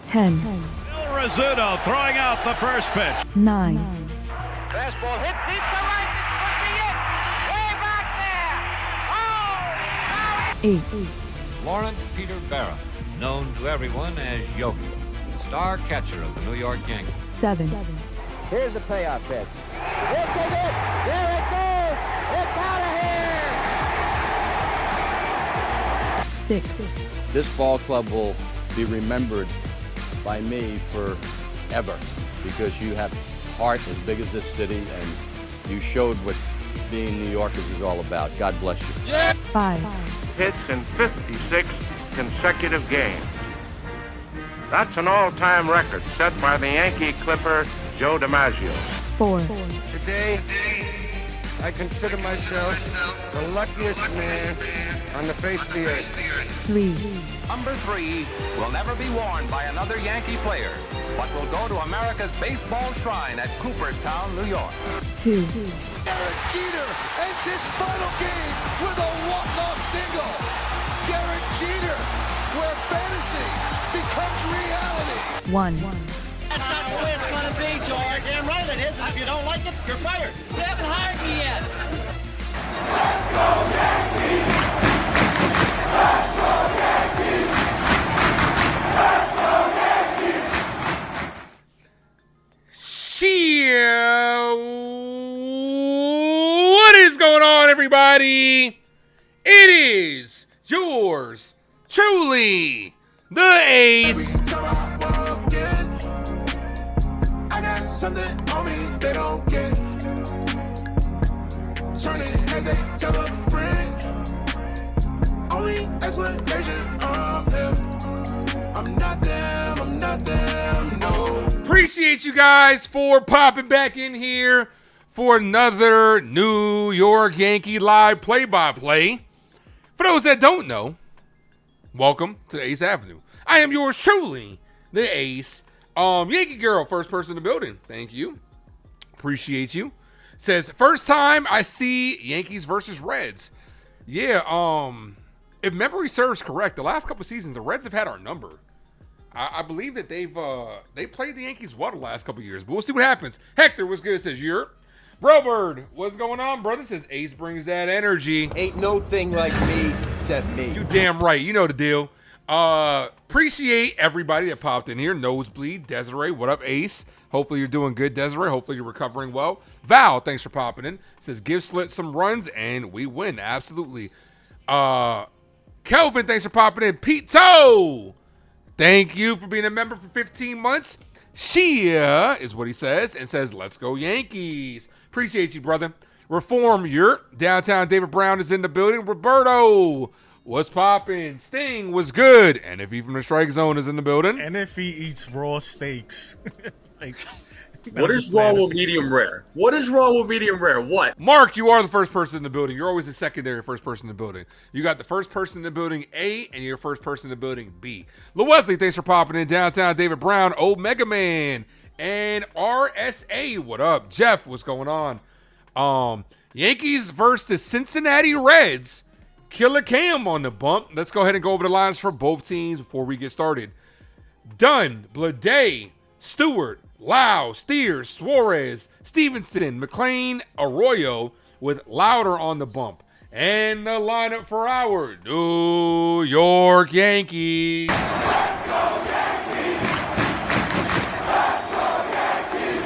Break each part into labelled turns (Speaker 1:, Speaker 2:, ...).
Speaker 1: 10.
Speaker 2: Bill Rizzuto throwing out the first pitch.
Speaker 1: 9.
Speaker 3: Fastball hit deep to right. This could be it. Way back there. Oh!
Speaker 1: 8.
Speaker 4: Lawrence Peter Barra, known to everyone as Yogi, star catcher of the New York Yankees.
Speaker 1: 7.
Speaker 3: Here's the payoff pitch. This is it. There it goes. It's out of here.
Speaker 1: 6.
Speaker 5: This ball club will be remembered by me forever because you have heart as big as this city and you showed what being New Yorkers is all about. God bless you.
Speaker 1: 5.
Speaker 6: Hits in 56 consecutive games. That's an all-time record set by the Yankee Clipper, Joe DiMaggio.
Speaker 1: 4.
Speaker 6: Today, I consider myself the luckiest man on the face of the earth.
Speaker 1: 3.
Speaker 7: Number 3 will never be worn by another Yankee player, but will go to America's baseball shrine at Cooperstown, New York.
Speaker 1: 2.
Speaker 8: Derek Jeter ends his final game with a walk-off single. Derek Jeter, where fantasy becomes reality.
Speaker 1: 1.
Speaker 3: That's not the way it's going to be, George. Damn right it is. If you don't like it, you're fired. You haven't hired me yet.
Speaker 2: Let's go Yankees! Let's go Yankees! Let's go Yankees!
Speaker 9: What is going on, everybody? It is yours truly, the Ace.
Speaker 8: I got something on me they don't get. Turning heads, they tell a friend. Only explanation of him. I'm not them, no.
Speaker 9: Appreciate you guys for popping back in here for another New York Yankee live play-by-play. For those that don't know, welcome to Ace Avenue. I am yours truly, the Ace. Yankee Girl, first person in the building. Thank you. Appreciate you. Says, first time I see Yankees versus Reds. Yeah, if memory serves correct, the last couple seasons, the Reds have had our number. I believe that they played the Yankees well the last couple years, but we'll see what happens. Hector, what's good? Says, Europe. Brobird, what's going on, brother? Says, Ace brings that energy.
Speaker 10: Ain't no thing like me except me.
Speaker 9: You damn right. You know the deal. Appreciate everybody that popped in here. Nosebleed, Desiree, what up, Ace? Hopefully you're doing good, Desiree. Hopefully you're recovering well. Val, thanks for popping in. Says, give Slit some runs, and we win. Absolutely. Kelvin, thanks for popping in. Pete Toe, thank you for being a member for 15 months. Shia is what he says, and says, let's go Yankees. Appreciate you, brother. Reform Yurt. Downtown David Brown is in the building. Roberto, what's poppin'? Sting was good. And if he from the strike zone is in the building.
Speaker 11: And if he eats raw steaks.
Speaker 12: What is wrong with medium rare? What is wrong with medium rare? What?
Speaker 9: Mark, you are the first person in the building. You're always the secondary first person in the building. You got the first person in the building A, and you're first person in the building B. Lil Wesley, thanks for popping in. Downtown David Brown, Old Mega Man, and RSA, what up? Jeff, what's going on? Yankees versus the Cincinnati Reds. Killer Cam on the bump. Let's go ahead and go over the lines for both teams before we get started. Dunn, Blade, Stewart, Lau, Steers, Suarez, Stevenson, McLean, Arroyo with Louder on the bump. And the lineup for our New York Yankees.
Speaker 2: Let's go Yankees! Let's go Yankees!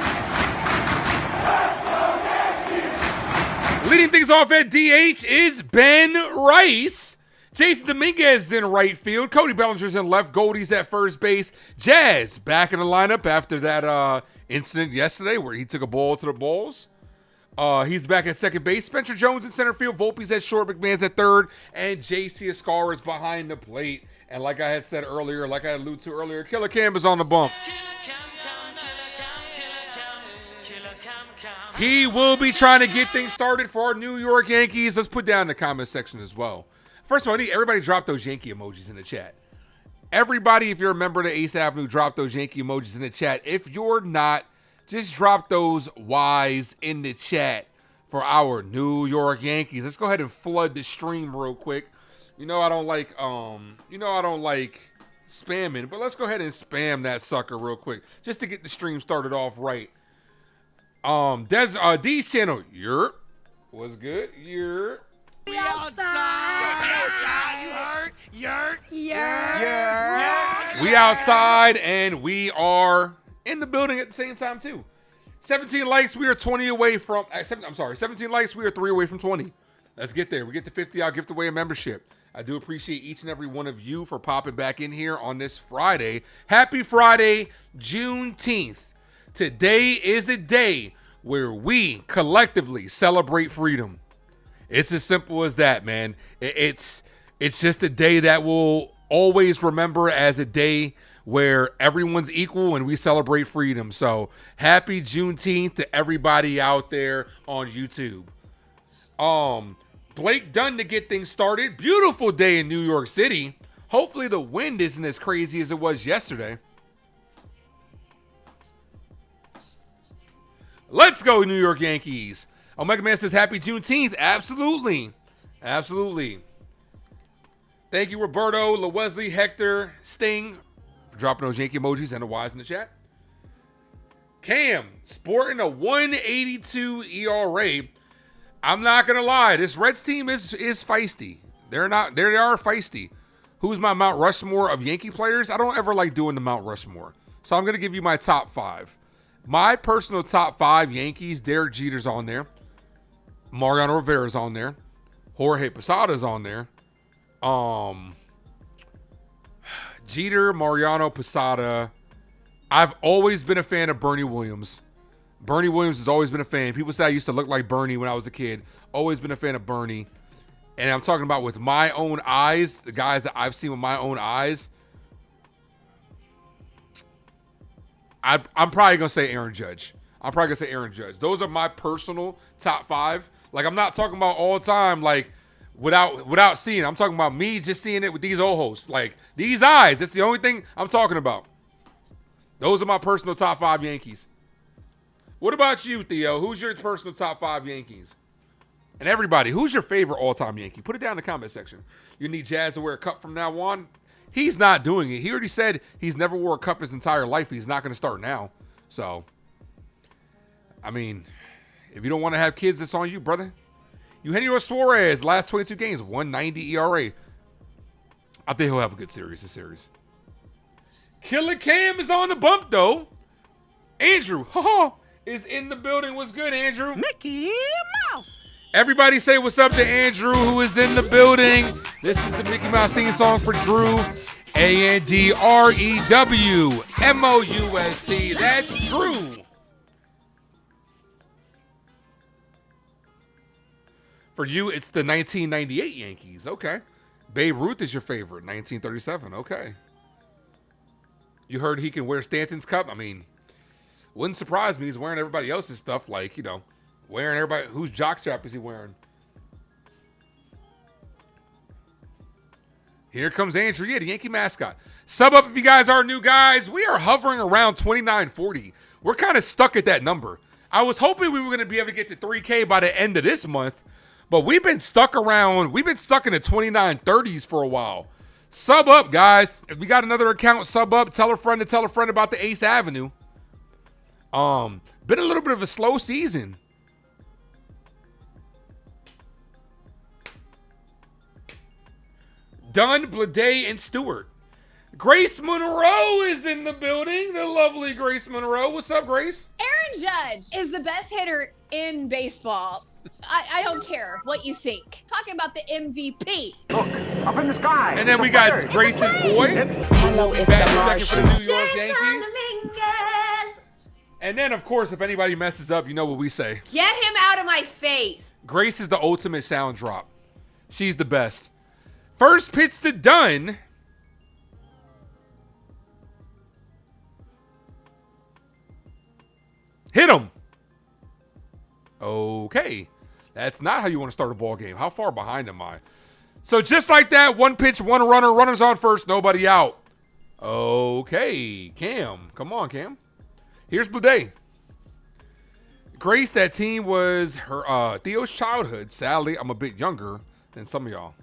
Speaker 2: Let's go Yankees!
Speaker 9: Leading things off at DH is Ben Rice. Jason Dominguez in right field. Cody Bellinger's in left. Goldie's at first base. Jazz back in the lineup after that incident yesterday where he took a ball to the balls. He's back at second base. Spencer Jones in center field. Volpe's at short. McMahon's at third. And JC Escar is behind the plate. And like I had said earlier, like I alluded to earlier, Killer Cam is on the bump. He will be trying to get things started for our New York Yankees. Let's put down in the comment section as well. First of all, I need everybody drop those Yankee emojis in the chat. Everybody, if you're a member of the Ace Avenue, drop those Yankee emojis in the chat. If you're not, just drop those Y's in the chat for our New York Yankees. Let's go ahead and flood the stream real quick. I don't like spamming, but let's go ahead and spam that sucker real quick just to get the stream started off right. D's channel, yerp. What's good? Yerp.
Speaker 2: We outside. You heard? Yerk.
Speaker 9: We outside and we are in the building at the same time too. 17 likes, we are 20 away from, 17 likes, we are 3 away from 20. Let's get there. We get to 50, I'll gift away a membership. I do appreciate each and every one of you for popping back in here on this Friday. Happy Friday, Juneteenth. Today is a day where we collectively celebrate freedom. It's as simple as that, man. It's just a day that we'll always remember as a day where everyone's equal and we celebrate freedom. So happy Juneteenth to everybody out there on YouTube. Blake Dunn to get things started. Beautiful day in New York City. Hopefully the wind isn't as crazy as it was yesterday. Let's go, New York Yankees. Omega Man says happy Juneteenth. Absolutely. Absolutely. Thank you, Roberto, LaWesley, Hector, Sting, for dropping those Yankee emojis and the Y's in the chat. Cam, sporting a 182 ERA. I'm not going to lie. This Reds team is feisty. They are feisty. Who's my Mount Rushmore of Yankee players? I don't ever like doing the Mount Rushmore. So I'm going to give you my top 5. My personal top 5 Yankees, Derek Jeter's on there. Mariano Rivera's on there. Jorge Posada's on there. Jeter, Mariano, Posada. I've always been a fan of Bernie Williams. Bernie Williams has always been a fan. People say I used to look like Bernie when I was a kid. Always been a fan of Bernie. And I'm talking about with my own eyes, the guys that I've seen with my own eyes. I'm probably going to say Aaron Judge. Those are my personal top 5. Like, I'm not talking about all the time, like, without seeing it. I'm talking about me just seeing it with these ojos. Like, these eyes. That's the only thing I'm talking about. Those are my personal top 5 Yankees. What about you, Theo? Who's your personal top 5 Yankees? And everybody, who's your favorite all-time Yankee? Put it down in the comment section. You need Jazz to wear a cup from now on? He's not doing it. He already said he's never wore a cup his entire life. He's not going to start now. So, I mean, if you don't want to have kids, that's on you, brother. Eugenio Suarez, last 22 games, 190 ERA. I think he'll have a good series this series. Killer Cam is on the bump, though. Andrew, is in the building. What's good, Andrew?
Speaker 2: Mickey Mouse.
Speaker 9: Everybody say what's up to Andrew, who is in the building. This is the Mickey Mouse theme song for Drew. ANDREWMOUSC. That's Drew. For you, it's the 1998 Yankees. Okay. Babe Ruth is your favorite. 1937. Okay. You heard he can wear Stanton's cup? I mean, wouldn't surprise me. He's wearing everybody else's stuff, like, you know, wearing everybody. Whose jockstrap is he wearing? Here comes Andrew. Yeah, the Yankee mascot. Sub up if you guys are new guys. We are hovering around 2940. We're kind of stuck at that number. I was hoping we were going to be able to get to 3K by the end of this month, but we've been stuck in the 2930s for a while. Sub up, guys. If we got another account, sub up. Tell a friend to tell a friend about the Ace Avenue. Been a little bit of a slow season. Dunn, Blade, and Stewart. Grace Monroe is in the building. The lovely Grace Monroe. What's up, Grace?
Speaker 1: Aaron Judge is the best hitter in baseball. I don't care what you think. Talking about the MVP.
Speaker 13: Look, up in the sky.
Speaker 9: And then we got Grace's boy.
Speaker 13: Hello, it's
Speaker 9: back
Speaker 13: the
Speaker 9: second for the
Speaker 13: Martian.
Speaker 9: New York Yankees. And then, of course, if anybody messes up, you know what we say.
Speaker 1: Get him out of my face.
Speaker 9: Grace is the ultimate sound drop. She's the best. First pitch to Dunn. Hit him. Okay. That's not how you want to start a ball game. How far behind am I? So just like that, one pitch, one runner. Runners on first, nobody out. Okay. Cam. Come on, Cam. Here's Blade. Grace, that team was her Theo's childhood. Sadly, I'm a bit younger than some of y'all.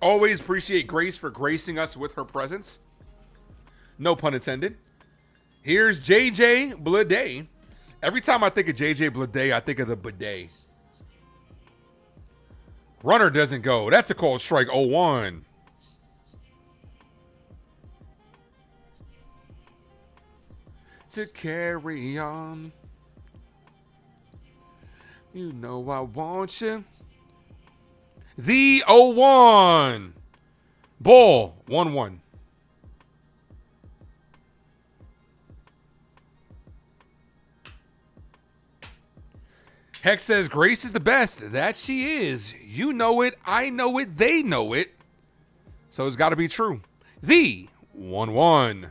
Speaker 9: Always appreciate Grace for gracing us with her presence. No pun intended. Here's JJ Bleday. Every time I think of JJ Bleday, I think of the bidet. Runner doesn't go. That's a called strike 0-1. To carry on. You know I want you. The 0-1. Ball 1-1. Hex says Grace is the best. That she is. You know it. I know it. They know it. So it's got to be true. The 1-1.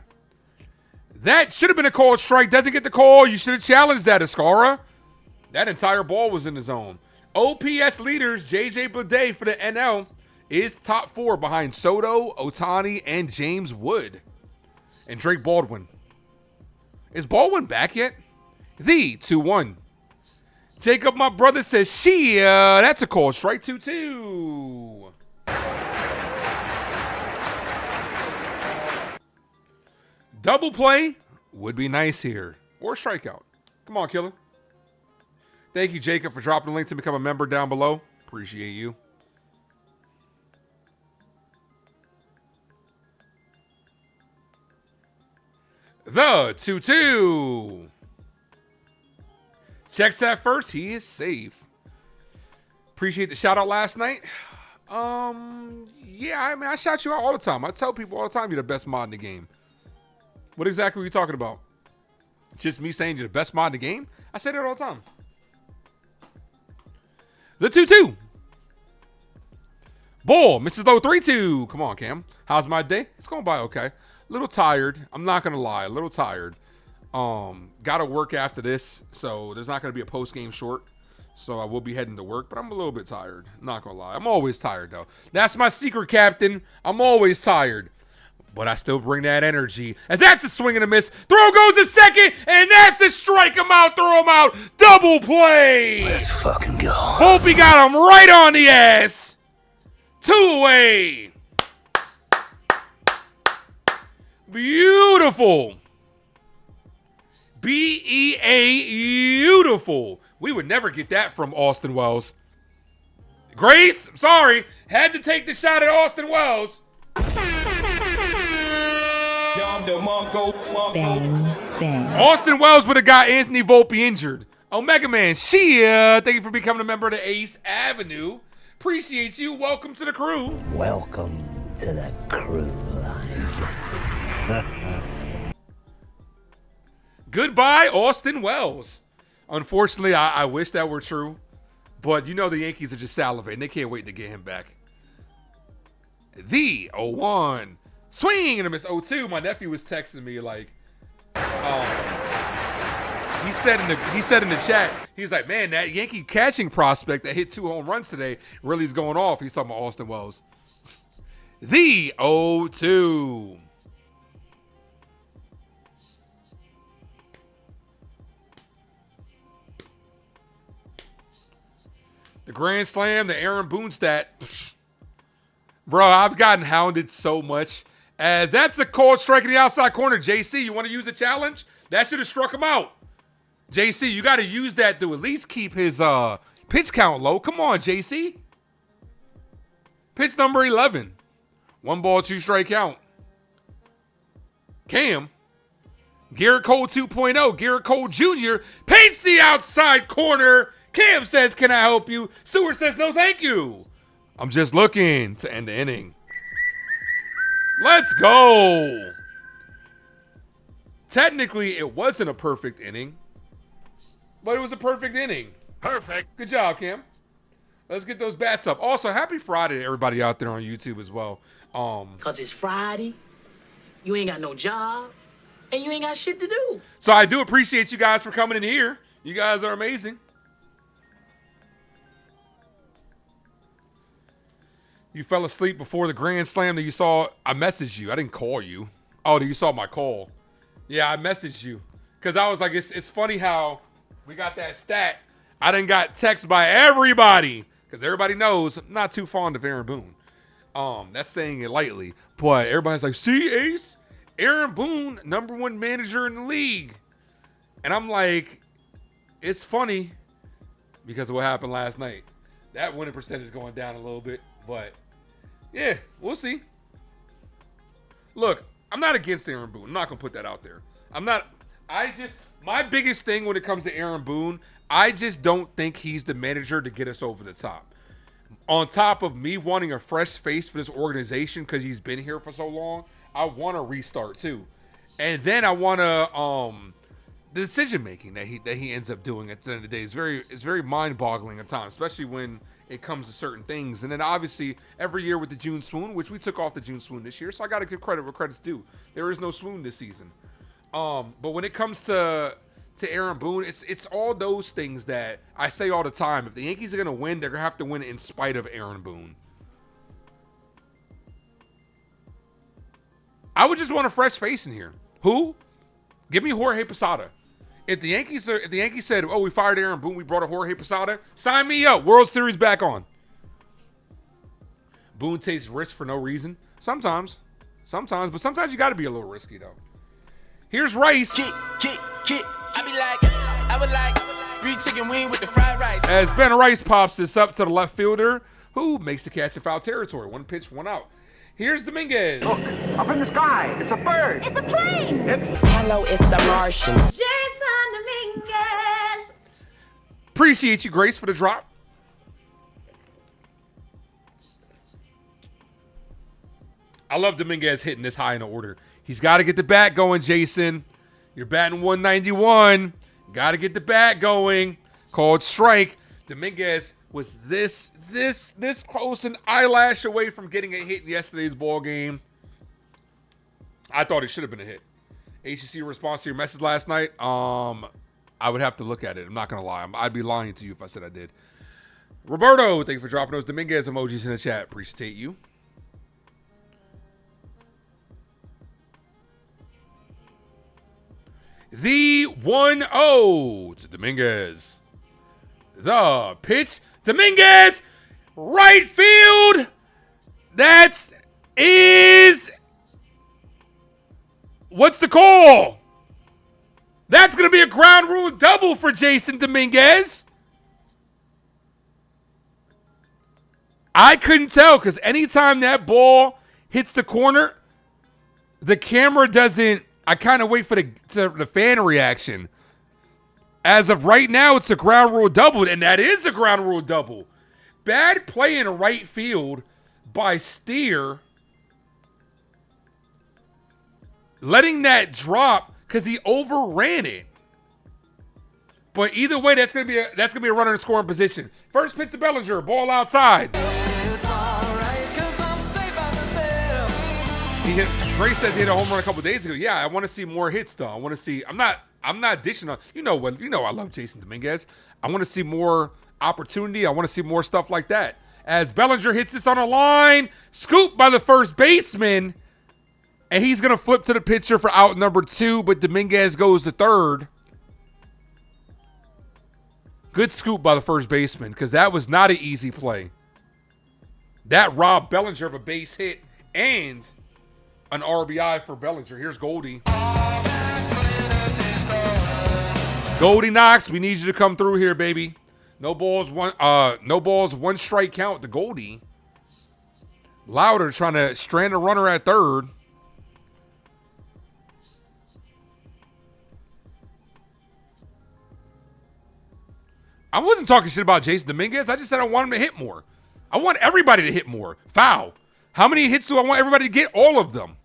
Speaker 9: That should have been a called strike. Doesn't get the call. You should have challenged that, Ascara. That entire ball was in the zone. OPS leaders, JJ Bleday for the NL, is top 4 behind Soto, Ohtani, and James Wood. And Drake Baldwin. Is Baldwin back yet? The 2-1. Jacob, my brother, says, that's a call. Strike 2-2. Double play would be nice here. Or strikeout. Come on, killer. Thank you, Jacob, for dropping the link to become a member down below. Appreciate you. The 2-2. Checks that first. He is safe. Appreciate the shout out last night. Yeah, I mean, I shout you out all the time. I tell people all the time you're the best mod in the game. What exactly were you talking about? Just me saying you're the best mod in the game? I say that all the time. The 2-2. Bull, Mrs. Low 3-2. Come on, Cam. How's my day? It's going by okay. A little tired. I'm not going to lie. A little tired. Got to work after this, so there's not going to be a post-game short. So I will be heading to work, but I'm a little bit tired. Not going to lie. I'm always tired, though. That's my secret, Captain. I'm always tired. But I still bring that energy. As that's a swing and a miss. Throw goes to second, and that's a strike. Him out, throw him out. Double play.
Speaker 13: Let's fucking go.
Speaker 9: Volpe got him right on the ass. 2 away. Beautiful. B-E-A, beautiful. We would never get that from Austin Wells. Grace, sorry. Had to take the shot at Austin Wells.
Speaker 14: Bang, bang.
Speaker 9: Austin Wells would have got Anthony Volpe injured. Omega Man, thank you for becoming a member of the Ace Avenue. Appreciate you. Welcome to the crew.
Speaker 13: Welcome to the crew line.
Speaker 9: Goodbye, Austin Wells. Unfortunately, I wish that were true. But you know the Yankees are just salivating. They can't wait to get him back. The 0-1. Swing and a miss. 0-2. My nephew was texting me like, he said in the chat, he's like, man, that Yankee catching prospect that hit 2 home runs today really is going off. He's talking about Austin Wells. The 0-2. The Grand Slam, the Aaron Boone stat. Bro, I've gotten hounded so much. As that's a called strike in the outside corner. JC, you want to use a challenge? That should have struck him out. JC, you got to use that to at least keep his pitch count low. Come on, JC. Pitch number 11. 1 ball, 2 strike count. Cam. Garrett Cole 2.0. Garrett Cole Jr. paints the outside corner. Cam says, can I help you? Stewart says, no, thank you. I'm just looking to end the inning. Let's go. Technically, it wasn't a perfect inning, but it was a perfect inning.
Speaker 6: Perfect.
Speaker 9: Good job, Cam. Let's get those bats up. Also, happy Friday to everybody out there on YouTube as well.
Speaker 15: Because it's Friday, you ain't got no job, and you ain't got shit to do.
Speaker 9: So I do appreciate you guys for coming in here. You guys are amazing. You fell asleep before the Grand Slam that you saw. I messaged you. I didn't call you. Oh, you saw my call. Yeah, I messaged you. Because I was like, it's funny how we got that stat. I done got text by everybody. Because everybody knows I'm not too fond of Aaron Boone. That's saying it lightly. But everybody's like, see, Ace, Aaron Boone, #1 manager in the league. And I'm like, it's funny because of what happened last night. That winning percentage is going down a little bit. But, yeah, we'll see. Look, I'm not against Aaron Boone. I'm not going to put that out there. My biggest thing when it comes to Aaron Boone, I just don't think he's the manager to get us over the top. On top of me wanting a fresh face for this organization because he's been here for so long, I want to restart too. And then I want to the decision making that he ends up doing at the end of the day is very mind-boggling at times, especially when it comes to certain things. And then obviously every year with the June swoon, which we took off the June swoon this year, so I got to give credit where credit's due. There is no swoon this season. But when it comes to Aaron Boone, it's all those things that I say all the time. If the Yankees are going to win, they're going to have to win in spite of Aaron Boone. I would just want a fresh face in here. Who? Give me Jorge Posada. If the Yankees said, "Oh, we fired Aaron Boone, we brought a Jorge Posada," sign me up. World Series back on. Boone takes risks for no reason. Sometimes, but sometimes you got to be a little risky though. Here's Rice.
Speaker 14: I would like free chicken wing with the fried rice.
Speaker 9: As Ben Rice pops this up to the left fielder, who makes the catch in foul territory. 1 pitch, 1 out. Here's Dominguez.
Speaker 16: Look, up in the sky. It's a bird.
Speaker 17: It's a plane.
Speaker 14: Hello, it's the Martian.
Speaker 17: Jason Dominguez.
Speaker 9: Appreciate you, Grace, for the drop. I love Dominguez hitting this high in the order. He's got to get the bat going, Jason. You're batting 191. Got to get the bat going. Called strike. Dominguez was this close, an eyelash away from getting a hit in yesterday's ball game. I thought it should have been a hit. ACC response to your message last night. I would have to look at it. I'm not gonna lie. I'd be lying to you if I said I did. Roberto, thank you for dropping those Dominguez emojis in the chat. Appreciate you. The 1-0 to Dominguez. The pitch. Dominguez, right field. What's the call? That's going to be a ground rule double for Jason Dominguez. I couldn't tell because anytime that ball hits the corner, the camera doesn't. I kind of wait for the fan reaction. As of right now, it's a ground rule double, and that is a ground rule double. Bad play in right field by Steer. Letting that drop because he overran it. But either way, that's gonna be a runner in scoring position. First pitch to Bellinger, ball outside.
Speaker 14: It's all right, 'cause I'm safe out of there.
Speaker 9: Grace says he hit a home run a couple days ago. Yeah, I want to see more hits though. I want to see. I'm not dishing on. You know I love Jason Dominguez. I want to see more opportunity. I want to see more stuff like that. As Bellinger hits this on a line, scooped by the first baseman, and he's gonna flip to the pitcher for out number 2. But Dominguez goes to third. Good scoop by the first baseman because that was not an easy play. That robbed Bellinger of a base hit and an RBI for Bellinger. Here's Goldie. Goldie Knox, we need you to come through here, baby. No balls, one strike count to Goldie. Louder trying to strand a runner at third. I wasn't talking shit about Jason Dominguez. I just said I want him to hit more. I want everybody to hit more. Foul. How many hits do I want everybody to get? All of them.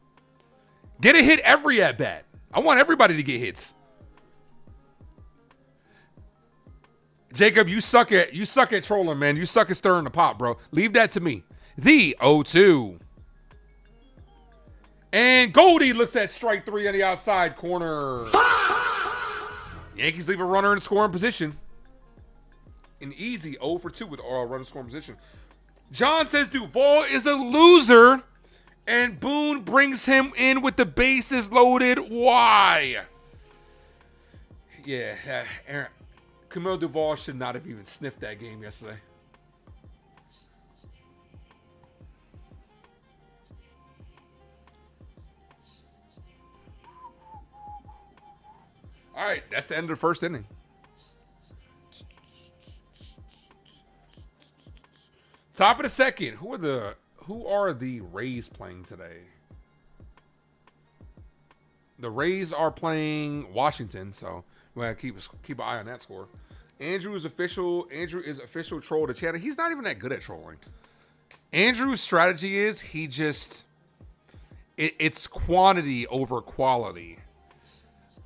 Speaker 9: Get a hit every at bat. I want everybody to get hits. Jacob, you suck at trolling, man. You suck at stirring the pot, bro. Leave that to me. The 0-2. And Goldie looks at strike 3 on the outside corner. Yankees leave a runner in scoring position. An easy 0-2 with runner in scoring position. John says Duvall is a loser, and Boone brings him in with the bases loaded. Why? Yeah, Camille Duvall should not have even sniffed that game yesterday. All right, that's the end of the first inning. Top of the second. Who are the Rays playing today? The Rays are playing Washington, so we're gonna keep an eye on that score. Andrew is official troll to channel. He's not even that good at trolling. Andrew's strategy is it's quantity over quality.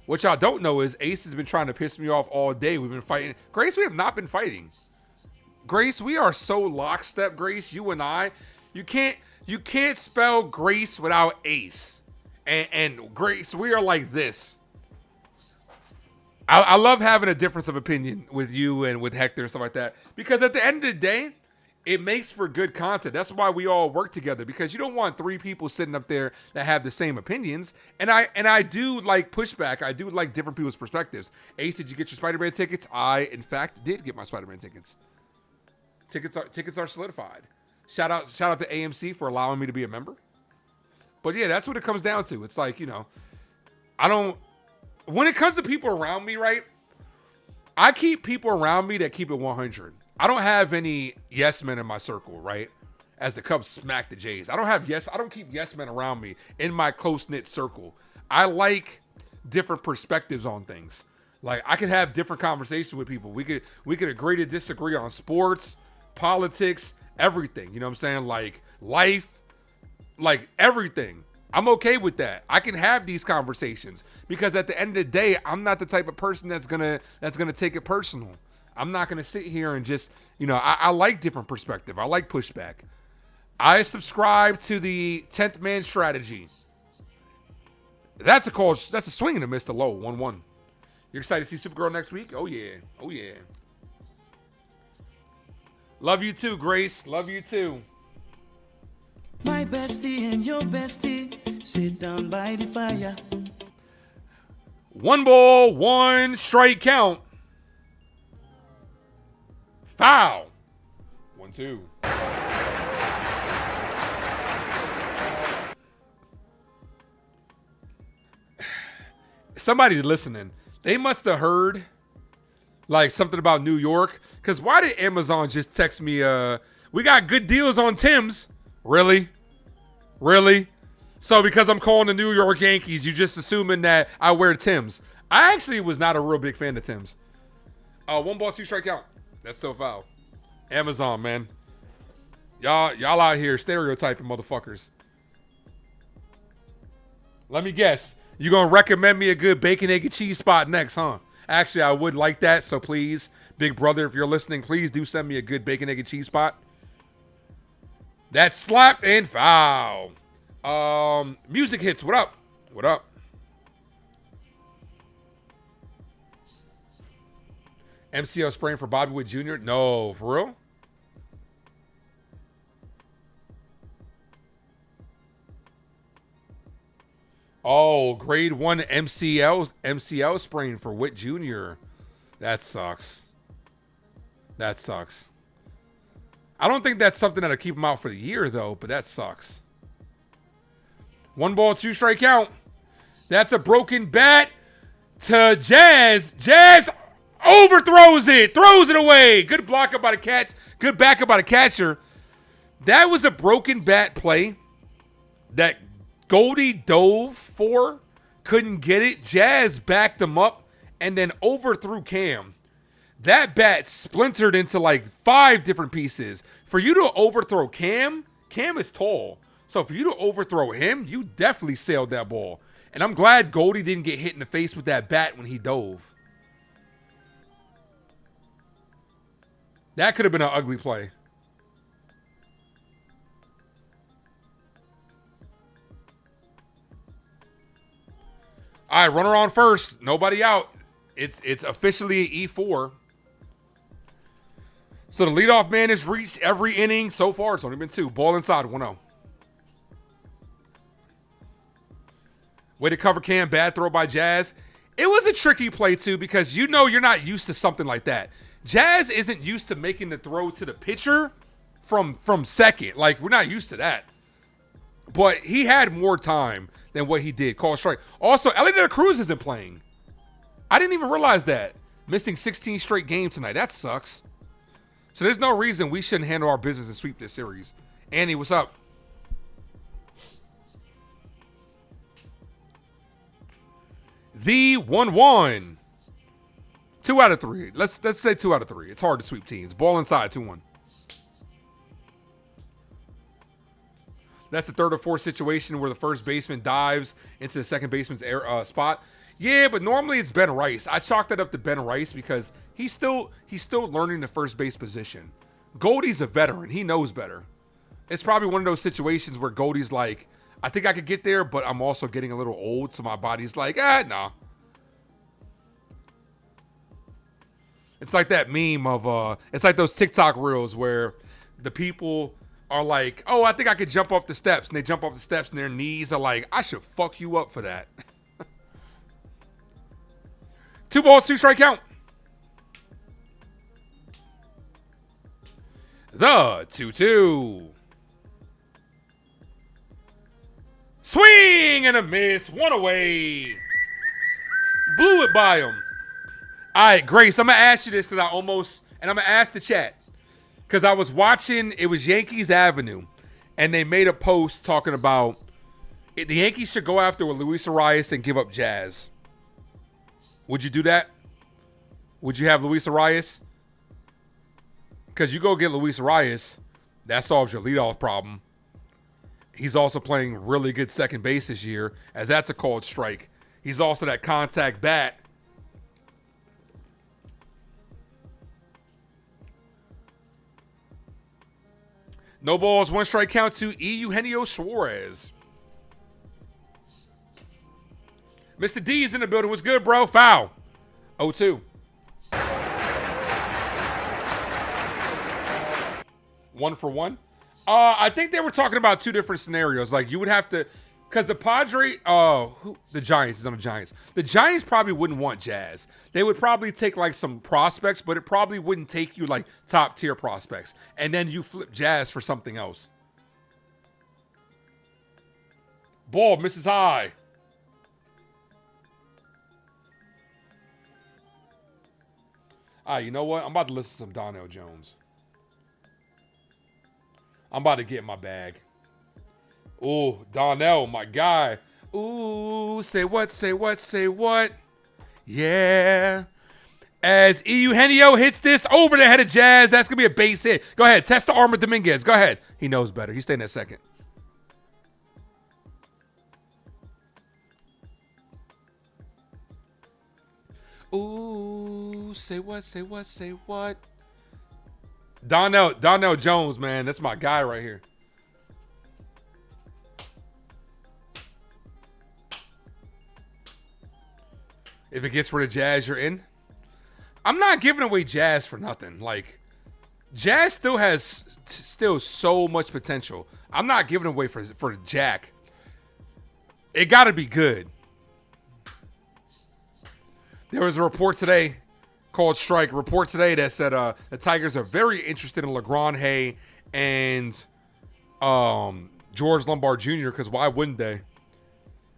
Speaker 9: What y'all don't know is Ace has been trying to piss me off all day. We've been fighting. Grace, we have not been fighting. Grace, we are so lockstep, Grace, you and I. You can't spell Grace without Ace. And Grace, we are like this. I love having a difference of opinion with you and with Hector and stuff like that. Because at the end of the day, it makes for good content. That's why we all work together, because you don't want three people sitting up there that have the same opinions. And I do like pushback. I do like different people's perspectives. Ace, did you get your Spider-Man tickets? I, in fact, did get my Spider-Man tickets. Tickets are solidified. Shout out to AMC for allowing me to be a member. But yeah, that's what it comes down to. It's like, when it comes to people around me, right? I keep people around me that keep it 100. I don't have any yes men in my circle, right? As the Cubs smack the Jays. I don't keep yes men around me in my close-knit circle. I like different perspectives on things. Like, I can have different conversations with people. We could agree to disagree on sports, politics, everything. You know what I'm saying? Like life, like everything. I'm okay with that. I can have these conversations because at the end of the day, I'm not the type of person that's gonna take it personal. I'm not gonna sit here and just, I like different perspective. I like pushback. I subscribe to the 10th man strategy. That's a swing and a miss to low, 1-1. You're excited to see Supergirl next week? Oh yeah. Oh yeah. Love you too, Grace. Love you too.
Speaker 14: My bestie and your bestie sit down by the fire.
Speaker 9: 1 ball, 1 strike count. Foul. 1-2. Somebody listening, they must have heard like something about New York. Because why did Amazon just text me, we got good deals on Tim's? Really? So because I'm calling the New York Yankees, you just assuming that I wear Tim's. I actually was not a real big fan of Tim's. 1 ball, 2 strike count. That's still foul. Amazon, man. Y'all out here stereotyping motherfuckers. Let me guess. You gonna recommend me a good bacon, egg, and cheese spot next, huh? Actually, I would like that, so please, big brother, if you're listening, please do send me a good bacon, egg, and cheese spot. That's slapped and foul. Music hits. What up? What up? MCL spraying for Bobby Wood Jr.? No, for real? Oh, grade 1 MCL spraying for Witt Jr. That sucks. That sucks. I don't think that's something that'll keep him out for the year, though, but that sucks. 1 ball, 2 strike count. That's a broken bat to Jazz. Jazz overthrows it, throws it away. Good block up by the catch. Good backup by the catcher. That was a broken bat play that Goldie dove for, couldn't get it. Jazz backed him up and then overthrew Cam. That bat splintered into like 5 different pieces. For you to overthrow Cam is tall. So for you to overthrow him, you definitely sailed that ball. And I'm glad Goldie didn't get hit in the face with that bat when he dove. That could have been an ugly play. All right, runner on first. Nobody out. It's officially an E4. So the leadoff man has reached every inning so far. It's only been 2. Ball inside, 1-0. Way to cover Cam. Bad throw by Jazz. It was a tricky play, too, because you're not used to something like that. Jazz isn't used to making the throw to the pitcher from second. Like, we're not used to that. But he had more time than what he did. Call strike. Also, Ellie De La Cruz isn't playing. I didn't even realize that. Missing 16 straight games tonight. That sucks. So there's no reason we shouldn't handle our business and sweep this series. Annie, what's up? The 1-1. 2 out of 3. Let's say 2 out of 3. It's hard to sweep teams. Ball inside, 2-1. That's the third or fourth situation where the first baseman dives into the second baseman's spot. Yeah, but normally it's Ben Rice. I chalk that up to Ben Rice because he's still learning the first base position. Goldie's a veteran. He knows better. It's probably one of those situations where Goldie's like, I think I could get there, but I'm also getting a little old, so my body's like, nah. It's like that meme of, it's like those TikTok reels where the people are like, oh, I think I could jump off the steps. And they jump off the steps and their knees are like, I should fuck you up for that. 2 balls, 2 strike count. The 2-2. Swing and a miss. 1 away. Blew it by him. All right, Grace, I'm going to ask you this because I'm going to ask the chat. Because I was watching, it was Yankees Avenue, and they made a post talking about the Yankees should go after with Luis Arias and give up Jazz. Would you do that? Would you have Luis Arias? Because you go get Luis Arias, that solves your leadoff problem. He's also playing really good second base this year, as that's a called strike. He's also that contact bat. No balls, 1 strike count to Eugenio Suarez. Mr. D is in the building. What's good, bro? Foul. 0-2. 1 for 1. I think they were talking about 2 different scenarios. Like you would have to, because the the Giants is on the Giants. The Giants probably wouldn't want Jazz. They would probably take like some prospects, but it probably wouldn't take you like top tier prospects. And then you flip Jazz for something else. Ball misses high. All right, you know what? I'm about to listen to some Donnell Jones. I'm about to get in my bag. Ooh, Donnell, my guy. Ooh, say what, say what, say what. Yeah. As Eugenio hits this over the head of Jazz, that's going to be a base hit. Go ahead, test the arm of Dominguez. Go ahead. He knows better. He's staying at second. Ooh, say what, say what, say what. Donnell Jones, man. That's my guy right here. If it gets rid of Jazz, you're in. I'm not giving away Jazz for nothing. Like, Jazz still has so much potential. I'm not giving away for Jack. It got to be good. There was a report today called Strike. A report today that said the Tigers are very interested in LeGrand Hay and George Lombard Jr. because why wouldn't they?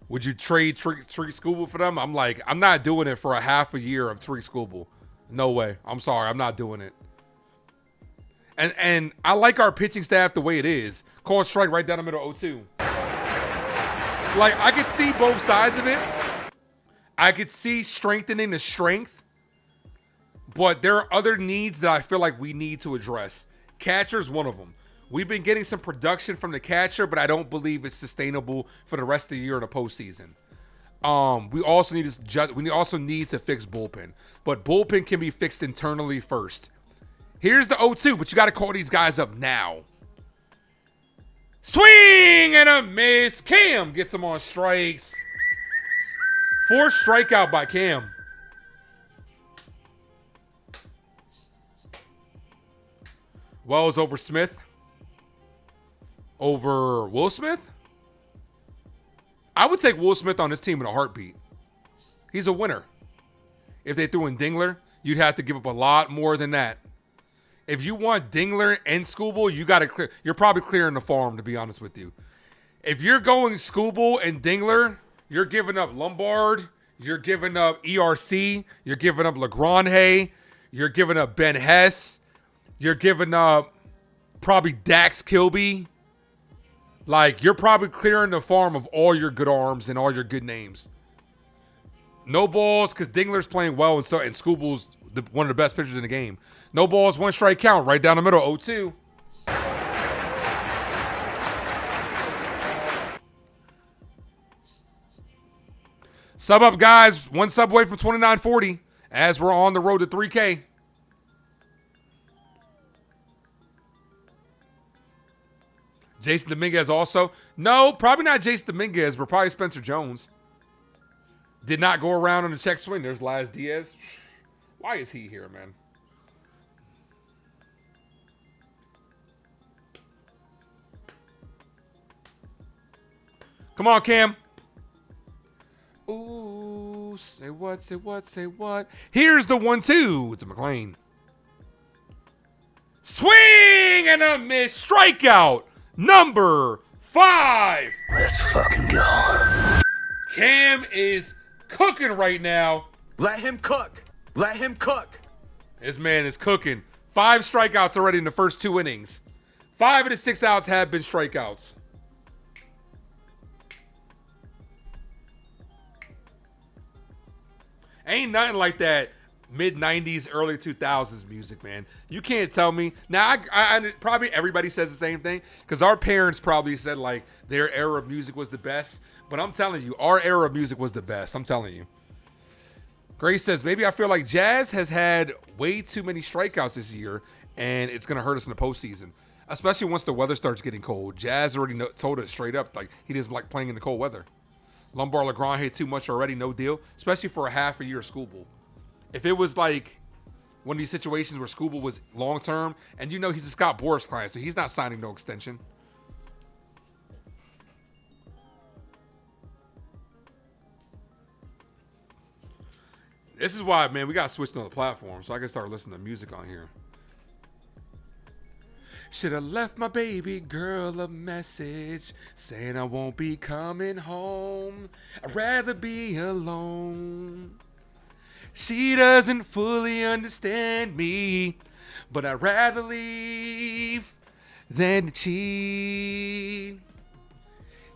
Speaker 9: Would you trade Tariq Skubal for them? I'm like, I'm not doing it for a half a year of Tariq Skubal. No way. I'm sorry. I'm not doing it. And I like our pitching staff the way it is. Called Strike right down the middle, 0-2. Like, I could see both sides of it. I could see strengthening the strength. But there are other needs that I feel like we need to address. Catcher's one of them. We've been getting some production from the catcher, but I don't believe it's sustainable for the rest of the year in the postseason. We also need to fix bullpen. But bullpen can be fixed internally first. Here's the 0-2, but you got to call these guys up now. Swing and a miss. Cam gets him on strikes. 4th strikeout by Cam. Wells over Smith. Over Will Smith? I would take Will Smith on this team in a heartbeat. He's a winner. If they threw in Dingler, you'd have to give up a lot more than that. If you want Dingler and Skubal, you got to clear. You're probably clearing the farm, to be honest with you. If you're going Skubal and Dingler, you're giving up Lombard. You're giving up ERC. You're giving up LeGrand. You're giving up Ben Hess. You're giving up probably Dax Kilby. Like, you're probably clearing the farm of all your good arms and all your good names. No balls, because Dingler's playing well, and Scooble's one of the best pitchers in the game. No balls, 1 strike count, right down the middle, 0-2. Sub up, guys. 1 sub away from 2940 as we're on the road to 3K. Jason Dominguez also. No, probably not Jason Dominguez, but probably Spencer Jones. Did not go around on the check swing. There's Laz Diaz. Why is he here, man? Come on, Cam. Ooh, say what, say what, say what. Here's the 1-2. It's a McLean. Swing and a miss. Strikeout number 5.
Speaker 13: Let's fucking go.
Speaker 9: Cam is cooking right now.
Speaker 10: Let him cook. Let him cook.
Speaker 9: This man is cooking. 5 strikeouts already in the first 2 innings. 5 of the 6 outs have been strikeouts. Ain't nothing like that mid-90s, early 2000s music, man. You can't tell me. Now, I probably everybody says the same thing because our parents probably said, like, their era of music was the best. But I'm telling you, our era of music was the best. I'm telling you. Grace says, maybe I feel like Jazz has had way too many strikeouts this year, and it's going to hurt us in the postseason, especially once the weather starts getting cold. Jazz already told us straight up, like, he doesn't like playing in the cold weather. Lombard LeGrand hit too much already, no deal, especially for a half a year of Scooble. If it was like one of these situations where Scooble was long-term, and you know he's a Scott Boras client, so he's not signing no extension. This is why, man, we got to switch to the platform so I can start listening to music on here. Should have left my baby girl a message saying I won't be coming home. I'd rather be alone. She doesn't fully understand me, but I'd rather leave than cheat.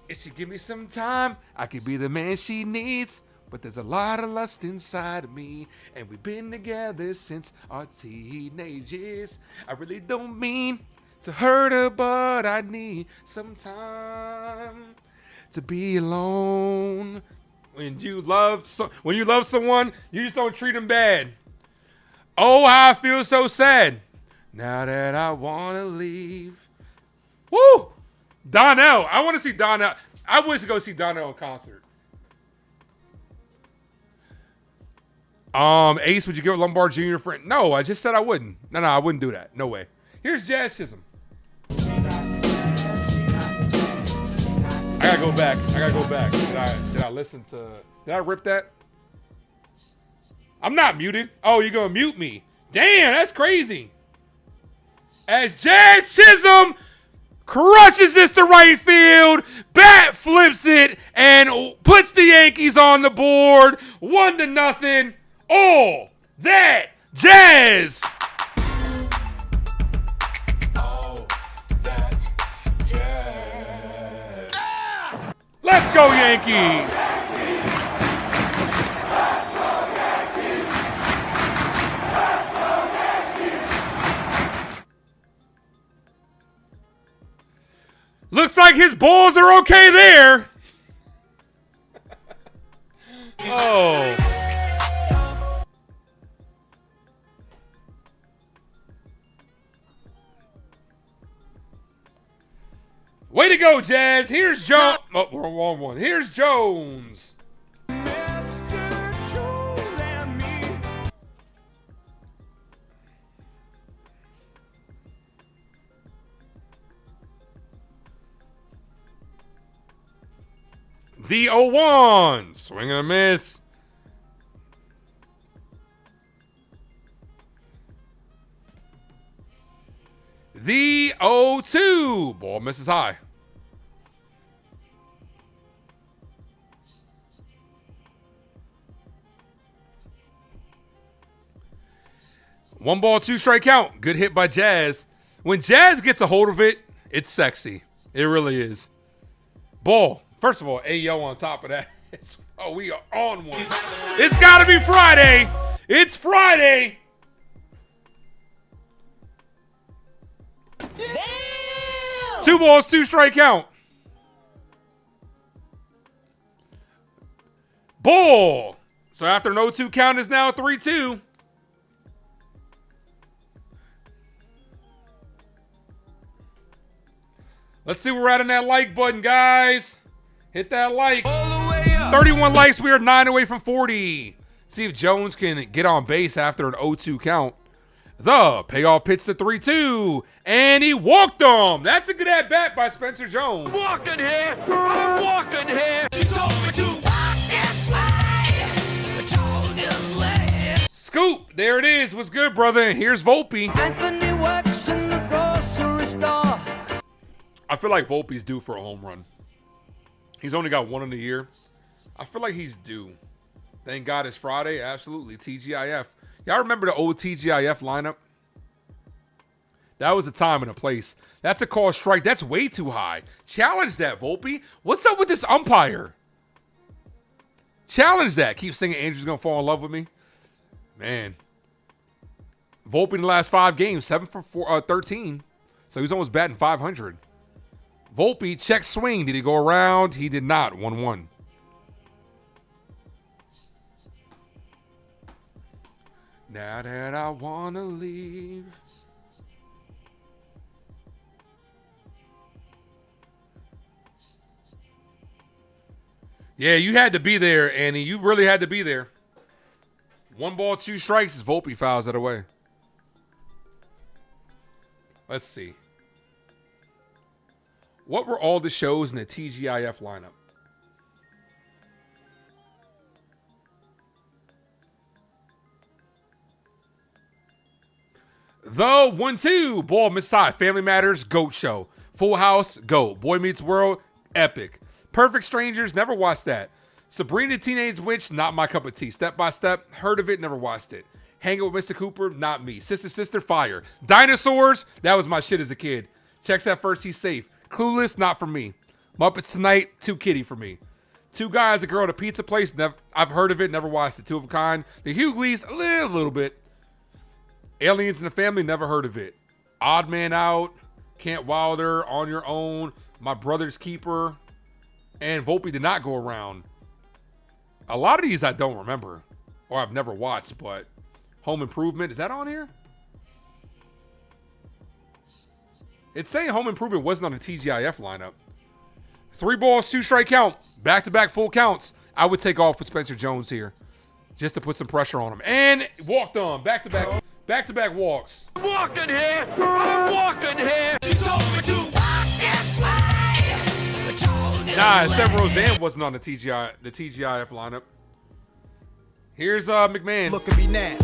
Speaker 9: If she give me some time, I could be the man she needs. But there's a lot of lust inside of me, and we've been together since our teenage years. I really don't mean to hurt her, but I need some time to be alone. When you love someone, you just don't treat them bad. Oh, how I feel so sad now that I want to leave. Woo! Donnell. I want to see Donnell. I wish to go see Donnell in concert. Ace, would you give Lombard Jr. a friend? No, I just said I wouldn't. No, I wouldn't do that. No way. Here's Jazz Chisholm. I gotta go back. Did I listen to? Did I rip that? I'm not muted. Oh, you're gonna mute me? Damn, that's crazy. As Jazz Chisholm crushes this to right field, bat flips it, and puts the Yankees on the board, 1-0. All that jazz. All that jazz. Let's go, Yankees. Looks like his balls are okay there. Oh. Way to go, Jazz. Here's Jones. Oh, wrong one. Here's Jones. The 0-1. Swing and a miss. The 0-2. Ball misses high. 1 ball, 2 strike count. Good hit by Jazz. When Jazz gets a hold of it, it's sexy. It really is. Ball. First of all, Ayo on top of that. Oh, we are on one. It's got to be Friday. It's Friday. Damn. 2 balls, 2 strike count. Ball. So after an 0-2 count is now 3-2. Let's see where we're at on that like button, guys. Hit that like. 31 likes. We are 9 away from 40. See if Jones can get on base after an 0-2 count. The payoff pitch to 3-2. And he walked him. That's a good at-bat by Spencer Jones.
Speaker 18: I'm walking here. I'm walking here. She told me to walk this way. I told you way.
Speaker 9: Scoop. There it is. What's good, brother? And here's Volpe.
Speaker 14: Anthony works in the grocery store.
Speaker 9: I feel like Volpe's due for a home run. He's only got 1 in the year. I feel like he's due. Thank God it's Friday. Absolutely. TGIF. Y'all remember the old TGIF lineup? That was a time and a place. That's a call strike. That's way too high. Challenge that, Volpe. What's up with this umpire? Challenge that. Keep singing Andrew's going to fall in love with me. Man. Volpe in the last 5 games, 7 for 13. So he's almost batting 500. Volpe, check swing. Did he go around? He did not. 1-1. Now that I want to leave. Yeah, you had to be there, Annie. You really had to be there. 1 ball, 2 strikes as Volpe fouls that away. Let's see. What were all the shows in the TGIF lineup? The 1-2. Ball Messiah. Family Matters. Goat Show. Full House. Goat. Boy Meets World. Epic. Perfect Strangers. Never watched that. Sabrina Teenage Witch. Not my cup of tea. Step by Step. Heard of it. Never watched it. Hanging with Mr. Cooper. Not me. Sister. Fire. Dinosaurs. That was my shit as a kid. Checks at First. He's Safe. Clueless. Not for me. Muppets Tonight. Too kiddie for me. 2 Guys, a Girl at a Pizza Place. I've heard of it. Never watched it. 2 of a Kind. The Hughleys. A little bit. Aliens in the Family, never heard of it. Odd Man Out, Kent Wilder, On Your Own, My Brother's Keeper, and Volpe did not go around. A lot of these I don't remember, or I've never watched, but Home Improvement, is that on here? It's saying Home Improvement wasn't on the TGIF lineup. 3 balls, 2 strike count, back-to-back full counts. I would take off with Spencer Jones here, just to put some pressure on him. And walked on, back-to-back. Back-to-back walks.
Speaker 18: I'm walking here. I'm walking here. She told me to walk this way.
Speaker 9: Nah, it said Roseanne wasn't on the TGIF lineup. Here's McMahon.
Speaker 10: Look at me now.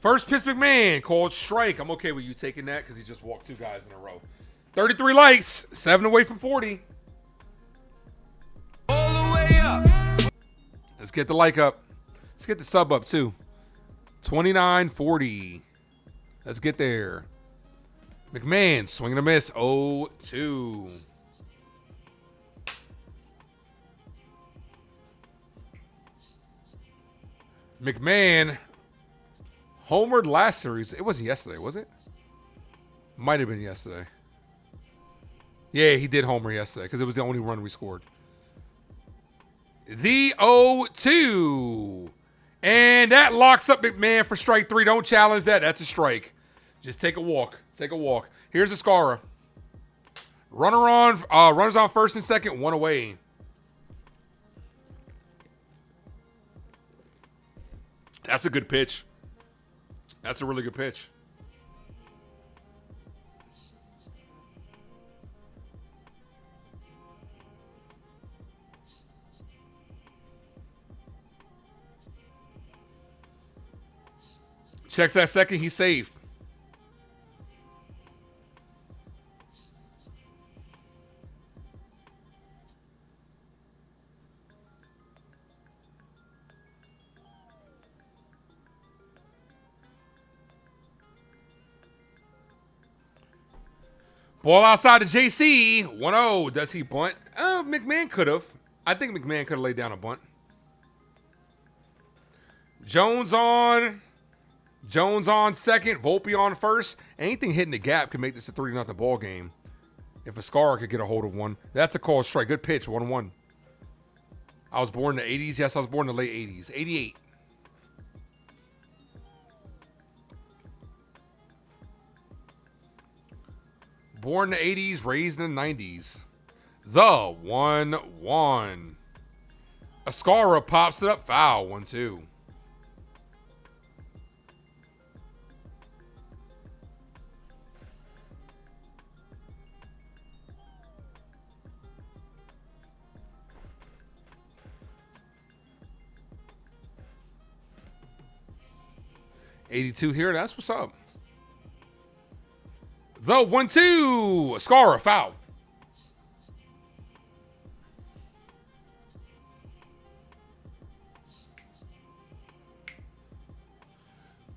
Speaker 9: First pitch, McMahon, called strike. I'm okay with you taking that because he just walked 2 guys in a row. 33 likes, 7 away from 40.
Speaker 18: All the way up.
Speaker 9: Let's get the like up. Let's get the sub up too. 29-40. Let's get there. McMahon, swing and a miss, 0-2. McMahon homered last series. It wasn't yesterday, was it? Might have been yesterday. Yeah, he did homer yesterday because it was the only run we scored. The 0-2. And that locks up McMahon for strike 3. Don't challenge that. That's a strike. Just take a walk. Take a walk. Here's Escara. Runners on first and second. 1 away. That's a good pitch. That's a really good pitch. Checks that second. He's safe. Ball outside to JC. 1-0. Does he bunt? McMahon could have. I think McMahon could have laid down a bunt. Jones on second. Volpe on first. Anything hitting the gap could make this a 3-0 ball game. If Ascara could get a hold of one. That's a call strike. Good pitch. 1-1. I was born in the 80s. Yes, I was born in the late 80s. 88. Born in the 80s, raised in the 90s. The 1-1. Ascara pops it up. Foul. 1-2. $82 here. That's what's up. The 1-2. Ascara, foul.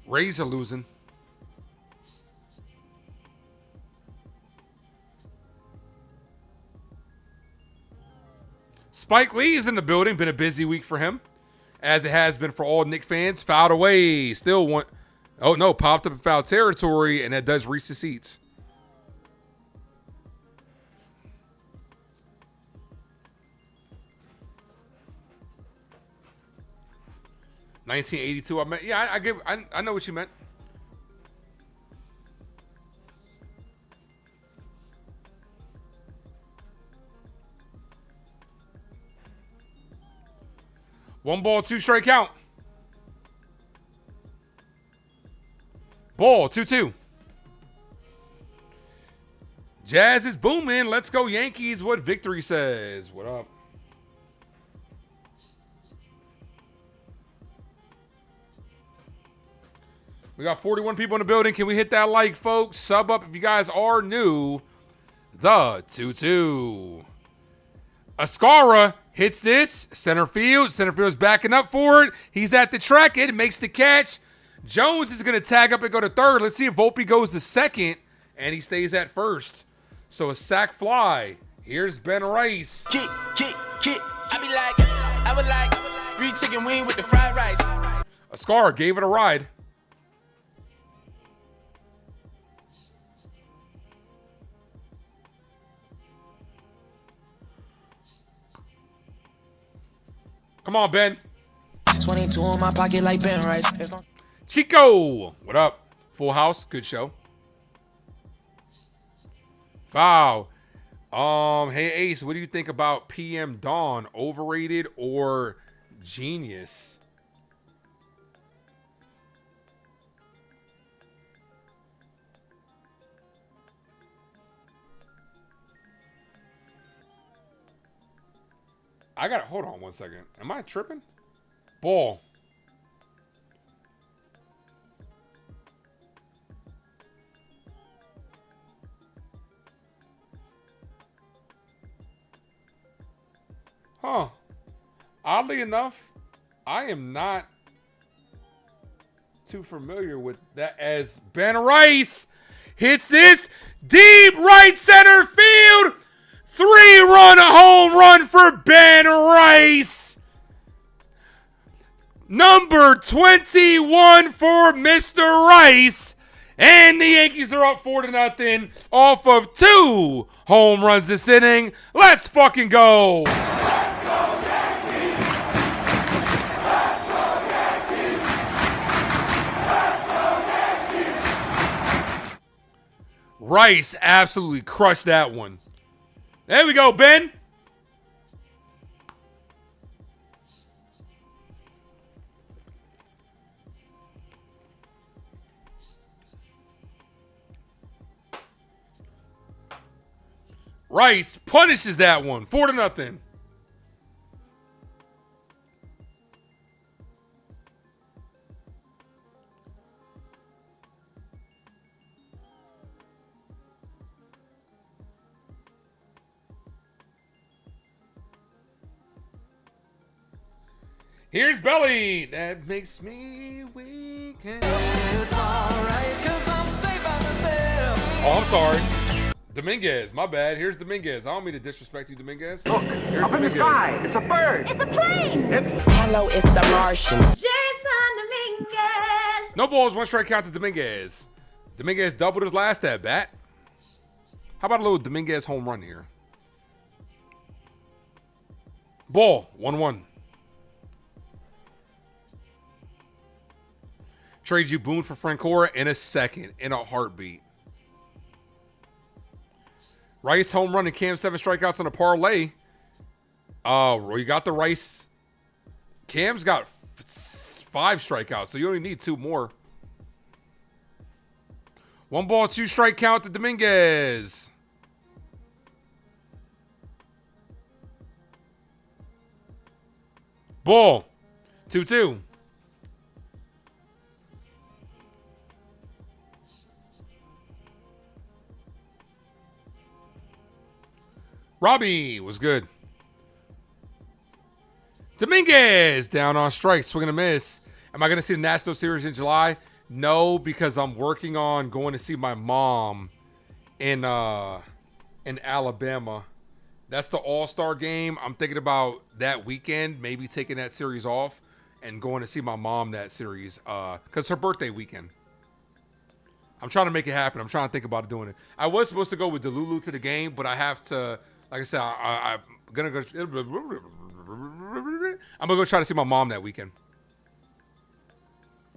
Speaker 9: Rays are losing. Spike Lee is in the building. Been a busy week for him, as it has been for all Knick fans. Fouled away. Still one. Oh, no. Popped up in foul territory, and that does reach the seats. $19.82. I meant, yeah, I know what you meant. One ball, 2 strike count. Ball, 2-2. Jazz is booming. Let's go Yankees. What Victory says. What up? We got 41 people in the building. Can we hit that like, folks? Sub up if you guys are new. The 2-2. Ascara hits this. Center field. Center field is backing up for it. He's at the track. It makes the catch. Jones is going to tag up and go to third. Let's see if Volpe goes to second. And he stays at first. So a sack fly. Here's Ben Rice.
Speaker 18: Kick. I would like 3 chicken wing with the fried rice.
Speaker 9: Ascara gave it a ride. Come on, Ben.
Speaker 18: 22 in my pocket like Ben Rice.
Speaker 9: Chico, what up? Full House, good show. Foul. Hey Ace, what do you think about PM Dawn? Overrated or genius? Hold on 1 second. Am I tripping? Ball. Huh. Oddly enough, I am not too familiar with that, as Ben Rice hits this deep right center field. 3-run home run for Ben Rice. Number 21 for Mr. Rice. And the Yankees are up 4-0 off of 2 home runs this inning. Let's fucking go. Let's go Yankees. Let's go Yankees. Let's go Yankees. Rice absolutely crushed that one. There we go, Ben. Rice punishes that one. 4-0. Here's Belly. That makes me weak.
Speaker 18: It's alright, 'cause I'm safe out there.
Speaker 9: Oh, I'm sorry. Dominguez, my bad. Here's Dominguez. I don't mean to disrespect you, Dominguez.
Speaker 16: Look,
Speaker 9: here's
Speaker 16: up in the
Speaker 9: Dominguez.
Speaker 16: sky. It's a bird.
Speaker 17: It's a plane.
Speaker 14: Hello, it's the Martian.
Speaker 17: Jason Dominguez.
Speaker 9: No balls, 1 strikeout to Dominguez. Dominguez doubled his last at bat. How about a little Dominguez home run here? Ball, 1-1. Trade you Boone for Francora in a second, in a heartbeat. Rice home run and Cam 7 strikeouts on a parlay. Oh, you got the Rice. Cam's got 5 strikeouts, so you only need 2 more. 1 ball, 2 strike count to Dominguez. Ball, 2-2. Robbie was good. Dominguez down on strike, swing and a miss. Am I going to see the National Series in July? No, because I'm working on going to see my mom in Alabama. That's the All-Star game. I'm thinking about that weekend, maybe taking that series off and going to see my mom that series because it's her birthday weekend. I'm trying to make it happen. I'm trying to think about doing it. I was supposed to go with Delulu to the game, but I have to, like I said, I'm going to go try to see my mom that weekend.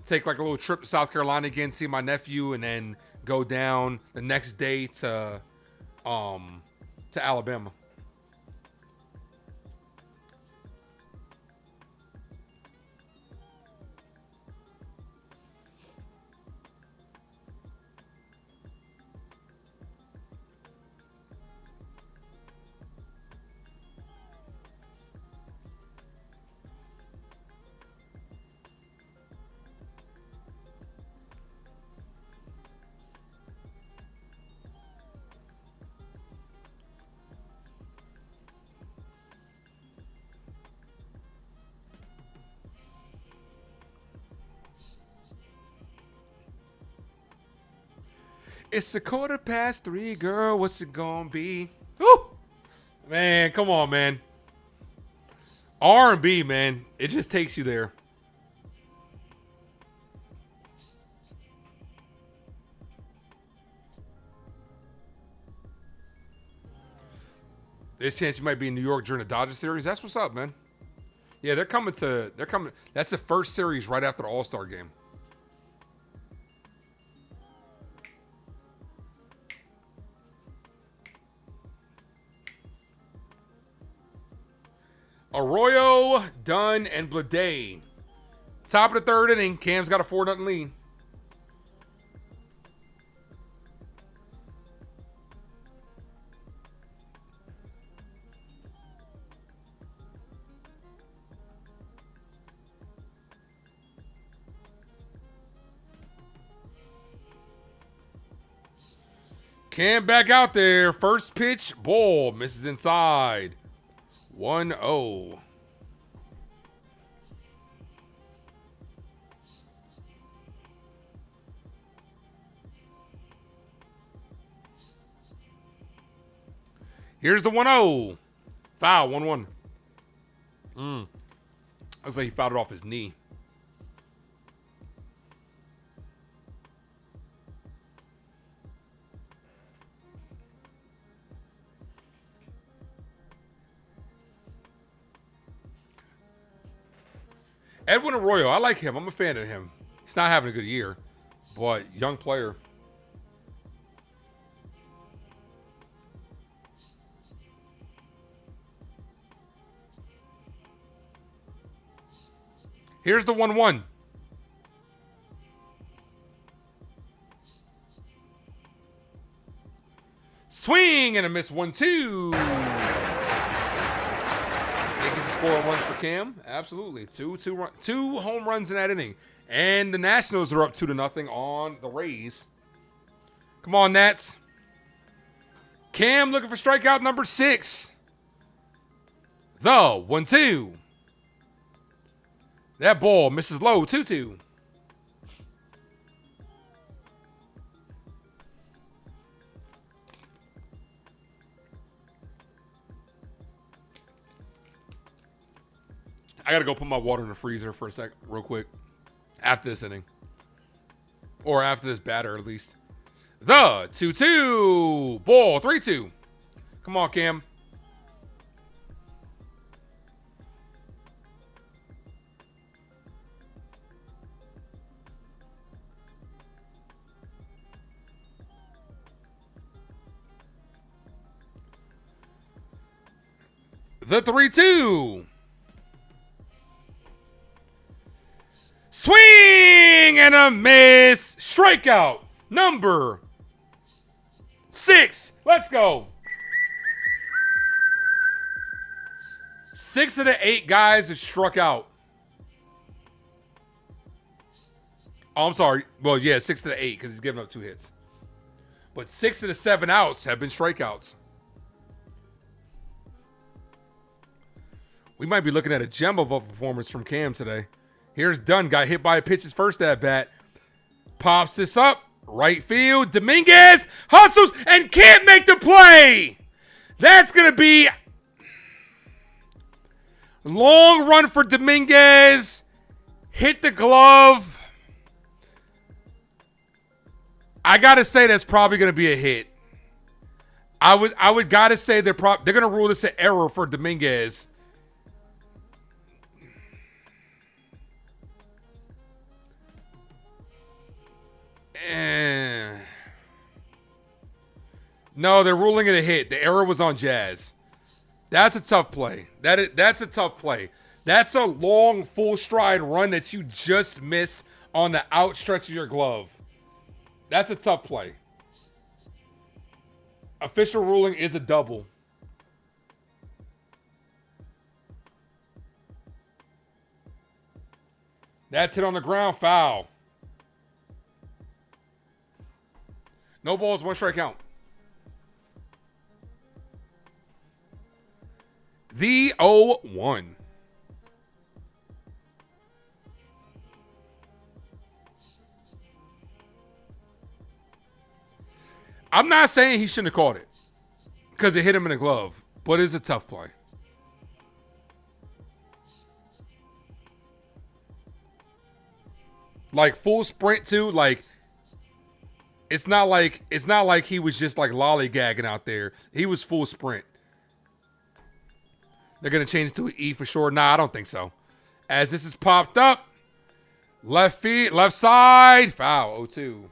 Speaker 9: Take like a little trip to South Carolina again, see my nephew, and then go down the next day to Alabama. It's a 3:15, girl. What's it gonna be? Woo! Man, come on, man. R&B, man. It just takes you there. There's a chance you might be in New York during the Dodger series. That's what's up, man. Yeah, they're coming. That's the first series right after the All-Star game. Arroyo, Dunn, and Blade. Top of the 3rd inning. Cam's got a 4-0 lead. Cam back out there. First pitch, ball, misses inside. 1-0. Here's the 1-0. Foul, 1-1. I was like he fouled it off his knee. Edwin Arroyo, I like him. I'm a fan of him. He's not having a good year, but young player. Here's the 1-1. Swing and a miss. 1-2. Score runs for Cam, absolutely. Two home runs in that inning, and the Nationals are up 2-0 on the Rays. Come on, Nats. Cam looking for strikeout number 6. The 1-2. That ball misses low, 2-2. I got to go put my water in the freezer for a sec, real quick. After this inning. Or after this batter, at least. The 2-2. Ball, 3-2. Come on, Cam. The 3-2. Swing and a miss. Strikeout number 6. Let's go. 6 of the 8 guys have struck out. Oh, I'm sorry. Well, yeah, 6 of the 8 because he's given up 2 hits. But 6 of the 7 outs have been strikeouts. We might be looking at a gem of a performance from Cam today. Here's Dunn. Got hit by a pitch his first at bat. Pops this up. Right field. Dominguez hustles and can't make the play. That's going to be long run for Dominguez. Hit the glove. I got to say that's probably going to be a hit. I would got to say they're going to rule this an error for Dominguez. No, they're ruling it a hit. The error was on Jazz. That's a tough play. That's a tough play. That's a long, full stride run that you just miss on the outstretch of your glove. That's a tough play. Official ruling is a double. That's hit on the ground. Foul. No balls, 1 strikeout. The 0-1. I'm not saying he shouldn't have caught it because it hit him in the glove, but it's a tough play. Like full sprint too, like it's not like he was just like lollygagging out there. He was full sprint. They're going to change to an E for sure. Nah, I don't think so. As this is popped up. Left feet, left side. Foul, 0-2.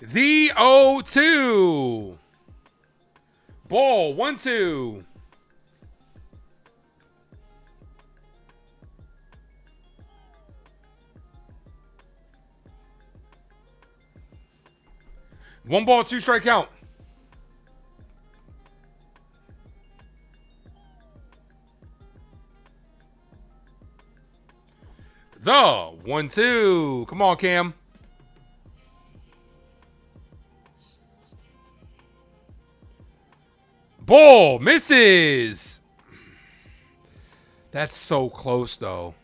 Speaker 9: The 0-2. Ball, 1-2. One ball, 2 strike count. The 1-2. Come on, Cam. Ball misses. That's so close, though.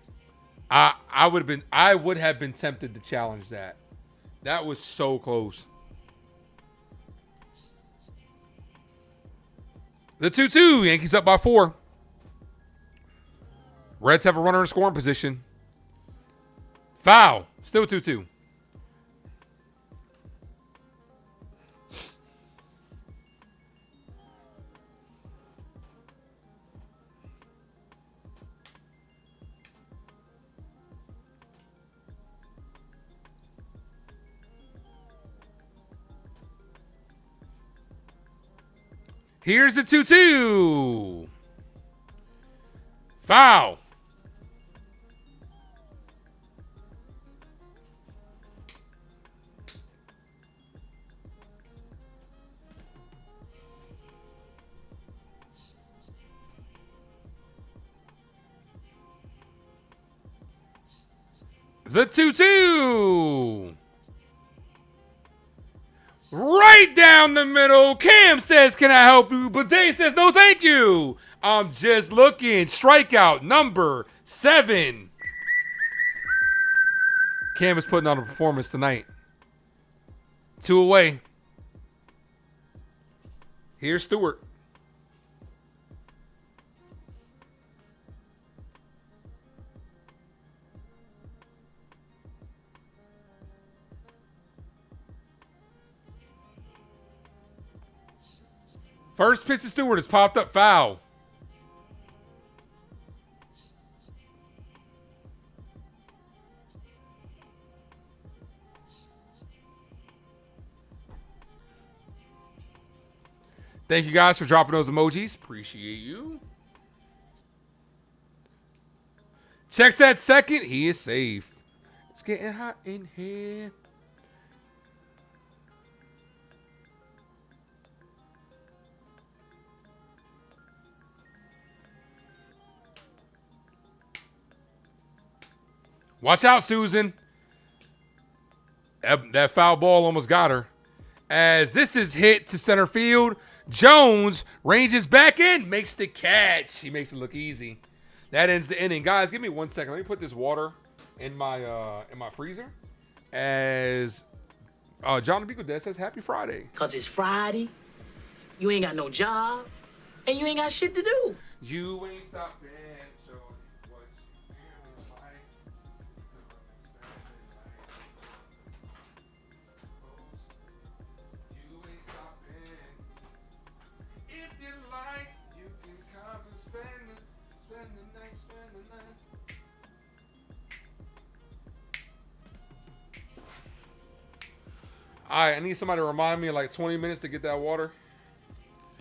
Speaker 9: I would have been tempted to challenge that. That was so close. The 2-2. Yankees up by 4. Reds have a runner in scoring position. Foul. Still 2-2. Here's the 2-2. Foul. The 2-2. Right down the middle. Cam says, can I help you? But Dave says, no, thank you. I'm just looking. Strikeout number 7. Cam is putting on a performance tonight. 2 away. Here's Stewart. First pitch to Stewart is popped up foul. Thank you guys for dropping those emojis. Appreciate you. Checks that second. He is safe. It's getting hot in here. Watch out, Susan. That foul ball almost got her. As this is hit to center field, Jones ranges back in, makes the catch. He makes it look easy. That ends the inning. Guys, give me 1 second. Let me put this water in my freezer. As John Abico says, happy Friday.
Speaker 15: Because it's Friday, you ain't got no job, and you ain't got shit to do.
Speaker 9: You ain't stopping. All right, I need somebody to remind me in like 20 minutes to get that water.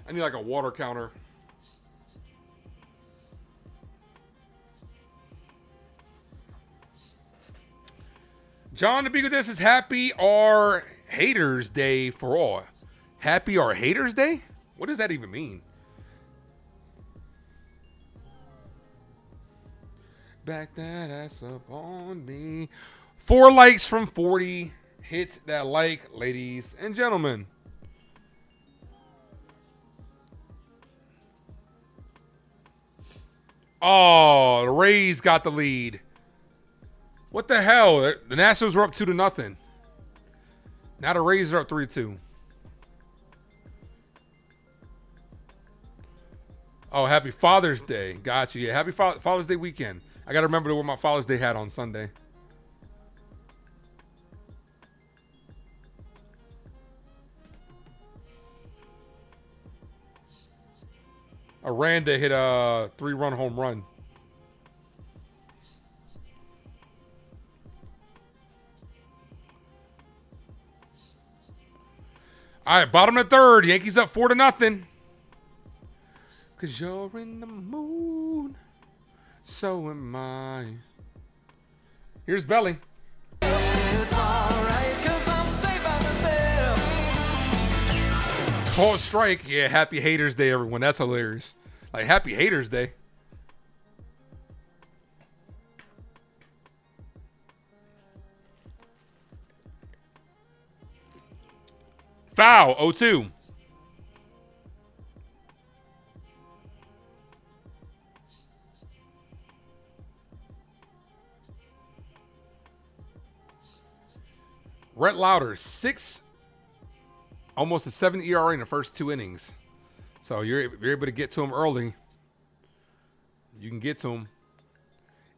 Speaker 9: I need like a water counter. John the Beagle says happy or haters day for all. Happy or haters day? What does that even mean? Back that ass up on me. 4 likes from 40. Hit that like, ladies and gentlemen. Oh, the Rays got the lead. What the hell? The Nationals were up 2-0. Now the Rays are up 3-2. Oh, happy Father's Day. Got you. Yeah, happy Father's Day weekend. I got to remember to wear my Father's Day hat on Sunday. Aranda hit a 3-run home run. All right, bottom of the third. Yankees up 4-0. Because you're in the mood. So am I. Here's Belly.
Speaker 18: It's alright, 'cause I'm safe out there.
Speaker 9: Call strike. Yeah, happy Haters Day, everyone. That's hilarious. Like, happy Haters Day. Foul, 0-2. Rhett Lauder, 6, almost a 7 ERA in the first 2 innings. So you're able to get to him early. You can get to him.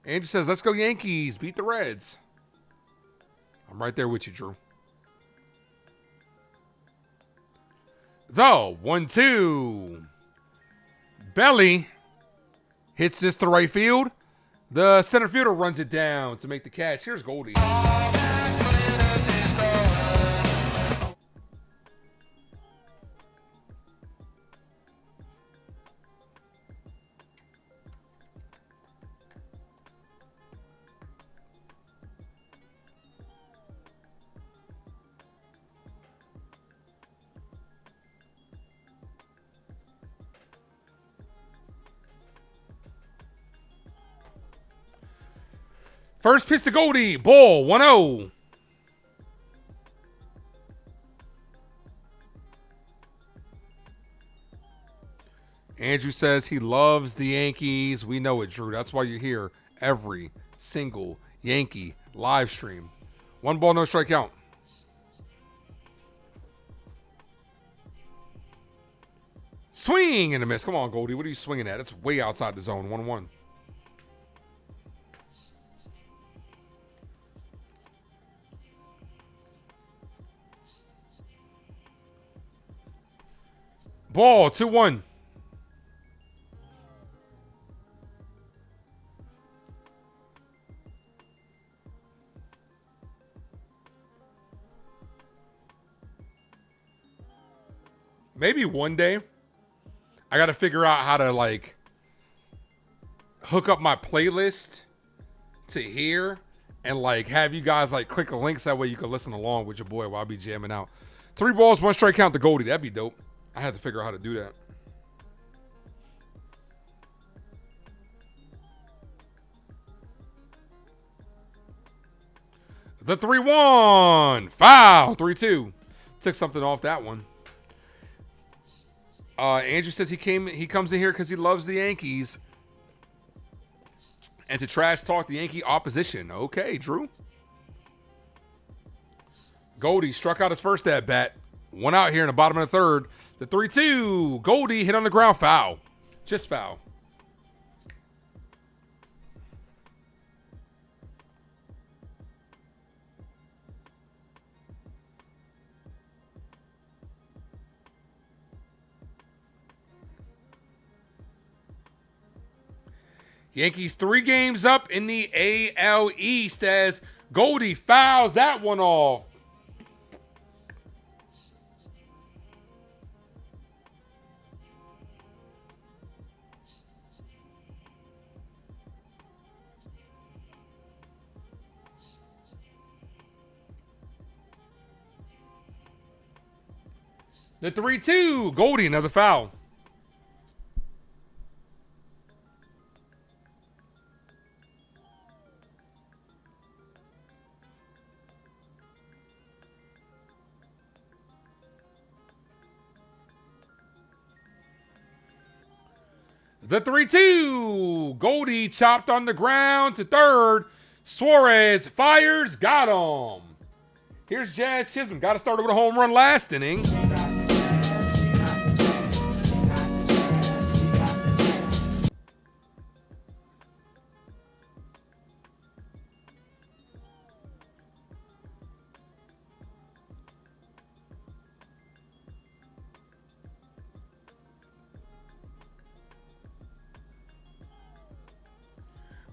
Speaker 9: Andrew says, let's go Yankees. Beat the Reds. I'm right there with you, Drew. Though, 1-2. Belly hits this to right field. The center fielder runs it down to make the catch. Here's Goldie. First pitch to Goldie. Ball 1-0. Andrew says he loves the Yankees. We know it, Drew. That's why you're here every single Yankee live stream. 1 ball, no strike count. Swing and a miss. Come on, Goldie. What are you swinging at? It's way outside the zone. 1-1. Ball 2-1. Maybe one day I got to figure out how to like hook up my playlist to here and like have you guys like click the links. That way you can listen along with your boy while I be jamming out. 3 balls, 1 strike count to Goldie. That'd be dope. I had to figure out how to do that. The 3-1. Foul. 3-2. Took something off that one. Andrew says he comes in here because he loves the Yankees and to trash talk the Yankee opposition. Okay, Drew. Goldie struck out his first at bat. 1 out here in the bottom of the 3rd. The 3-2. Goldie hit on the ground. Foul. Just foul. Yankees 3 games up in the AL East as Goldie fouls that one off. The 3-2. Goldie, another foul. The 3-2. Goldie chopped on the ground to 3rd. Suarez fires. Got him. Here's Jazz Chisholm. Got to start with a home run last inning.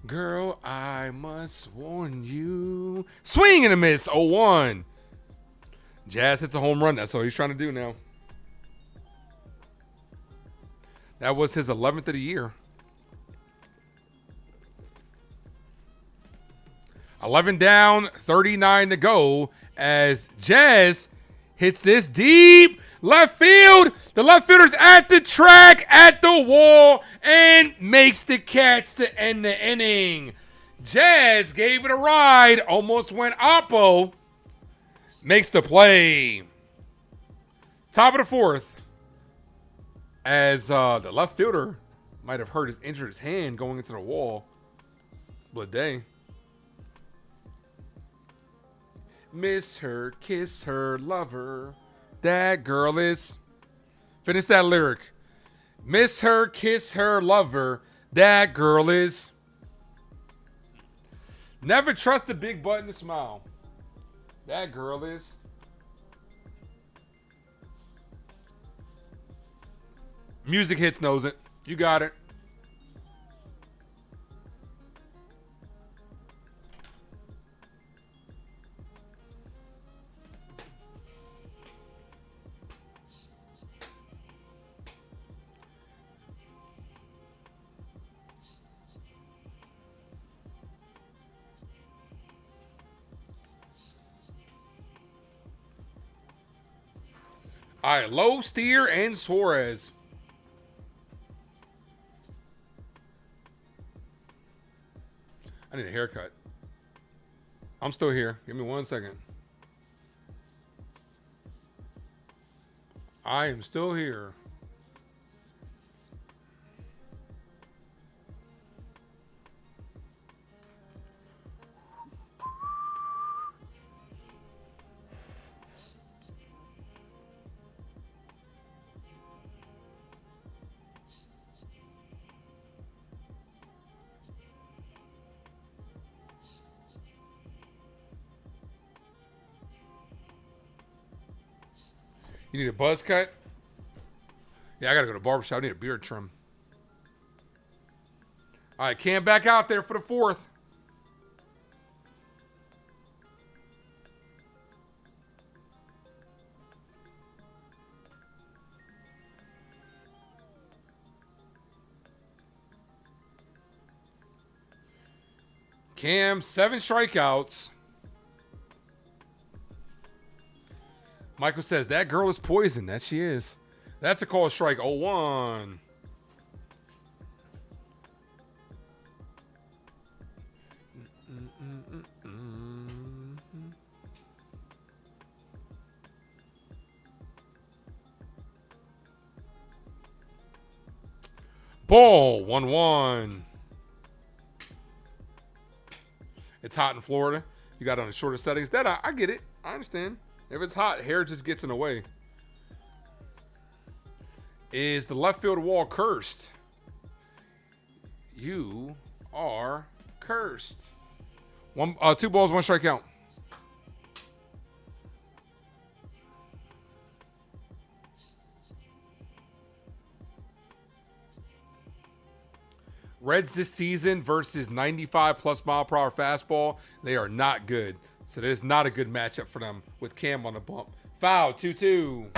Speaker 9: Girl, I must warn you. Swing and a miss. 0-1. Jazz hits a home run. That's all he's trying to do now. That was his 11th of the year. 11 down, 39 to go as Jazz hits this deep left field. The left fielder's at the track, at the wall, and makes the catch to end the inning. Jazz gave it a ride, almost went oppo. Makes the play. Top of the 4th. As the left fielder might have injured his hand going into the wall. But day. Miss her, kiss her, love her. That girl is. Finish that lyric. Miss her, kiss her, love her. That girl is. Never trust a big button to smile. That girl is. Music Hits knows it. You got it. All right, Lowe, Steer, and Suarez. I need a haircut. I'm still here. Give me 1 second. I am still here. You need a buzz cut? Yeah, I gotta go to barbershop. I need a beard trim. All right, Cam back out there for the 4th. Cam, 7 strikeouts. Michael says, that girl is poison. That she is. That's a call strike. 0-1. Ball. 1-1. It's hot in Florida. You got it on the shorter settings. That I get it. I understand. If it's hot, hair just gets in the way. Is the left field wall cursed? You are cursed. 2 balls, 1 strikeout. Reds this season versus 95+ mile per hour fastball. They are not good. So that is not a good matchup for them with Cam on the bump. Foul, 2-2.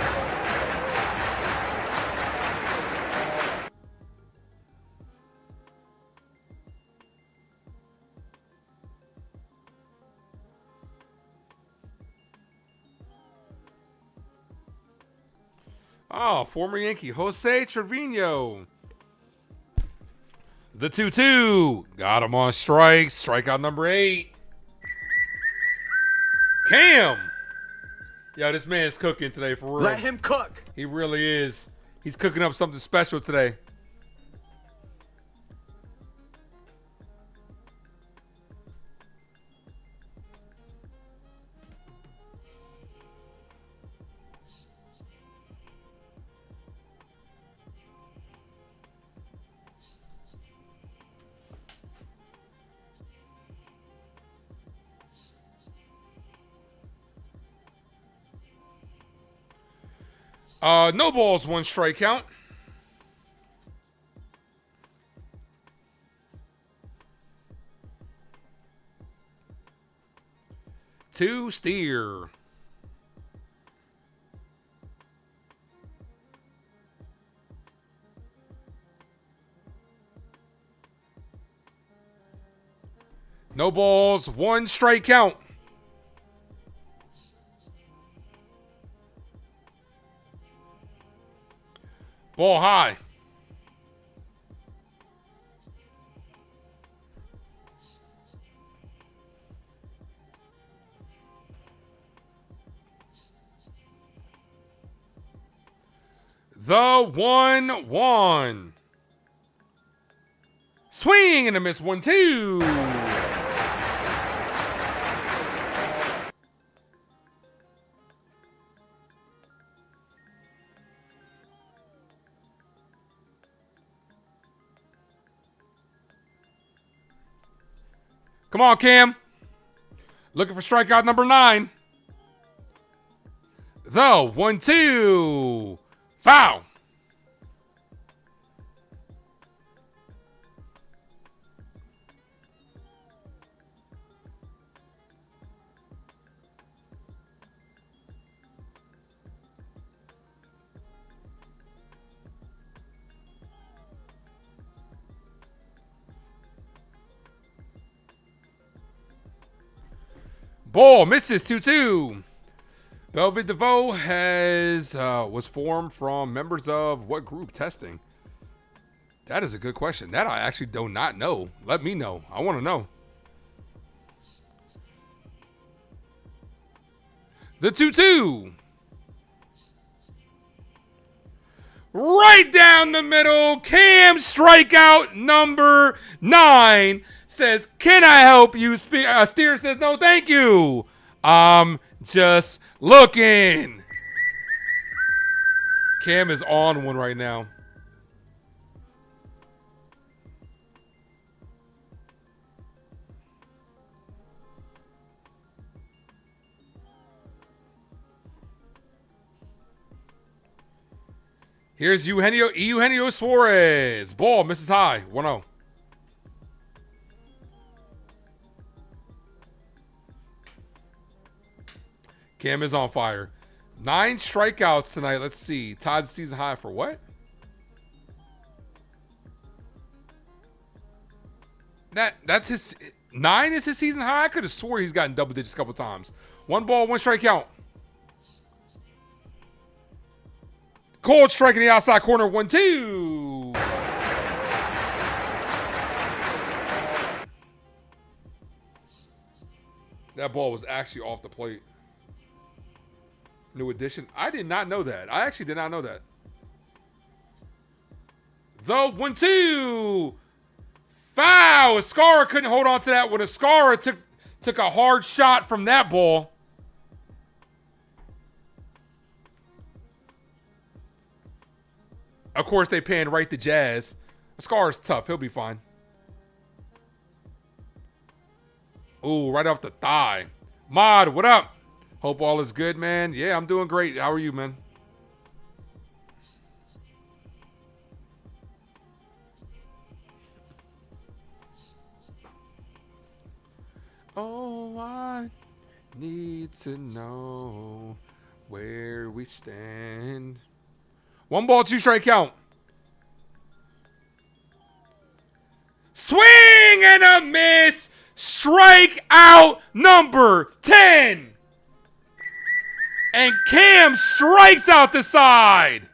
Speaker 9: Oh, former Yankee Jose Trevino. The 2-2. Got him on strikes. Strikeout number 8. Cam. Yo, this man's cooking today for real.
Speaker 10: Let him cook.
Speaker 9: He really is. He's cooking up something special today. No balls, 1 strikeout. Two steer. No balls, 1 strikeout. Ball high. The 1-1. Swing and a miss. 1-2. Come on, Cam. Looking for strikeout number 9. The 1-2. Foul. Ball misses. 2-2. Belvid DeVoe was formed from members of what group testing? That is a good question. That I actually do not know. Let me know. I want to know. The 2-2. Right down the middle. Cam strikeout number 9 says, "Can I help you?" Steer says, "No, thank you. I'm just looking." Cam is on one right now. Here's Eugenio Suarez. Ball misses high. 1-0. Cam is on fire. 9 strikeouts tonight. Let's see. Todd's season high for what? That's his 9 is his season high. I could have swore he's gotten double digits a couple times. 1 ball, 1 strikeout. Cold strike in the outside corner. 1-2. That ball was actually off the plate. New addition. I did not know that. I actually did not know that. The 1-2. Foul. Escara couldn't hold on to that when Escara took a hard shot from that ball. Of course, they panned right to Jazz. Escara's tough. He'll be fine. Ooh, right off the thigh. Mod, what up? Hope all is good, man. Yeah, I'm doing great. How are you, man? Oh, I need to know where we stand. 1 ball, 2 strike count. Swing and a miss. Strike out number 10. And Cam strikes out the side.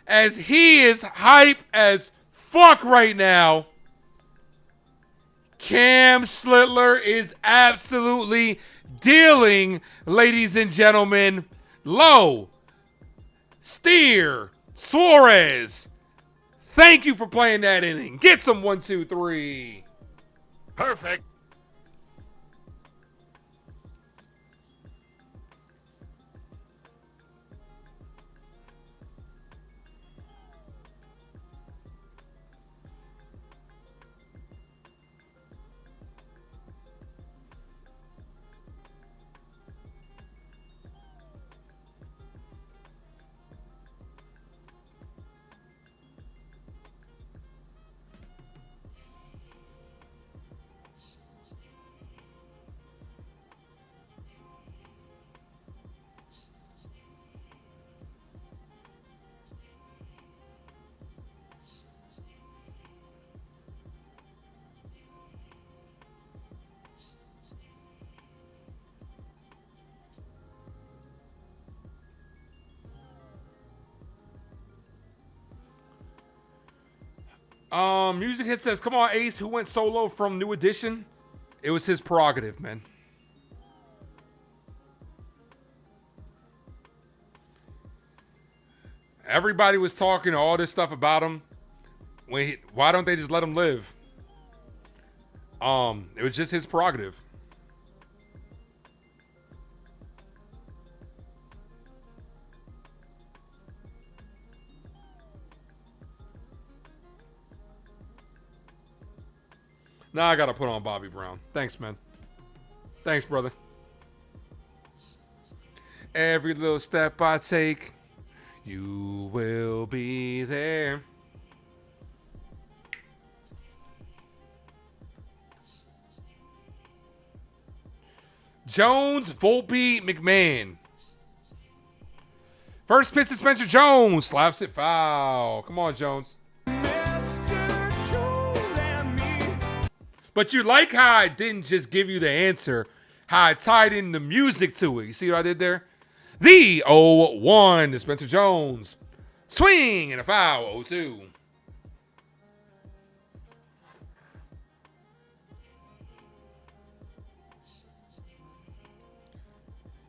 Speaker 9: As he is hype as fuck right now. Cam Slitler is absolutely dealing, ladies and gentlemen. Low. Steer. Suarez. Thank you for playing that inning. Get some 1, 2, 3.
Speaker 6: Perfect.
Speaker 9: Music Hit says, "Come on, Ace, who went solo from New Edition?" It was his prerogative, man. Everybody was talking all this stuff about him. Why don't they just let him live? It was just his prerogative. Now I gotta put on Bobby Brown. Thanks, man. Thanks, brother. Every little step I take, you will be there. Jones, Volpe, McMahon. First pitch to Spencer Jones. Slaps it foul. Come on, Jones. But you like how I didn't just give you the answer, how I tied in the music to it. You see what I did there? The 0-1 to Spencer Jones. Swing and a foul, 0-2.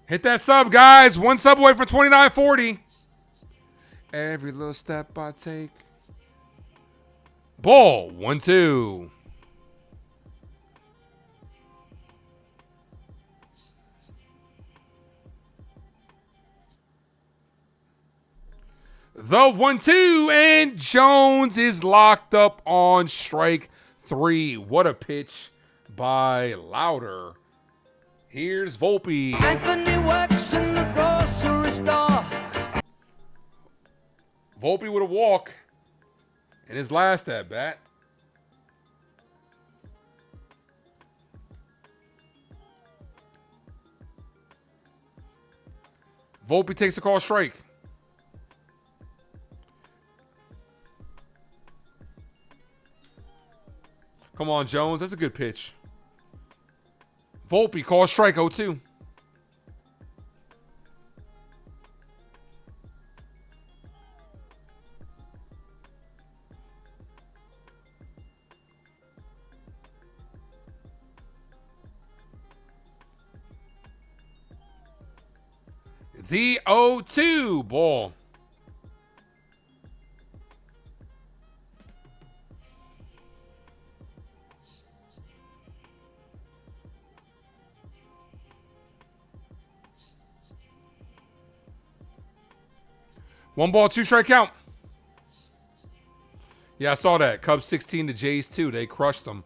Speaker 9: Hit that sub, guys. One sub away from $29.40. Every little step I take. Ball. 1-2. The 1-2, and Jones is locked up on strike 3. What a pitch by Louder. Here's Volpe.
Speaker 18: Anthony works in the grocery store.
Speaker 9: Volpe with a walk in his last at bat. Volpe takes a call strike. Come on, Jones. That's a good pitch. Volpe calls strike 0-2. The 0-2 ball. One ball, 2 strike count. Yeah, I saw that. Cubs 16 to Jays 2. They crushed them.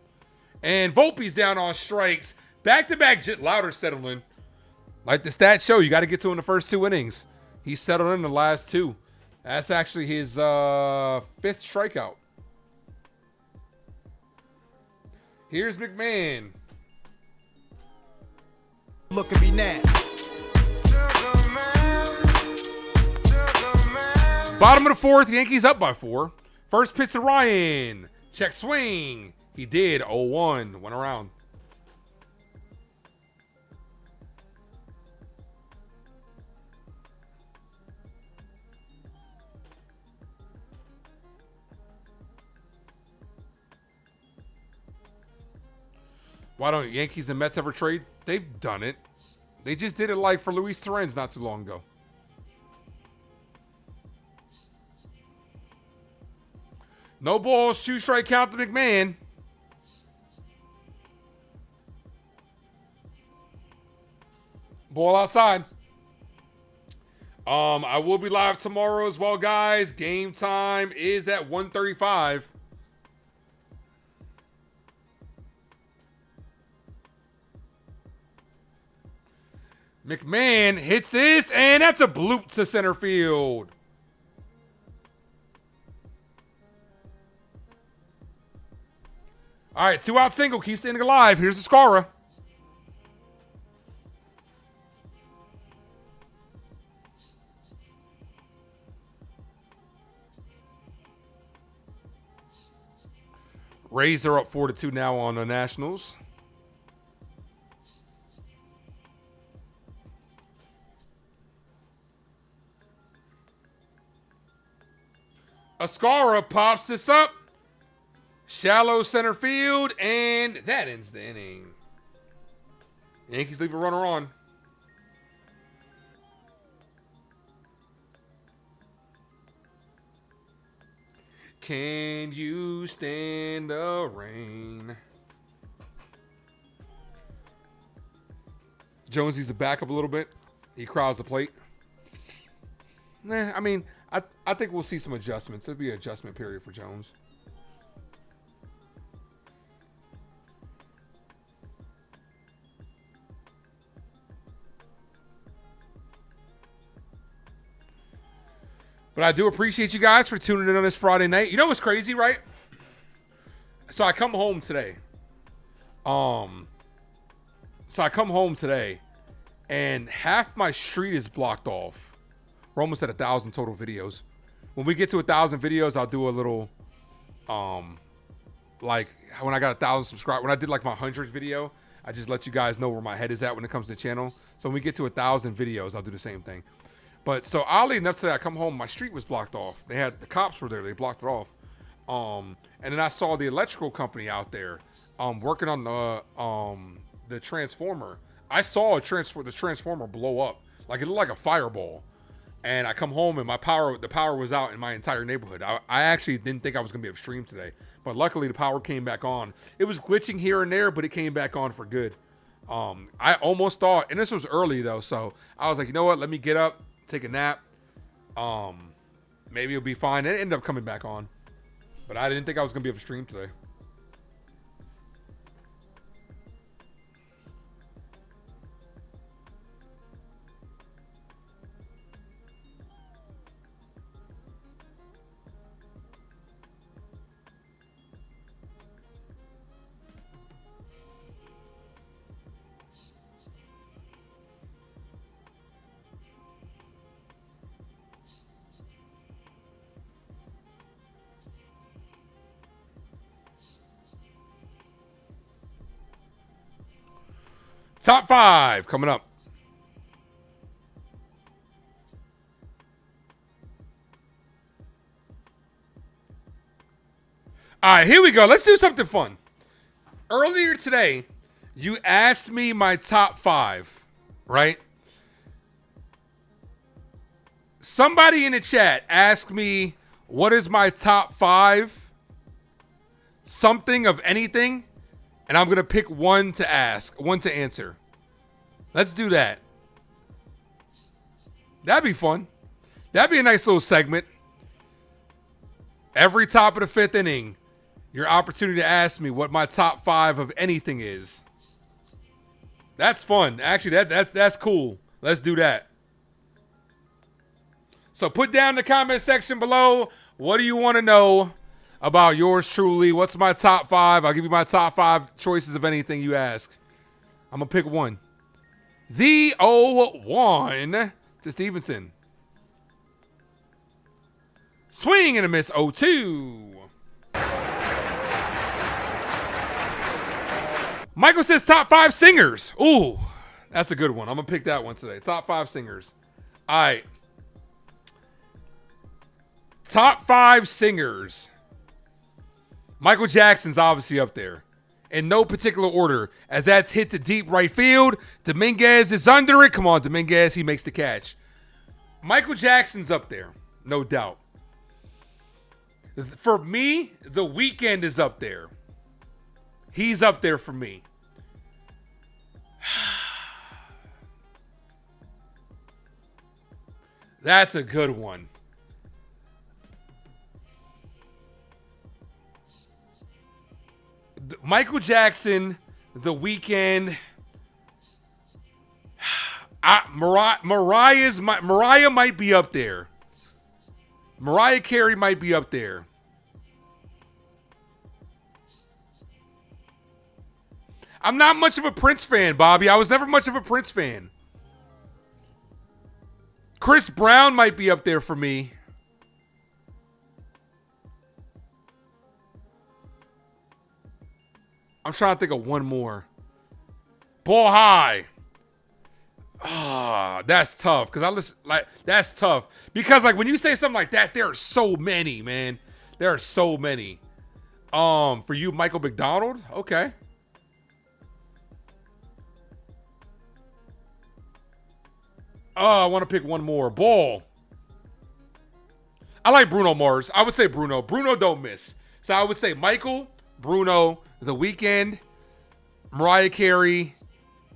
Speaker 9: And Volpe's down on strikes. Back-to-back Louder settling. Like the stats show, you got to get to in the first 2 innings. He settled in the last 2. That's actually his 5th strikeout. Here's McMahon.
Speaker 10: Look at me now.
Speaker 9: Bottom of the 4th, Yankees up by 4. First pitch to Ryan. Check swing. He did. 0-1. Went around. Why don't Yankees and Mets ever trade? They've done it. They just did it like for Luis Torrens not too long ago. No balls, 2 strike count to McMahon. Ball outside. I will be live tomorrow as well, guys. Game time is at 1:35. McMahon hits this, and that's a bloop to center field. All right, 2-out single keeps the inning alive. Here's the Scara. Rays are up 4-2 now on the Nationals. Ascara pops this up. Shallow center field, and that ends the inning. Yankees leave a runner on. Can you stand the rain? Jones needs to back up a little bit. He crowds the plate. I mean, I think we'll see some adjustments. There'll be an adjustment period for Jones. But I do appreciate you guys for tuning in on this Friday night. You know what's crazy, right? So I come home today. And half my street is blocked off. We're almost at 1,000 total videos. When we get to 1,000 videos, I'll do a little, like when I got 1,000 subscribers. When I did like my 100th video, I just let you guys know where my head is at when it comes to the channel. So when we get to 1,000 videos, I'll do the same thing. But so oddly enough today, I come home, my street was blocked off. The cops were there, they blocked it off. And then I saw the electrical company out there working on the transformer. I saw the transformer blow up. Like, it looked like a fireball. And I come home and the power was out in my entire neighborhood. I actually didn't think I was going to be upstream today. But luckily, the power came back on. It was glitching here and there, but it came back on for good. I almost thought, and this was early, though, so I was like, you know what? Let me get up, take a nap. Maybe it'll be fine. It ended up coming back on. But I didn't think I was going to be upstream today. Top 5 coming up. All right, here we go. Let's do something fun. Earlier today, you asked me my top 5, right? Somebody in the chat asked me, what is my top 5? Something of anything. And I'm going to pick one to answer. Let's do that. That'd be fun. That'd be a nice little segment. Every top of the 5th inning, your opportunity to ask me what my top 5 of anything is. That's fun. Actually, that's cool. Let's do that. So put down in the comment section below, what do you want to know about yours truly? What's my top 5? I'll give you my top 5 choices of anything you ask. I'm going to pick one. The 0-1 to Stevenson. Swing and a miss 0-2. Michael says top 5 singers. Ooh, that's a good one. I'm going to pick that one today. Top 5 singers. All right. Top 5 singers. Michael Jackson's obviously up there. In no particular order, as that's hit to deep right field. Dominguez is under it. Come on, Dominguez. He makes the catch. Michael Jackson's up there. No doubt. For me, The Weeknd is up there. He's up there for me. That's a good one. Michael Jackson, The Weeknd. Mariah might be up there. Mariah Carey might be up there. I'm not much of a Prince fan, Bobby. I was never much of a Prince fan. Chris Brown might be up there for me. I'm trying to think of one more. Ball High. Ah, that's tough. That's tough. Because when you say something like that, there are so many, man. There are so many. For you, Michael McDonald? Okay. Oh, I want to pick one more. Ball. I like Bruno Mars. I would say Bruno. Bruno don't miss. So I would say Michael, Bruno, The Weeknd, Mariah Carey,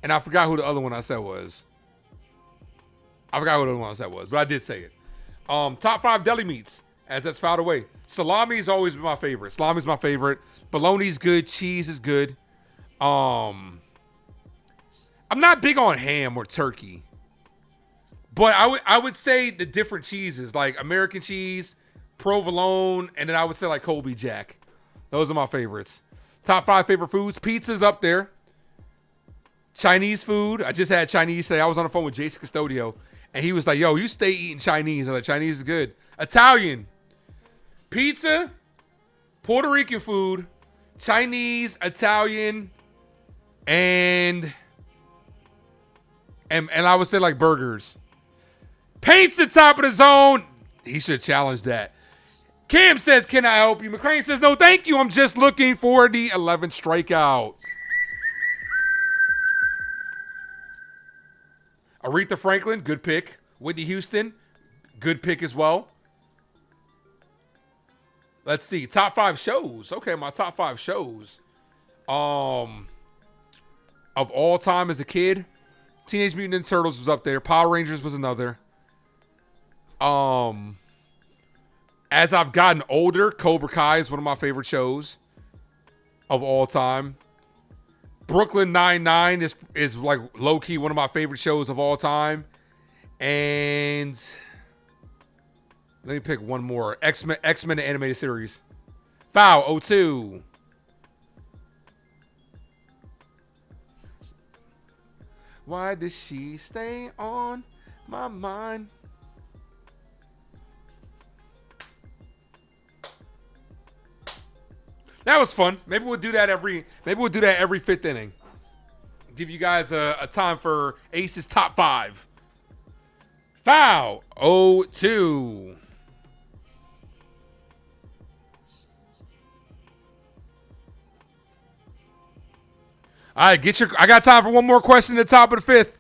Speaker 9: and I forgot who the other one I said was. But I did say it. Top 5 deli meats, as that's filed away. Salami's always been my favorite. Salami's my favorite. Bologna's good. Cheese is good. I'm not big on ham or turkey. But I would say the different cheeses, like American cheese, provolone, and then I would say like Colby Jack. Those are my favorites. Top 5 favorite foods. Pizza's up there. Chinese food. I just had Chinese today. I was on the phone with Jason Custodio, and he was like, yo, you stay eating Chinese. I'm like, Chinese is good. Italian. Pizza. Puerto Rican food. Chinese, Italian, and I would say like burgers. Paint's the top of the zone. He should challenge that. Cam says, can I help you? McCrane says, no, thank you. I'm just looking for the 11th strikeout. Aretha Franklin, good pick. Whitney Houston, good pick as well. Let's see. Top 5 shows. Okay, my top 5 shows. Of all time as a kid, Teenage Mutant Ninja Turtles was up there. Power Rangers was another. As I've gotten older, Cobra Kai is one of my favorite shows of all time. Brooklyn Nine-Nine is like low-key one of my favorite shows of all time. And let me pick one more. X-Men the animated series. Foul 02. Why does she stay on my mind? That was fun. Maybe we'll do that every 5th inning. Give you guys a time for Ace's top 5. Foul 02. All right, I got time for one more question at the top of the 5th.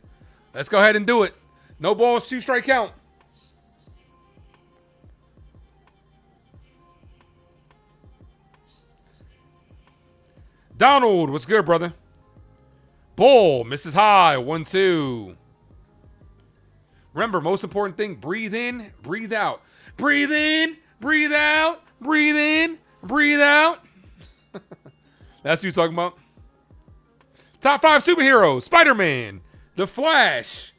Speaker 9: Let's go ahead and do it. No balls, 2 strike count. Donald, what's good, brother? Bull, Mrs. High, 1-2. Remember, most important thing, breathe in, breathe out. Breathe in, breathe out, breathe in, breathe out. That's what you're talking about. Top 5 superheroes, Spider-Man, The Flash.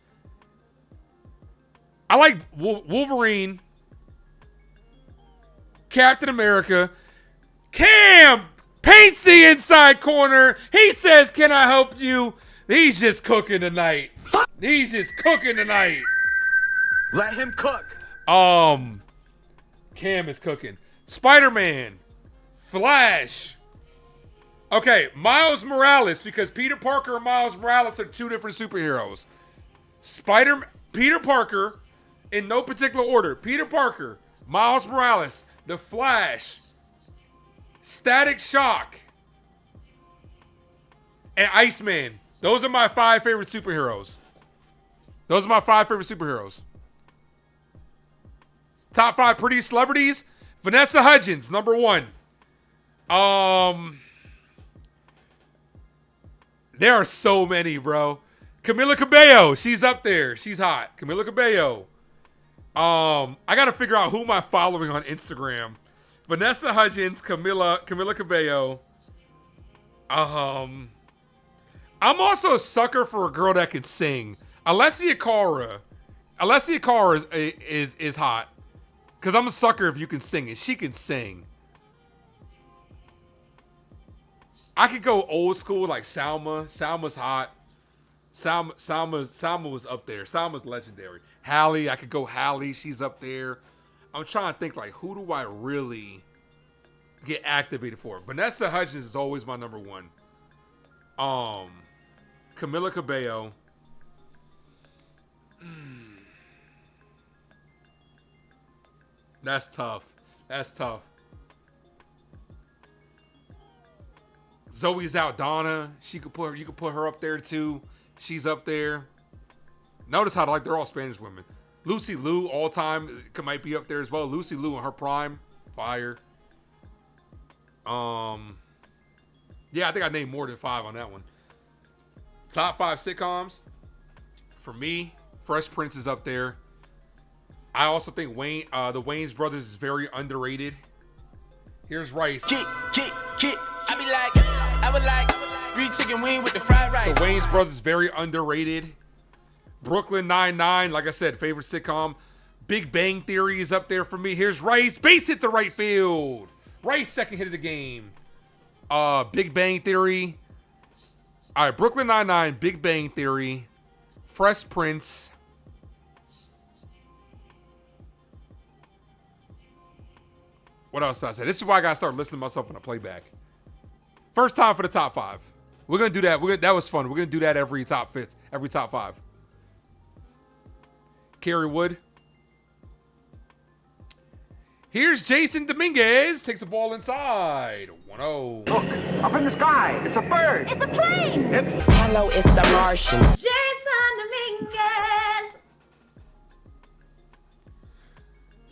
Speaker 9: I like Wolverine, Captain America, Cam. Paints the inside corner. He says, can I help you? He's just cooking tonight. He's just cooking tonight.
Speaker 10: Let him cook.
Speaker 9: Cam is cooking. Spider-Man. Flash. Okay, Miles Morales, because Peter Parker and Miles Morales are 2 different superheroes. Peter Parker, in no particular order. Peter Parker, Miles Morales, The Flash, Static Shock, and Iceman. Those are my 5 favorite superheroes. Top 5 pretty celebrities. Vanessa Hudgens, number 1. There are so many, bro. Camila Cabello, she's up there. She's hot. Camila Cabello. I got to figure out who am I following on Instagram. Vanessa Hudgens, Camila Cabello. I'm also a sucker for a girl that can sing. Alessia Cara is hot. Because I'm a sucker if you can sing and she can sing. I could go old school like Salma. Salma's hot. Salma was up there. Salma's legendary. Halle, I could go Halle. She's up there. I'm trying to think, like, who do I really get activated for? Vanessa Hudgens is always my number 1. Camila Cabello. That's tough. Zoe Saldana. You could put her up there too. She's up there. Notice how they're all Spanish women. Lucy Liu, all time, might be up there as well. Lucy Liu in her prime, fire. Yeah, I think I named more than 5 on that one. Top 5 sitcoms. For me, Fresh Prince is up there. I also think the Wayans brothers is very underrated. Here's Rice.
Speaker 18: I be like, I would like free chicken wing with the fried rice.
Speaker 9: The Wayans brothers is very underrated. Brooklyn Nine-Nine, like I said, favorite sitcom. Big Bang Theory is up there for me. Here's Rice. Base hit to right field. Rice, second hit of the game. Big Bang Theory. All right, Brooklyn Nine-Nine, Big Bang Theory, Fresh Prince. What else did I say? This is why I got to start listening to myself on a playback. First time for the top 5. We're going to do that. That was fun. We're going to do that every top 5. Kerry Wood. Here's Jason Dominguez. Takes the ball inside. 1-0.
Speaker 16: Look, up in the sky. It's a bird.
Speaker 17: It's a plane.
Speaker 16: It's...
Speaker 18: Hello, it's the Martian.
Speaker 17: Jason Dominguez.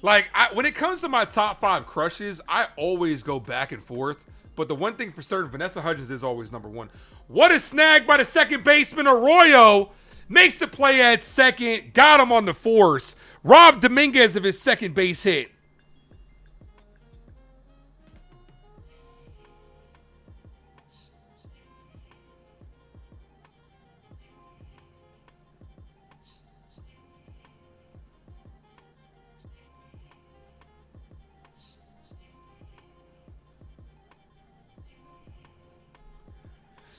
Speaker 9: Like, when it comes to my top 5 crushes, I always go back and forth. But the one thing for certain, Vanessa Hudgens is always number 1. What a snag by the second baseman, Arroyo. Makes the play at second. Got him on the force. Robbed Dominguez of his second base hit.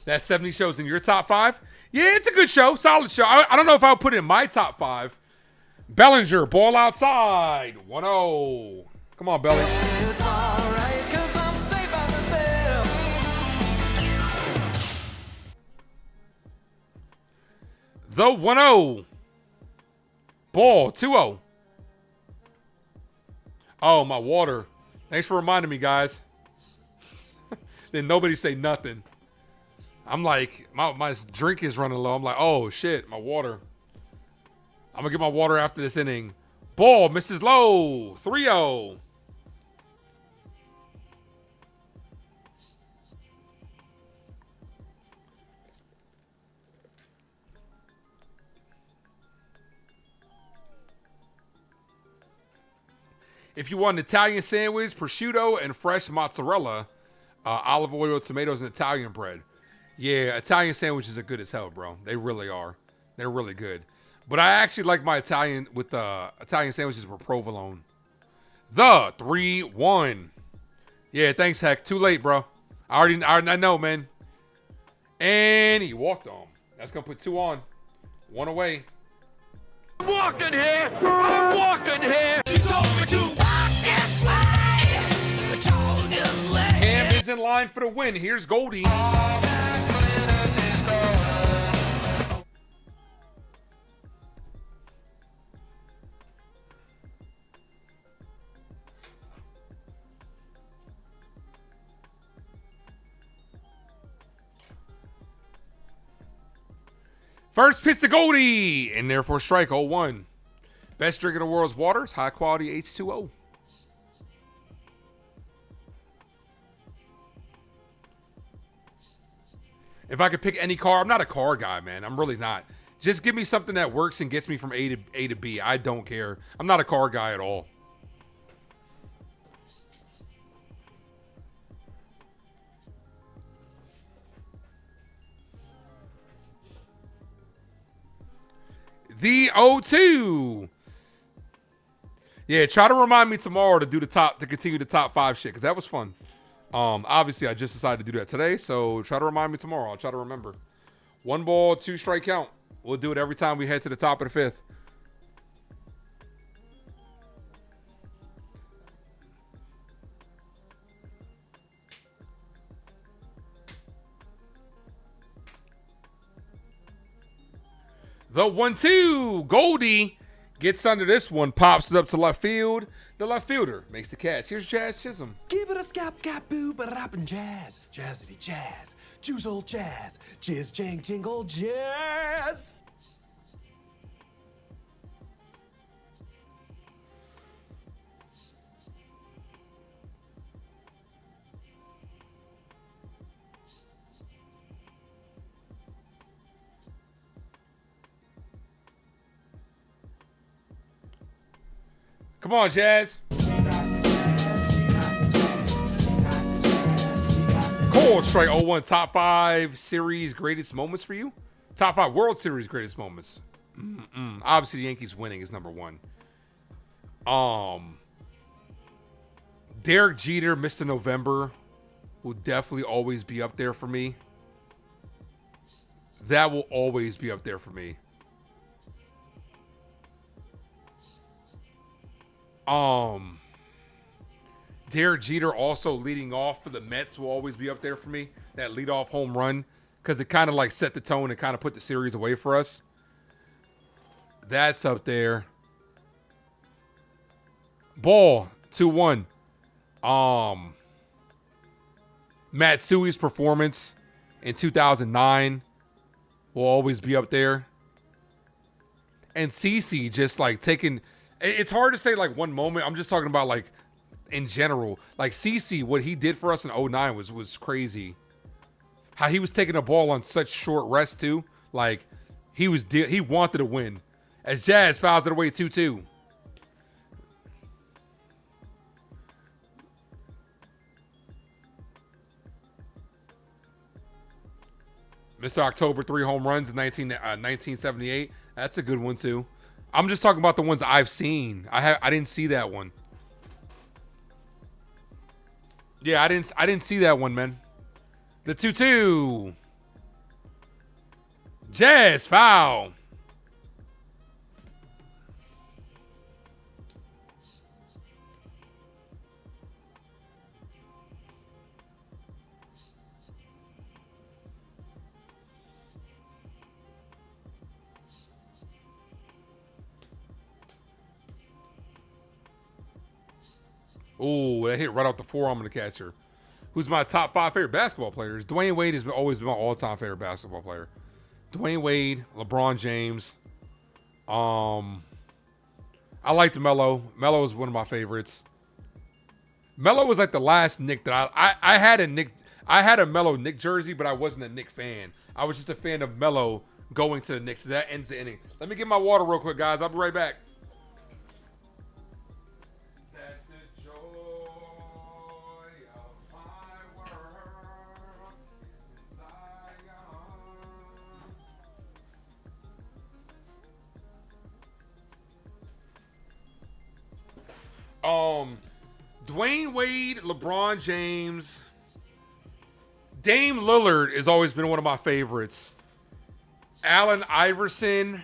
Speaker 9: That 70 shows in your top 5? Yeah, it's a good show. Solid show. I don't know if I'll put it in my top 5. Bellinger, ball outside. 1-0. Come on, Belly.
Speaker 18: It's alright, 'cause I'm safe out there.
Speaker 9: The 1-0. Ball, 2-0. Oh, my water. Thanks for reminding me, guys. Then nobody say nothing. I'm like, my drink is running low. I'm like, oh, shit, my water. I'm going to get my water after this inning. Ball, misses low. 3-0. If you want an Italian sandwich, prosciutto and fresh mozzarella, olive oil, tomatoes, and Italian bread. Yeah, Italian sandwiches are good as hell, bro. They really are. They're really good. But I actually like my Italian sandwiches with provolone. The 3-1. Yeah, thanks, Heck. Too late, bro. I know, man. And he walked on. That's going to put 2 on. 1 away.
Speaker 18: I'm walking here. I'm walking here. She told me to walk this way. I told you way.
Speaker 9: Cam is in line for the win. Here's Goldie. First pitch to Goldie, and therefore strike 0-1. Best drink in the world's waters, high quality H2O. If I could pick any car, I'm not a car guy, man. I'm really not. Just give me something that works and gets me from A to B. I don't care. I'm not a car guy at all. The 0-2. Yeah, try to remind me tomorrow to continue the top 5 shit, because that was fun. Obviously, I just decided to do that today, so try to remind me tomorrow. I'll try to remember. 1 ball, 2 strike count. We'll do it every time we head to the top of the 5th. The 1-2. Goldie gets under this one, pops it up to left field. The left fielder makes the catch. Here's Jazz Chisholm.
Speaker 2: Give it a scap, cap, boo, but rapping jazz. Jazzity jazz. Juice old jazz. Jizz, jang, jingle, jazz.
Speaker 9: Come on, Jazz. Cold strike 0-1. Top 5 series greatest moments for you? Top 5 World Series greatest moments. Obviously, the Yankees winning is number 1. Derek Jeter, Mr. November, will definitely always be up there for me. That will always be up there for me. Derek Jeter also leading off for the Mets will always be up there for me. That leadoff home run, because it kind of like set the tone and kind of put the series away for us. That's up there. Ball 2-1. Matsui's performance in 2009 will always be up there. And CeCe just like taking, It's hard to say like one moment. I'm just talking about like in general. Like CC, what he did for us in 09 was crazy. How he was taking the ball on such short rest too. Like he wanted to win. As Jazz fouls it away 2-2. Mr. October, 3 home runs in 1978. That's a good one too. I'm just talking about the ones I've seen. I didn't see that one. Yeah, I didn't see that one, man. The 2-2. Jazz foul. Oh, that hit right off the forearm of the catcher. Who's my top 5 favorite basketball players? Dwayne Wade has always been my all-time favorite basketball player. Dwayne Wade, LeBron James. I liked Melo. Melo was one of my favorites. Melo was like the last Knick that I had a Knick. I had a Melo Knick jersey, but I wasn't a Knick fan. I was just a fan of Melo going to the Knicks. So that ends the inning. Let me get my water real quick, guys. I'll be right back. Dwayne Wade, LeBron James, Dame Lillard has always been one of my favorites. Allen Iverson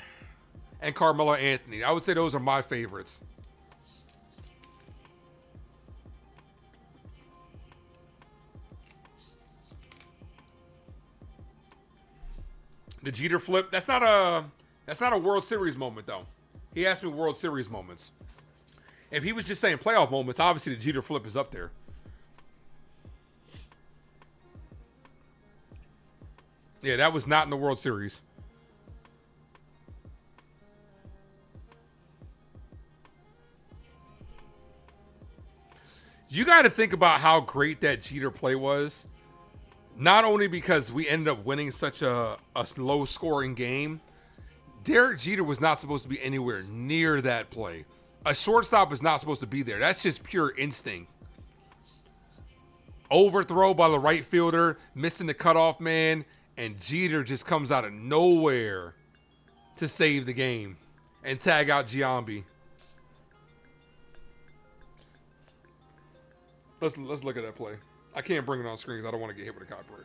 Speaker 9: and Carmelo Anthony. I would say those are my favorites. The Jeter flip. That's not a World Series moment though. He asked me World Series moments. If he was just saying playoff moments, obviously the Jeter flip is up there. Yeah, that was not in the World Series. You got to think about how great that Jeter play was. Not only because we ended up winning such a low-scoring game, Derek Jeter was not supposed to be anywhere near that play. A shortstop is not supposed to be there. That's just pure instinct. Overthrow by the right fielder, missing the cutoff man, and Jeter just comes out of nowhere to save the game and tag out Giambi. Let's look at that play. I can't bring it on screen because I don't want to get hit with a copyright.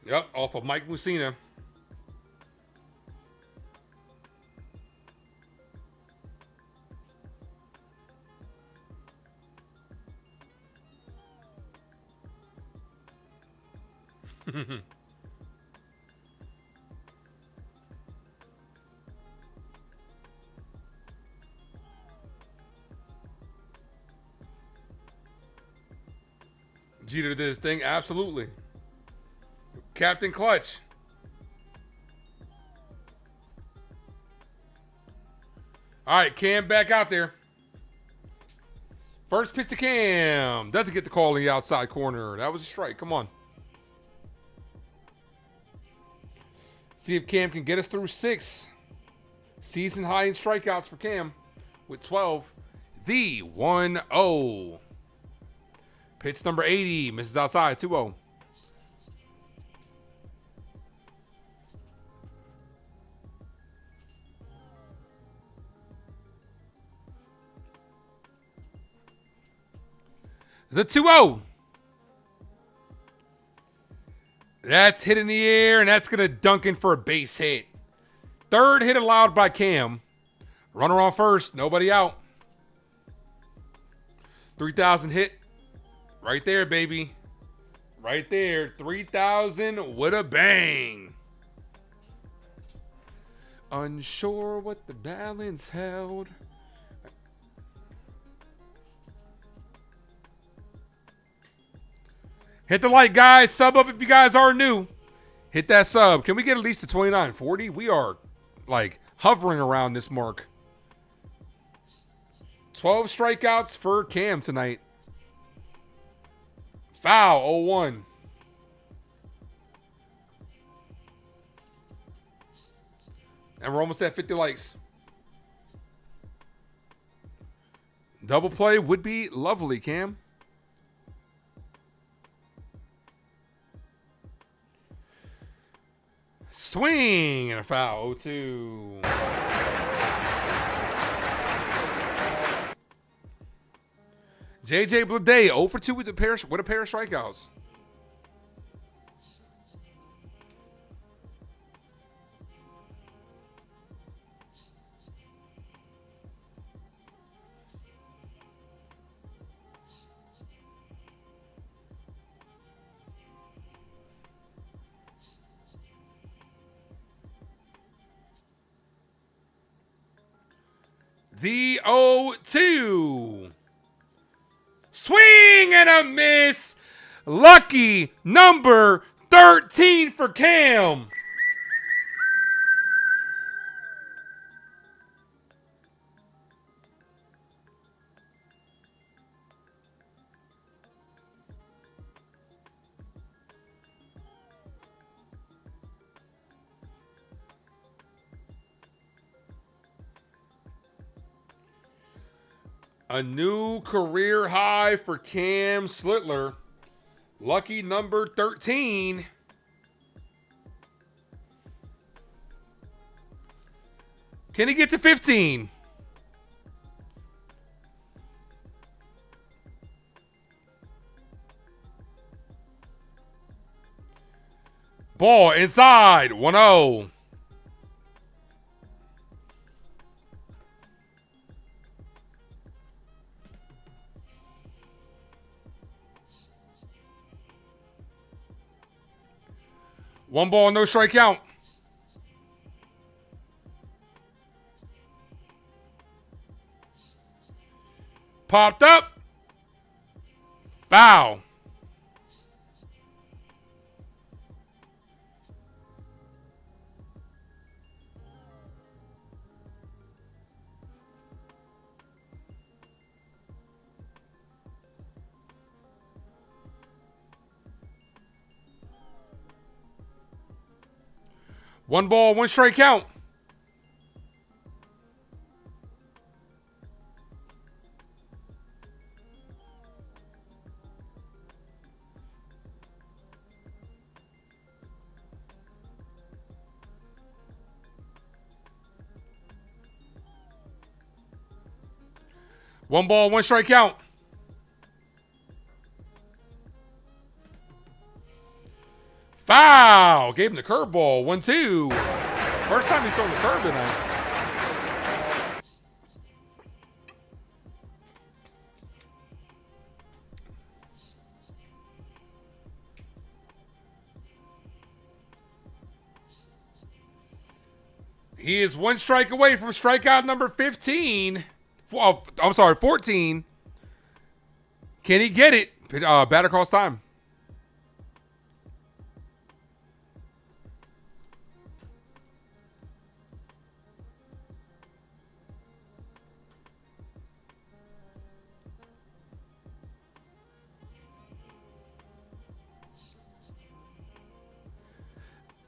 Speaker 9: Yep, off of Mike Mussina. Jeter did his thing, absolutely. Captain Clutch. All right, Cam back out there. First pitch to Cam. Doesn't get the call in the outside corner. That was a strike. Come on. See if Cam can get us through 6. Season high in strikeouts for Cam with 12. The 1-0. Pitch number 80. Misses outside. 2-0. The 2-0. That's hit in the air, and that's going to dunk in for a base hit. Third hit allowed by Cam. Runner on first. Nobody out. 3,000 hit. Right there, baby. Right there. 3,000 with a bang. Unsure what the balance held. Hit the like, guys. Sub up if you guys are new. Hit that sub. Can we get at least a 29.40? We are, like, hovering around this mark. 12 strikeouts for Cam tonight. Foul, 0-1. And we're almost at 50 likes. Double play would be lovely, Cam. Swing and a foul, 0-2. JJ Bleday, 0 for 2 with a pair of strikeouts. The 0-2. Swing and a miss. Lucky number 13 for Cam. A new career high for Cam Slitler. Lucky number 13. Can he get to 15? Ball inside, 1-0. One ball, no strike count. Popped up. Foul. One ball, one strike count. One ball, one strike count. Foul. Gave him the curveball. 1-2. First time he's throwing the curve tonight. He is one strike away from strikeout number 15. I'm sorry, 14. Can he get it? Batter calls time.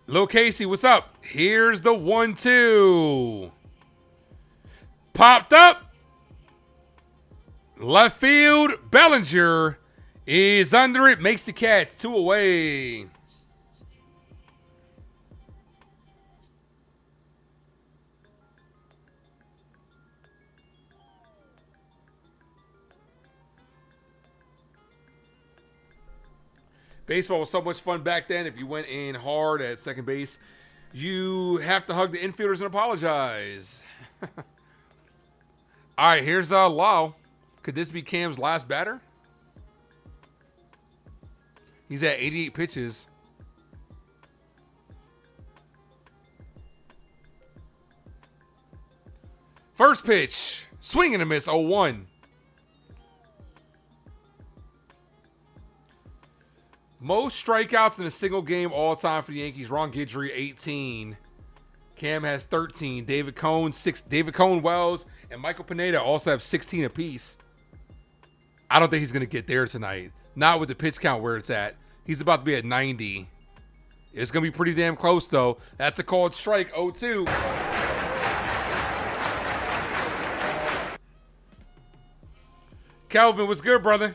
Speaker 9: Lil Casey, what's up? Here's the 1-2. Popped up. Left field. Bellinger is under it. Makes the catch. 2 away. Baseball was so much fun back then. If you went in hard at second base, you have to hug the infielders and apologize. All right, here's Lau. Could this be Cam's last batter? He's at 88 pitches. First pitch. Swing and a miss, 0-1. Most strikeouts in a single game all time for the Yankees. Ron Guidry, 18. Cam has 13. David Cone, 6. David Cone, Wells, and Michael Pineda also have 16 apiece. I don't think he's going to get there tonight. Not with the pitch count where it's at. He's about to be at 90. It's going to be pretty damn close, though. That's a called strike, 0-2. Calvin, what's good, brother?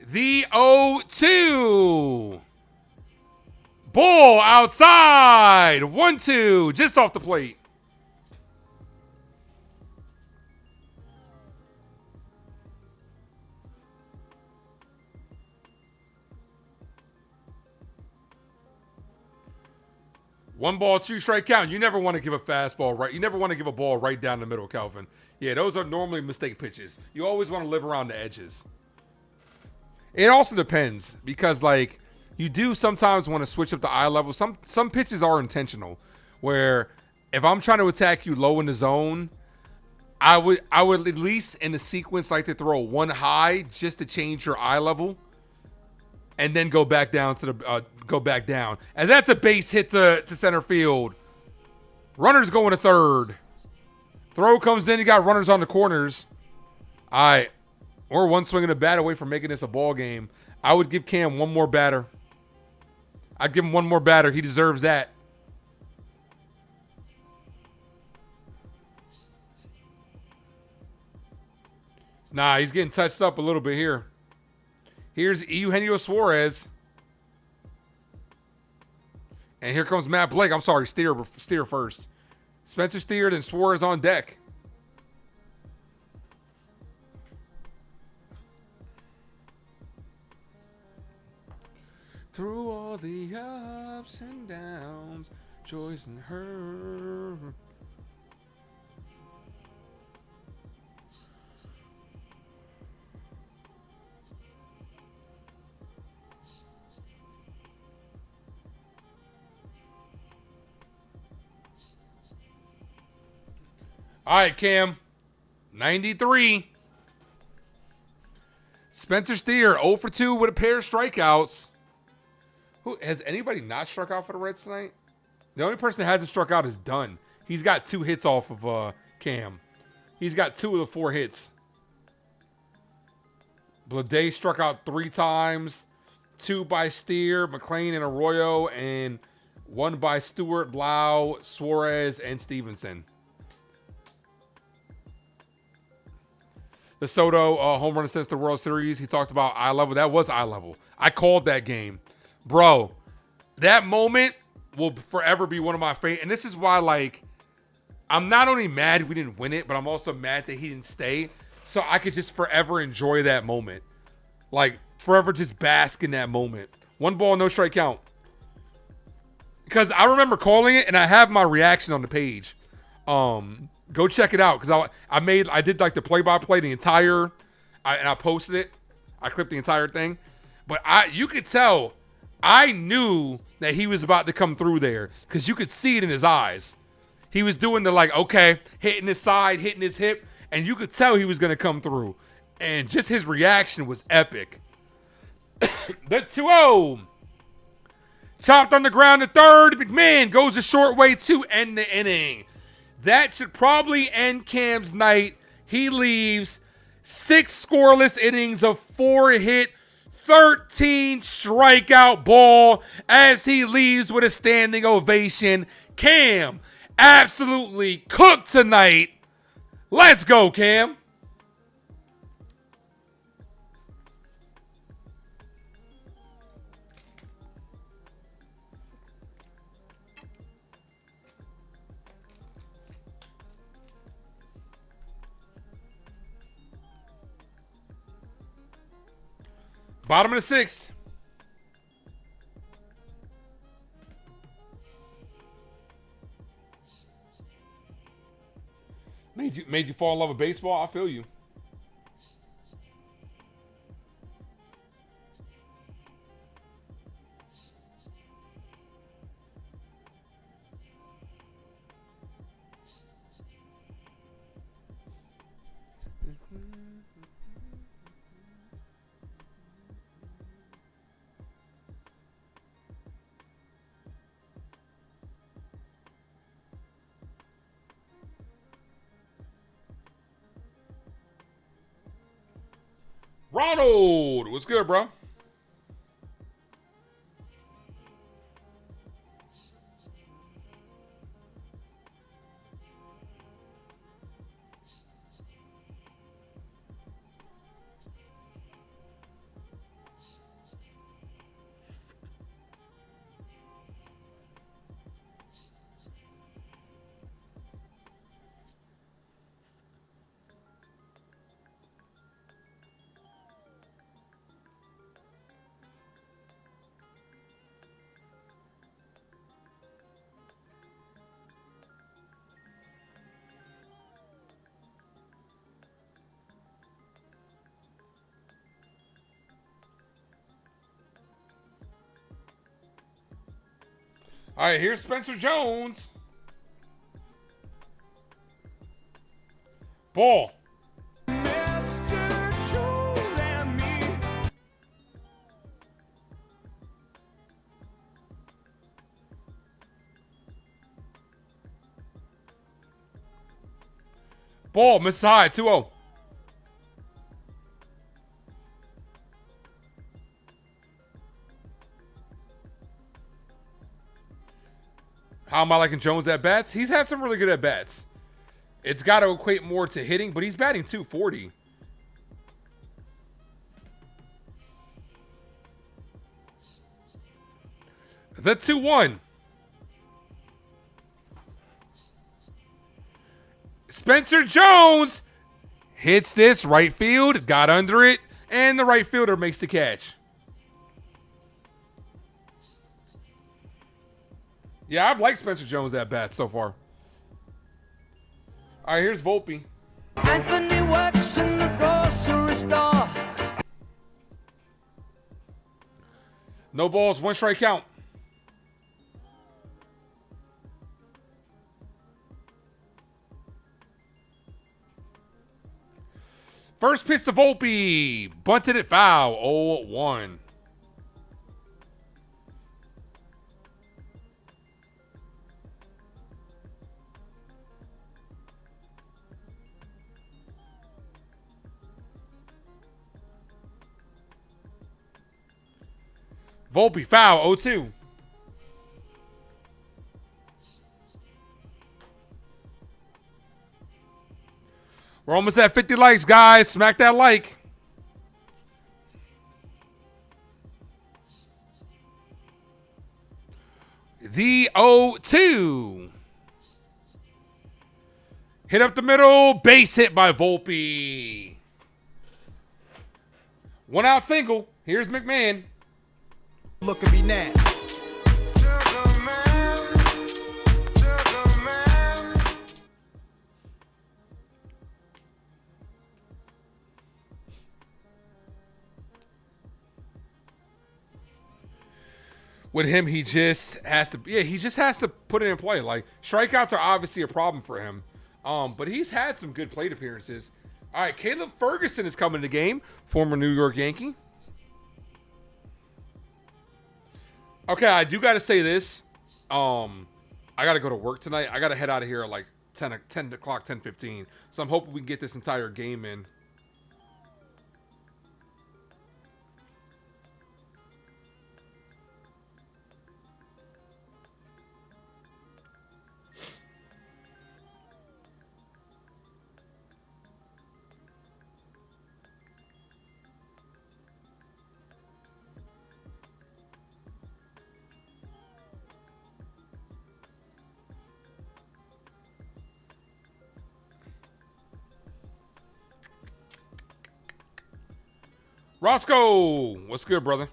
Speaker 9: The 0-2. Ball outside. 1-2. Just off the plate. One ball, two strike count. You never want to give a fastball right. You never want to give a ball right down the middle, Calvin. Yeah, those are normally mistake pitches. You always want to live around the edges. It also depends because, like, you do sometimes want to switch up the eye level. Some pitches are intentional, where if I'm trying to attack you low in the zone, I would at least in the sequence like to throw one high just to change your eye level, and then go back down to the And that's a base hit to center field. Runners going to third. Throw comes in. You got runners on the corners. All right. Or one swing of the bat away from making this a ball game. I would give Cam one more batter. I'd give him one more batter. He deserves that. Nah, he's getting touched up a little bit here. Here's Eugenio Suarez. And here comes Matt Blake. I'm sorry, Steer first. Spencer Steer, then Suarez on deck. Through all the ups and downs, joys and hurt. All right, Cam. 93. Spencer Steer, 0 for 2 with a pair of strikeouts. Has anybody not struck out for the Reds tonight? The only person that hasn't struck out is Dunn. He's got 2 hits off of Cam. He's got 2 of the 4 hits. Blade struck out 3 times. 2 by Steer, McLean, and Arroyo, and 1 by Stewart, Blau, Suarez, and Stevenson. The Soto home run since the World Series. He talked about eye level. That was eye level. I called that game. Bro, that moment will forever be one of my favorite. And this is why, like, I'm not only mad we didn't win it, but I'm also mad that he didn't stay. So I could just forever enjoy that moment. Like, forever just bask in that moment. 1 ball, no strike count. Because I remember calling it, and I have my reaction on the page. Go check it out. Because I did like the play-by-play, the entire, and I posted it. I clipped the entire thing. But you could tell, I knew that he was about to come through there because you could see it in his eyes. He was doing the, like, okay, hitting his side, hitting his hip, and you could tell he was going to come through. And just his reaction was epic. The 2-0. Chopped on the ground to third. McMahon goes a short way to end the inning. That should probably end Cam's night. He leaves 6 scoreless innings of 4-hit 13 strikeout ball as he leaves with a standing ovation. Cam absolutely cooked tonight. Let's go, Cam. Bottom of the 6th. Made you fall in love with baseball? I feel you. Ronald, what's good, bro? All right, here's Spencer Jones. Ball. Ball, miss high, 2-0. How am I liking Jones at bats? He's had some really good at bats. It's got to equate more to hitting, but he's batting .240. The 2-1. Spencer Jones hits this right field, got under it, and the right fielder makes the catch. Yeah, I've liked Spencer Jones at bat so far. All right, here's Volpe.
Speaker 18: Anthony works in the grocery store.
Speaker 9: No balls, 1 strike count. First pitch to Volpe. Bunted it foul. 0-1. Volpe foul. 0-2. We're almost at 50 likes, guys. Smack that like. The 0-2. Hit up the middle. Base hit by Volpe. 1 out single. Here's McMahon.
Speaker 10: Look at me now.
Speaker 9: With him, he just has to, he just has to put it in play. Like, strikeouts are obviously a problem for him. But he's had some good plate appearances. All right, Caleb Ferguson is coming to the game, former New York Yankee. Okay, I do got to say this. I got to go to work tonight. I got to head out of here at like 10 o'clock, 10:15. So I'm hoping we can get this entire game in. Roscoe, what's good, brother?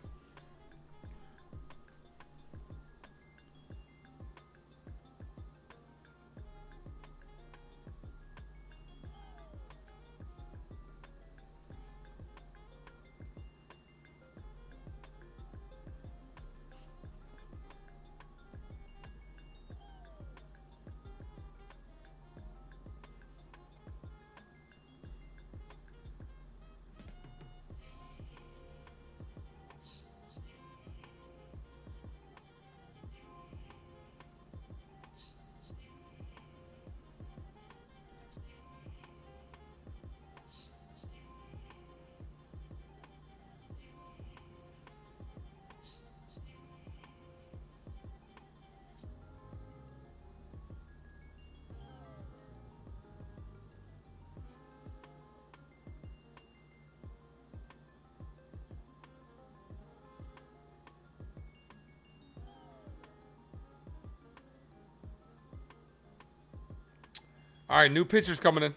Speaker 9: All right, new pitchers coming in.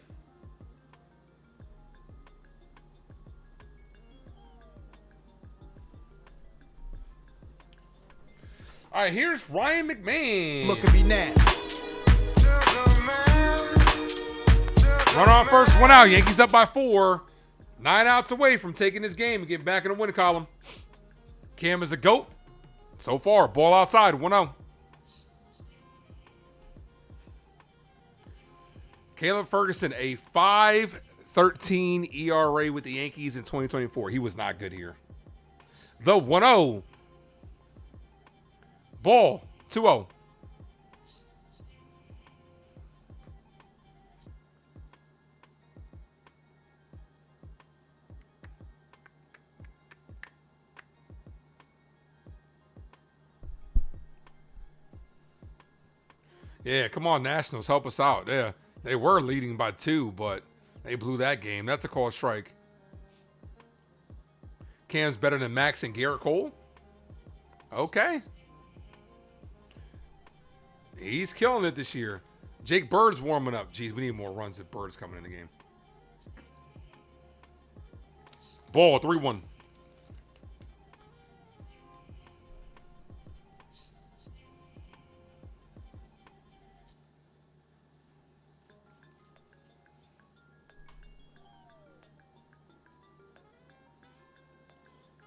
Speaker 9: All right, here's Ryan McMahon.
Speaker 10: Look at me now.
Speaker 9: Run on first, one out. Yankees up by 4. 9 outs away from taking this game and getting back in the win column. Cam is a GOAT. So far, ball outside, 1-0. Caleb Ferguson, a 5.13 ERA with the Yankees in 2024. He was not good here. The 1-0. Ball, 2-0. Yeah, come on, Nationals, help us out. Yeah, they were leading by 2, but they blew that game. That's a called strike. Cam's better than Max and Garrett Cole? Okay. He's killing it this year. Jake Bird's warming up. Geez, we need more runs if Bird's coming in the game. Ball, 3-1.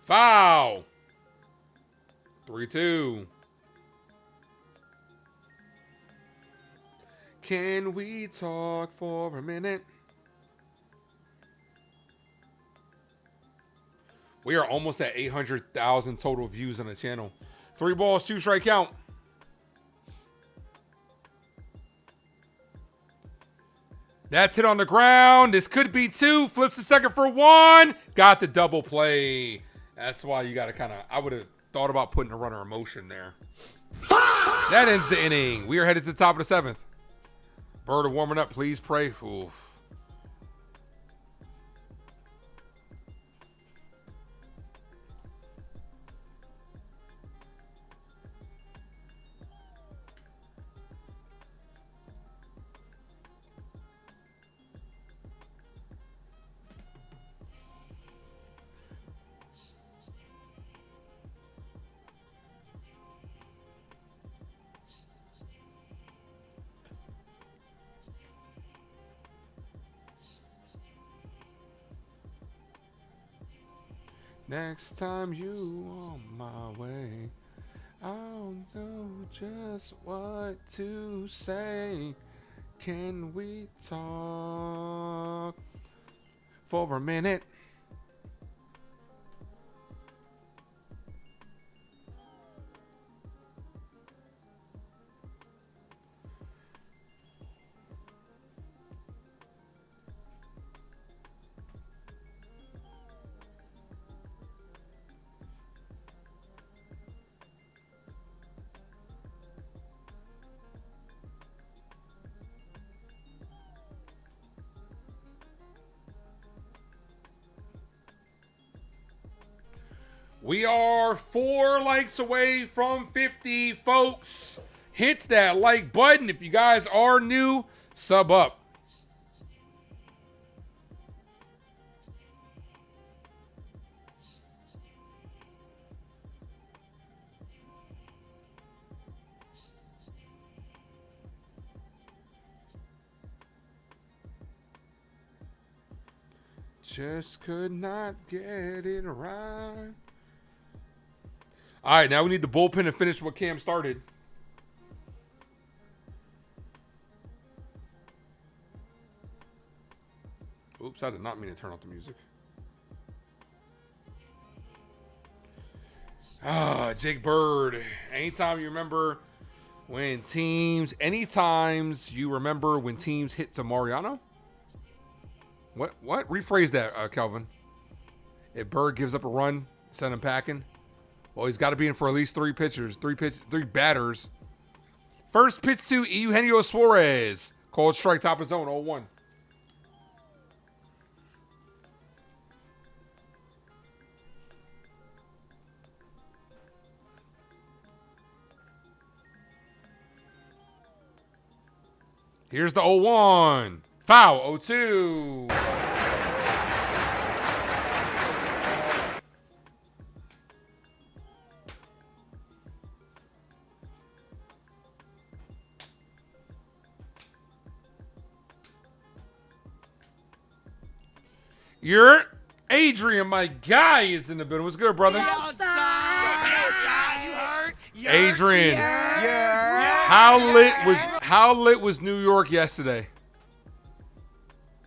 Speaker 9: Foul. 3-2. Can we talk for a minute? We are almost at 800,000 total views on the channel. 3 balls, 2 strike count. That's hit on the ground. This could be 2. Flips the second for 1. Got the double play. That's why you got to kind of, I would have thought about putting a runner in motion there. That ends the inning. We are headed to the top of the 7th. Bird warming up. Please pray. Oof. Next time you on my way, I'll know just what to say. Can we talk for a minute? We are 4 likes away from 50, folks. Hit that like button. If you guys are new, sub up. Just could not get it right. All right, now we need the bullpen to finish what Cam started. Oops, I did not mean to turn off the music. Jake Bird. Anytime you remember when teams, anytimes you remember when teams hit to Mariano? What? Rephrase that, Kelvin. If Bird gives up a run, send him packing. Well, he's got to be in for at least 3 pitchers, 3 batters. First pitch to Eugenio Suarez. Called strike, top of zone, 0-1. Here's the 0-1. Foul, 0-2. You're Adrian, my guy, is in the building. What's good, brother?
Speaker 18: Yes, sir. Yes, you heard?
Speaker 9: Adrian, how lit was New York yesterday?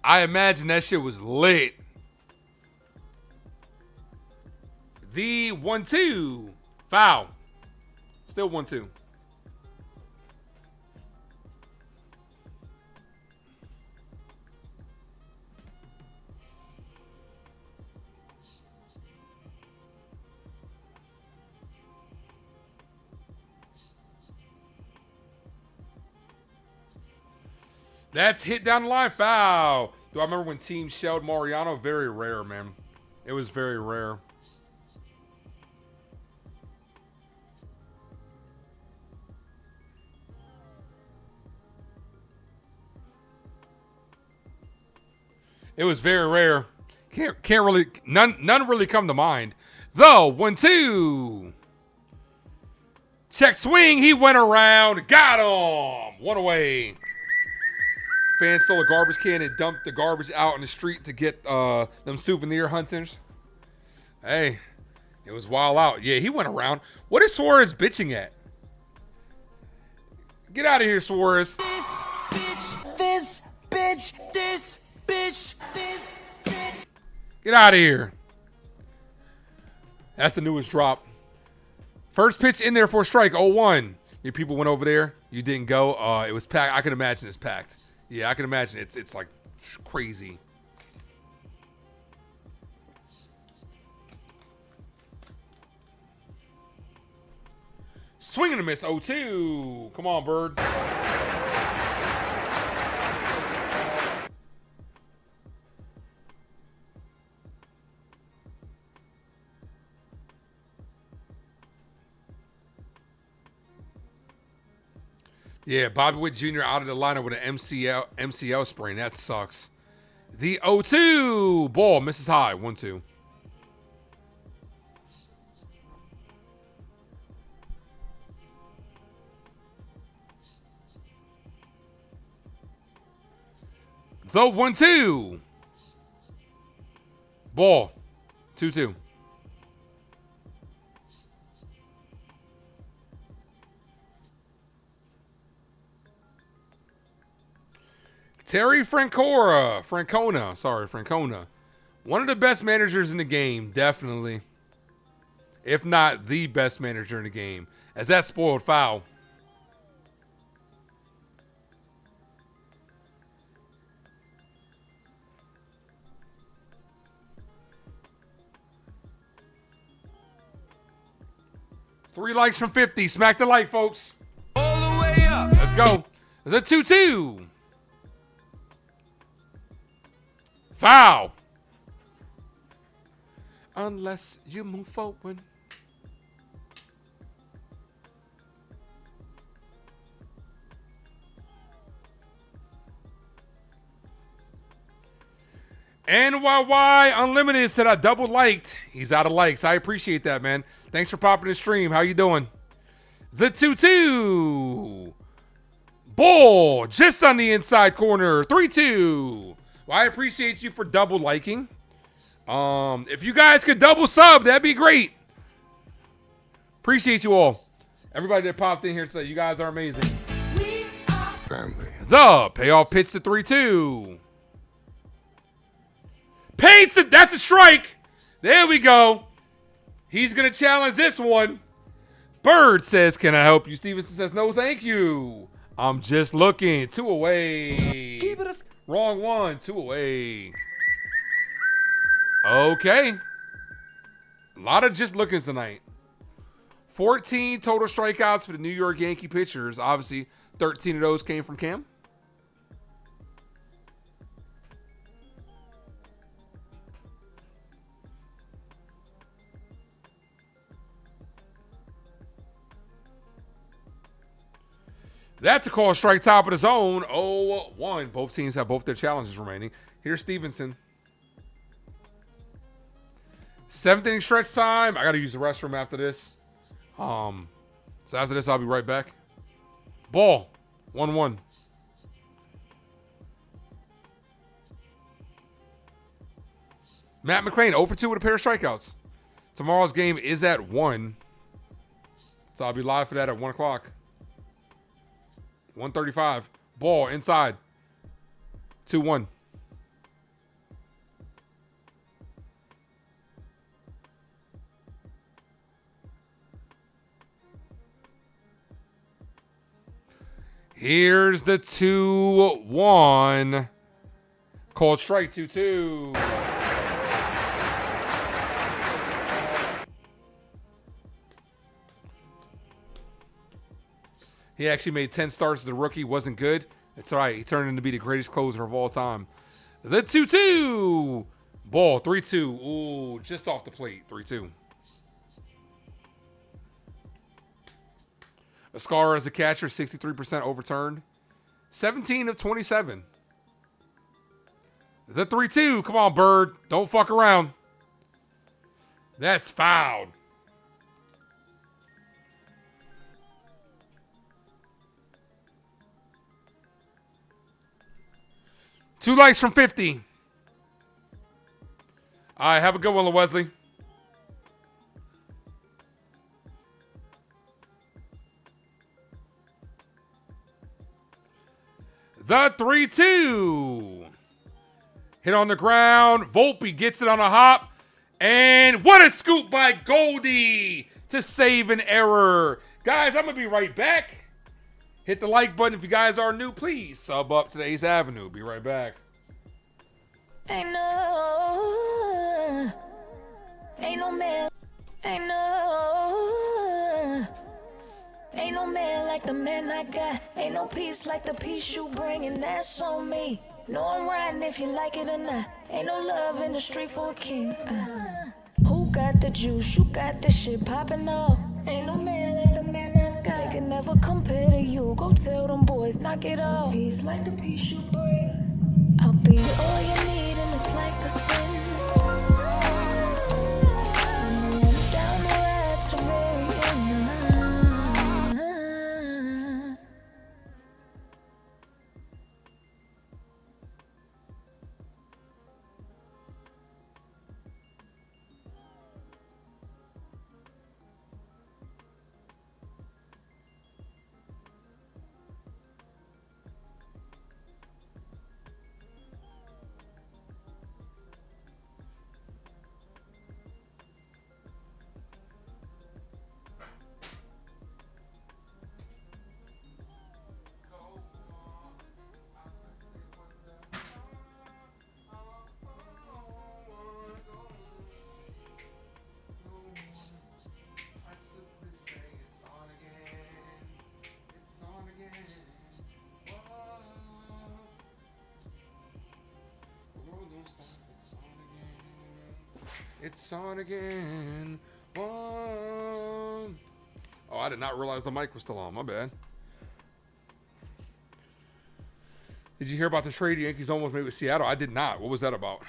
Speaker 9: I imagine that shit was lit. The 1-2. Foul. Still 1-2. That's hit down the line. Foul. Do I remember when teams shelled Mariano? Very rare, man. It was very rare. It was very rare. Can't really, none really come to mind. Though, 1-2. Check swing. He went around. Got him. One away. Fan stole a garbage can and dumped the garbage out on the street to get them souvenir hunters. Hey, it was wild out. Yeah, he went around. What is Suarez bitching at? Get out of here, Suarez.
Speaker 18: This bitch.
Speaker 9: Get out of here. That's the newest drop. First pitch in there for a strike, 0-1. Your people went over there. You didn't go. It was packed. I can imagine it's packed. Yeah, I can imagine it's like crazy. Swing and a miss, 0-2. Come on, Bird. Yeah, Bobby Witt Jr. out of the lineup with an MCL sprain. That sucks. The 0-2 ball misses high. 1-2. The 1-2 ball 2-2. Terry Francona. One of the best managers in the game, definitely. If not the best manager in the game. As that spoiled foul. Three likes from 50. Smack the like, folks.
Speaker 18: All the way up.
Speaker 9: Let's go. The 2-2. Foul. Unless you move forward. NYY Unlimited said I double liked. He's out of likes. I appreciate that, man. Thanks for popping the stream. How you doing? The 2-2. Bull just on the inside corner. 3-2. Well, I appreciate you for double liking. If you guys could double sub, that'd be great. Appreciate you all. Everybody that popped in here today, you guys are amazing.
Speaker 8: We are family.
Speaker 9: The payoff pitch to 3-2. Paints it. That's a strike. There we go. He's going to challenge this one. Bird says, can I help you? Stevenson says, no, thank you. I'm just looking. 2 away. Wrong one. 2 away. Okay. A lot of just lookings tonight. 14 total strikeouts for the New York Yankee pitchers. Obviously, 13 of those came from Cam. That's a call strike top of the zone. 0-1. Both teams have both their challenges remaining. Here's Stevenson. 7th inning stretch time. I got to use the restroom after this. So after this, I'll be right back. Ball. 1-1. Matt McClain, 0 for 2 with a pair of strikeouts. Tomorrow's game is at 1. So I'll be live for that at 1 o'clock. 1:35. Ball inside. 2-1. Here's the 2-1. Called strike 2-2. He actually made 10 starts as a rookie. Wasn't good. It's all right. He turned into be the greatest closer of all time. The 2-2. Ball, 3-2. Ooh, just off the plate. 3-2. Escara as a catcher, 63% overturned. 17 of 27. The 3-2. Come on, Bird. Don't fuck around. That's fouled. Two likes from 50. All right, have a good one, Wesley. The 3-2. Hit on the ground. Volpe gets it on a hop. And what a scoop by Goldie to save an error. Guys, I'm going to be right back. Hit the like button if you guys are new. Please sub up to the Ace Avenue. Be right back.
Speaker 19: Ain't no man, ain't no man like the man I got. Ain't no peace like the peace you bring, and that's on me. No, I'm riding if you like it or not. Ain't no love in the street for a king. Who got the juice? You got this shit popping off. Ain't no man like the man I got. They can never compare to you. Go tell them boys, knock it off. Peace like the peace you bring. I'll be all you need in this life of sin. I'm down the ride to the very end.
Speaker 9: It's on again. One. Oh, I did not realize the mic was still on. My bad. Did you hear about the trade the Yankees almost made with Seattle? I did not. What was that about?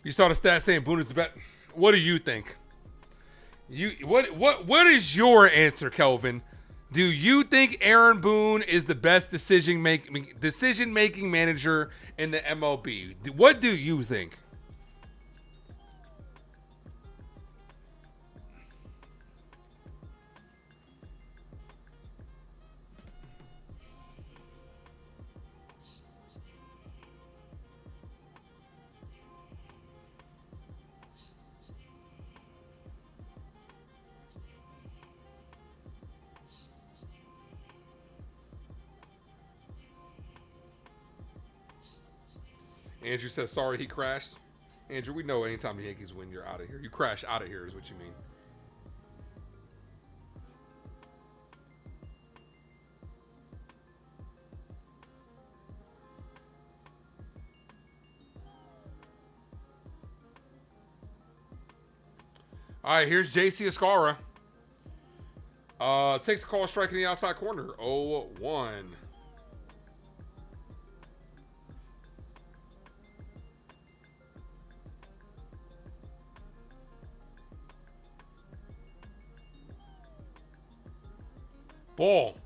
Speaker 9: You saw the stat saying Boone is the best. What do you think? What is your answer, Kelvin? Do you think Aaron Boone is the best decision making manager in the MLB? What do you think? Andrew says, sorry he crashed. Andrew, we know anytime the Yankees win, you're out of here. You crash out of here is what you mean. All right, here's JC Escara. Takes a call, strike in the outside corner. 0-1. Ball.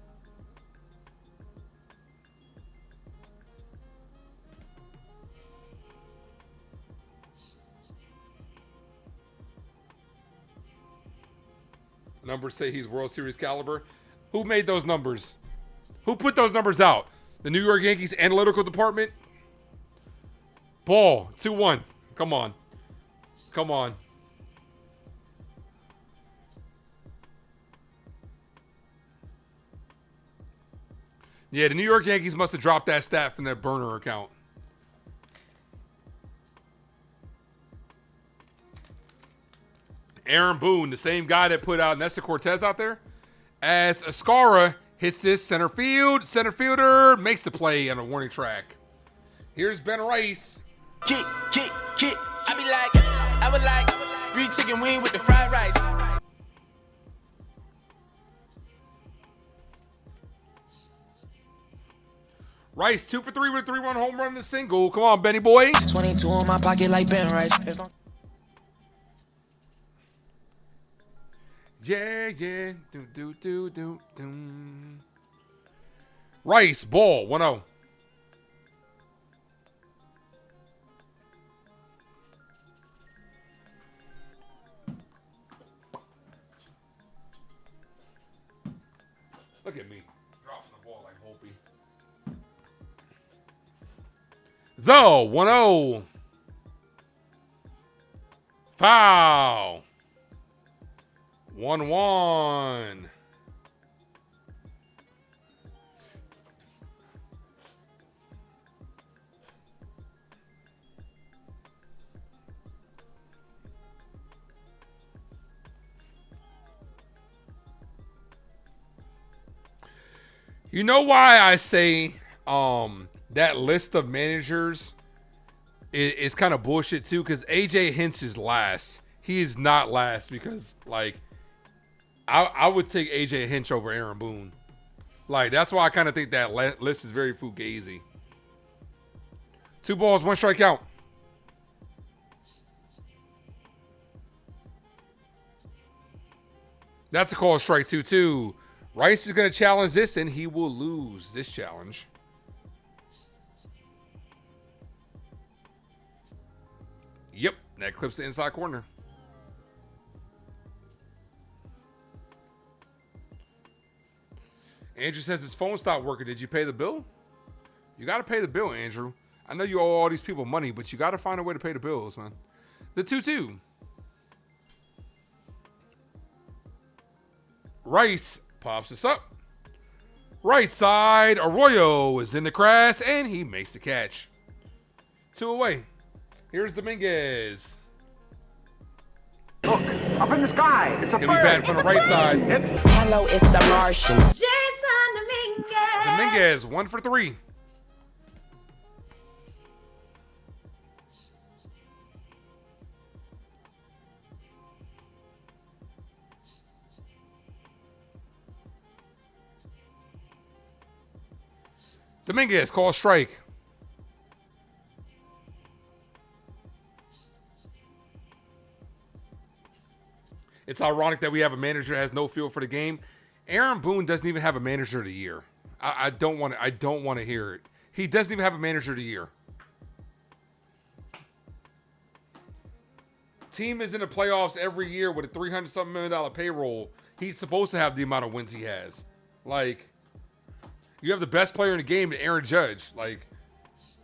Speaker 9: Numbers say he's World Series caliber. Who made those numbers? Who put those numbers out? The New York Yankees analytical department? Ball. 2-1. Come on. Come on. Yeah, the New York Yankees must have dropped that stat from their burner account. Aaron Boone, the same guy that put out Nestor Cortez out there, as Escara hits this center field. Center fielder makes the play on a warning track. Here's Ben Rice.
Speaker 14: Kick. I would like 3 chicken wing with the fried rice.
Speaker 9: Rice, 2 for 3 with a 3-run home run and a single. Come on, Benny boy.
Speaker 14: 22 in my pocket like Ben Rice.
Speaker 9: Yeah. Do. Rice, ball, 1-0. Look at me, dropping the ball like Holtby. Though, 1-0. Foul. 1-1. You know why I say that list of managers is kind of bullshit too? Because AJ Hinch is last. He is not last because, like, I would take AJ Hinch over Aaron Boone. Like, that's why I kind of think that list is very fugazi. 2 balls, 1 strikeout. That's a call, strike 2-2. Rice is going to challenge this, and he will lose this challenge. Yep, that clips the inside corner. Andrew says his phone stopped working. Did you pay the bill? You got to pay the bill, Andrew. I know you owe all these people money, but you got to find a way to pay the bills, man. The 2-2. Rice pops this up. Right side, Arroyo is in the grass, and he makes the catch. 2 away. Here's Dominguez.
Speaker 16: Look, up in the sky. It's a bird.
Speaker 9: He'll be batting from the right side.
Speaker 14: Hello, it's the Martian.
Speaker 17: Jason Dominguez.
Speaker 9: Dominguez, 1 for 3. Dominguez, call strike. It's ironic that we have a manager that has no feel for the game. Aaron Boone doesn't even have a manager of the year. I don't want to hear it. He doesn't even have a manager of the year. Team is in the playoffs every year with a $300-something million payroll. He's supposed to have the amount of wins he has. Like, you have the best player in the game, Aaron Judge. Like,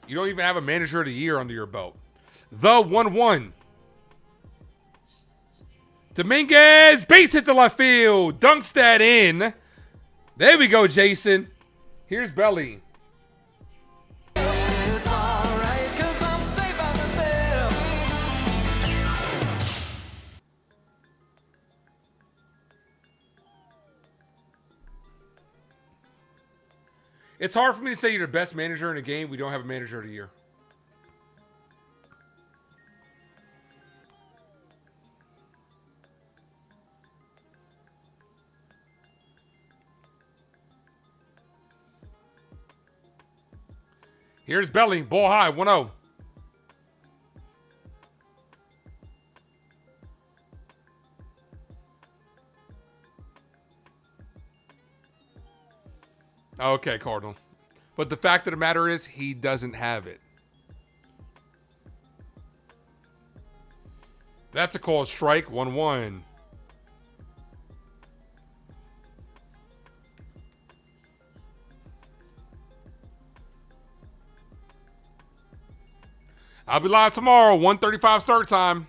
Speaker 9: you don't even have a manager of the year under your belt. The 1-1. Dominguez, base hit to left field. Dunks that in. There we go, Jason. Here's Belly.
Speaker 18: It's alright, 'cause I'm safe out there.
Speaker 9: It's hard for me to say you're the best manager in the game. We don't have a manager of the year. Here's Belly, ball high, 1-0. Okay, Cardinal. But the fact of the matter is, he doesn't have it. That's a called strike, 1-1. I'll be live tomorrow, 1:35 start time.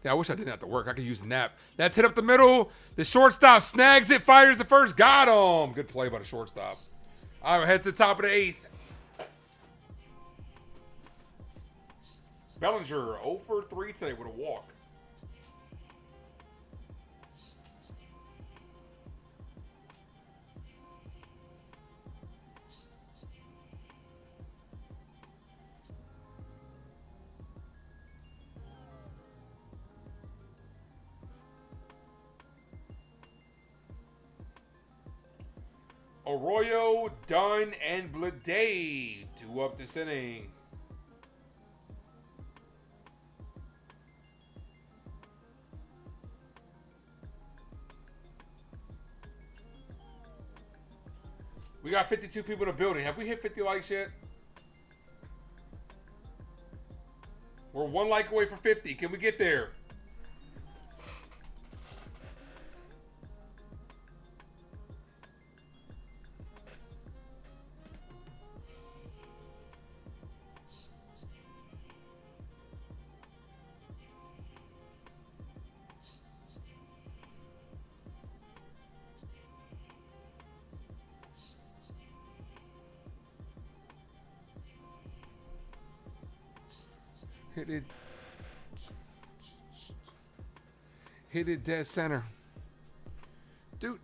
Speaker 9: Yeah, I wish I didn't have to work. I could use a nap. That's hit up the middle. The shortstop snags it, fires the first. Got him. Good play by the shortstop. All right, head to the top of the 8th. Bellinger, 0 for 3 today with a walk. Arroyo, Dunn, and Blade. 2 up this inning. We got 52 people in the building. Have we hit 50 likes yet? We're 1 like away from 50. Can we get there? Hit it. Hit it dead center. Do.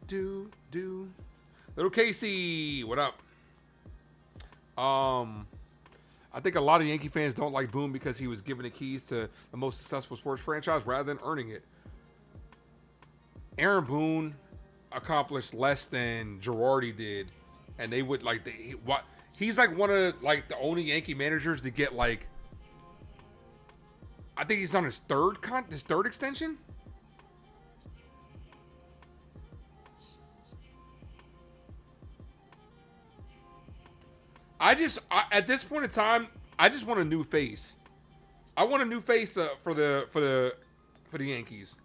Speaker 9: Little Casey, what up? I think a lot of Yankee fans don't like Boone because he was given the keys to the most successful sports franchise rather than earning it. Aaron Boone accomplished less than Girardi did, and they would like he's like one of like the only Yankee managers to get like. I think he's on his third extension. At this point in time, I just want a new face. I want a new face for the Yankees.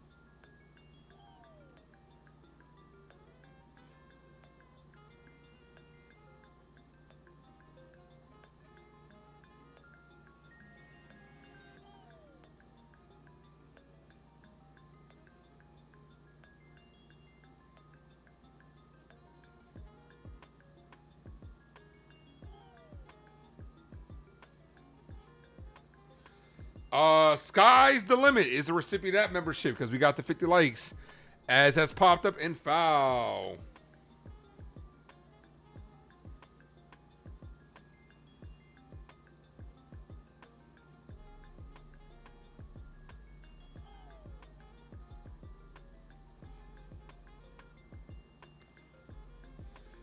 Speaker 9: Sky's the limit is the recipient of that membership because we got the 50 likes, as has popped up in foul.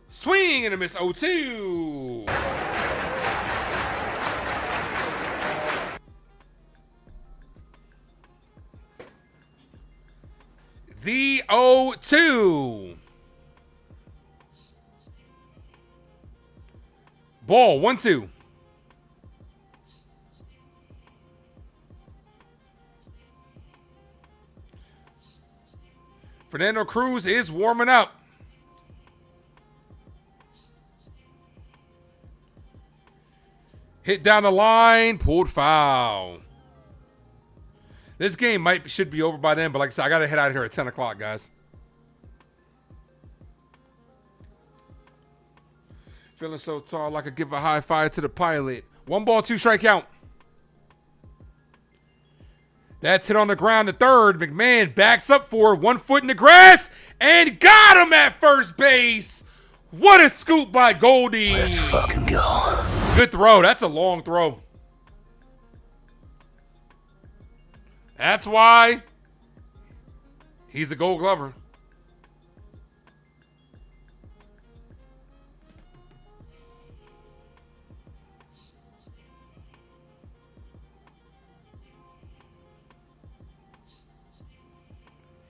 Speaker 9: Swing and a miss, 0-2. 3-0-2. Ball, 1-2. Fernando Cruz is warming up. Hit down the line, pulled foul. This game should be over by then, but like I said, I got to head out of here at 10 o'clock, guys. Feeling so tall, I could give a high five to the pilot. 1 ball, 2 strike count. That's hit on the ground to third. McMahon backs up for 1 foot in the grass and got him at first base. What a scoop by Goldie.
Speaker 13: Let's fucking go.
Speaker 9: Good throw. That's a long throw. That's why he's a Gold Glover.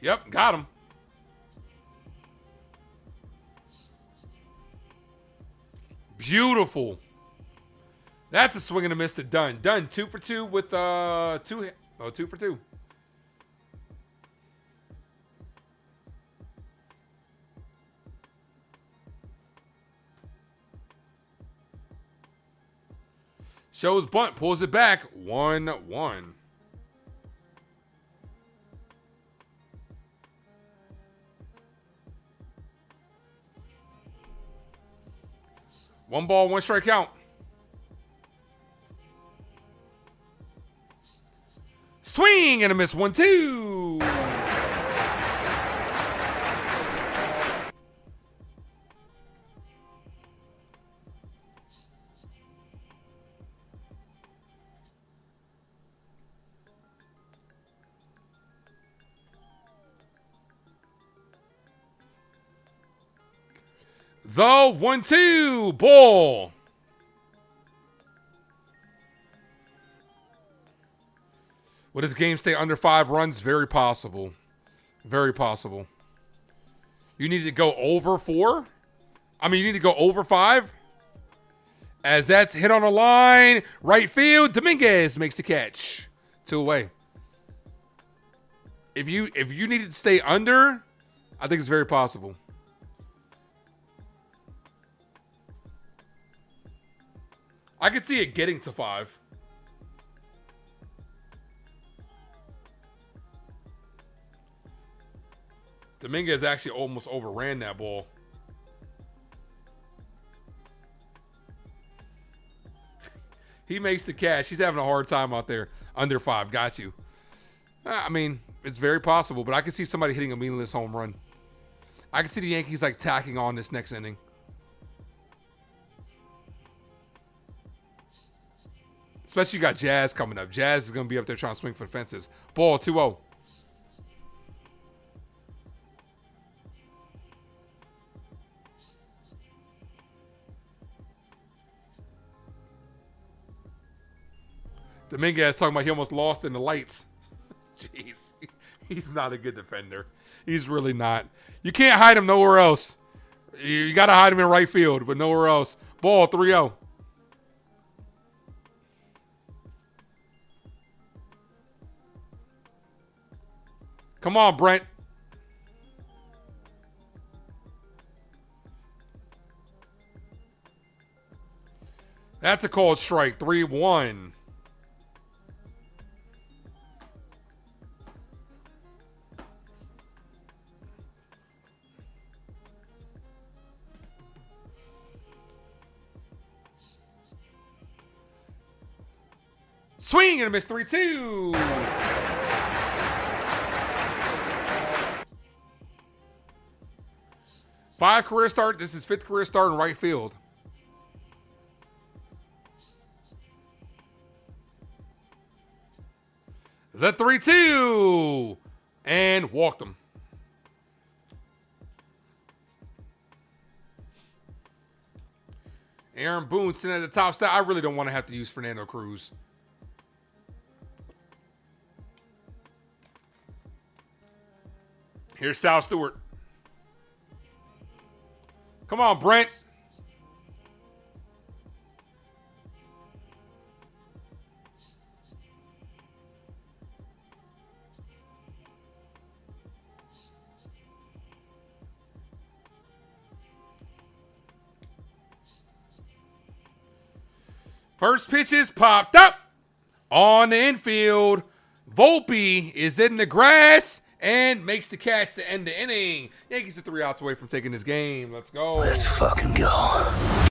Speaker 9: Yep, got him. Beautiful. That's a swing and a miss to Dunn. Dunn 2 for 2 with 2 for 2. Shows bunt, pulls it back. 1-1. One ball, 1 strike count. Swing and a miss. 1-2. The 1-2 ball. Will this game stay under 5 runs? Very possible. Very possible. You need to go over 4. I mean, you need to go over 5. As that's hit on the line. Right field. Dominguez makes the catch. 2 away. If you needed to stay under, I think it's very possible. I could see it getting to 5. Dominguez actually almost overran that ball. He makes the catch. He's having a hard time out there. Under 5. Got you. I mean, it's very possible, but I could see somebody hitting a meaningless home run. I can see the Yankees like tacking on this next inning. Especially you got Jazz coming up. Jazz is going to be up there trying to swing for the fences. Ball, 2-0. Dominguez talking about he almost lost in the lights. Jeez. He's not a good defender. He's really not. You can't hide him nowhere else. You got to hide him in right field, but nowhere else. Ball, 3-0. Come on, Brent. That's a called strike. 3-1. Swing and a miss. 3-2. Five career start. This is 5th career start in right field. The 3-2. And walked him. Aaron Boone sitting at the top spot. I really don't want to have to use Fernando Cruz. Here's Sal Stewart. Come on, Brent. First pitch is popped up on the infield. Volpe is in the grass and makes the catch to end the inning. Yankees are 3 outs away from taking this game. Let's go.
Speaker 13: Let's fucking go.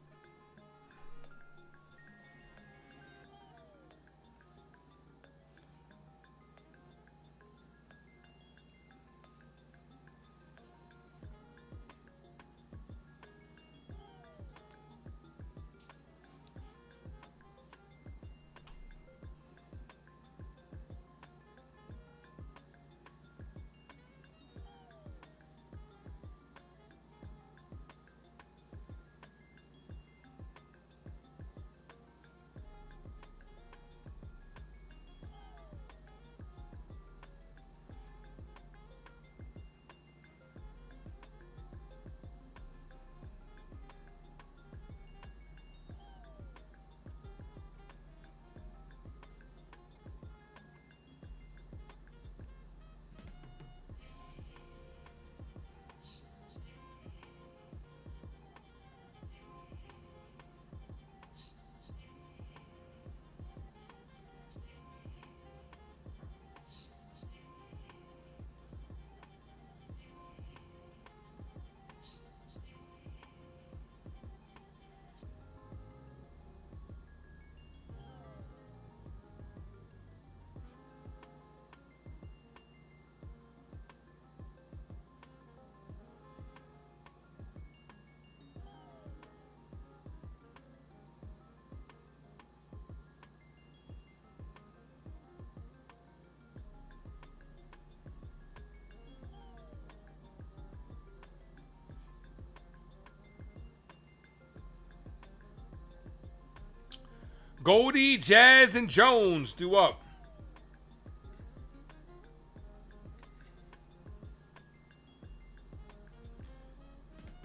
Speaker 9: Goldie, Jazz, and Jones due up.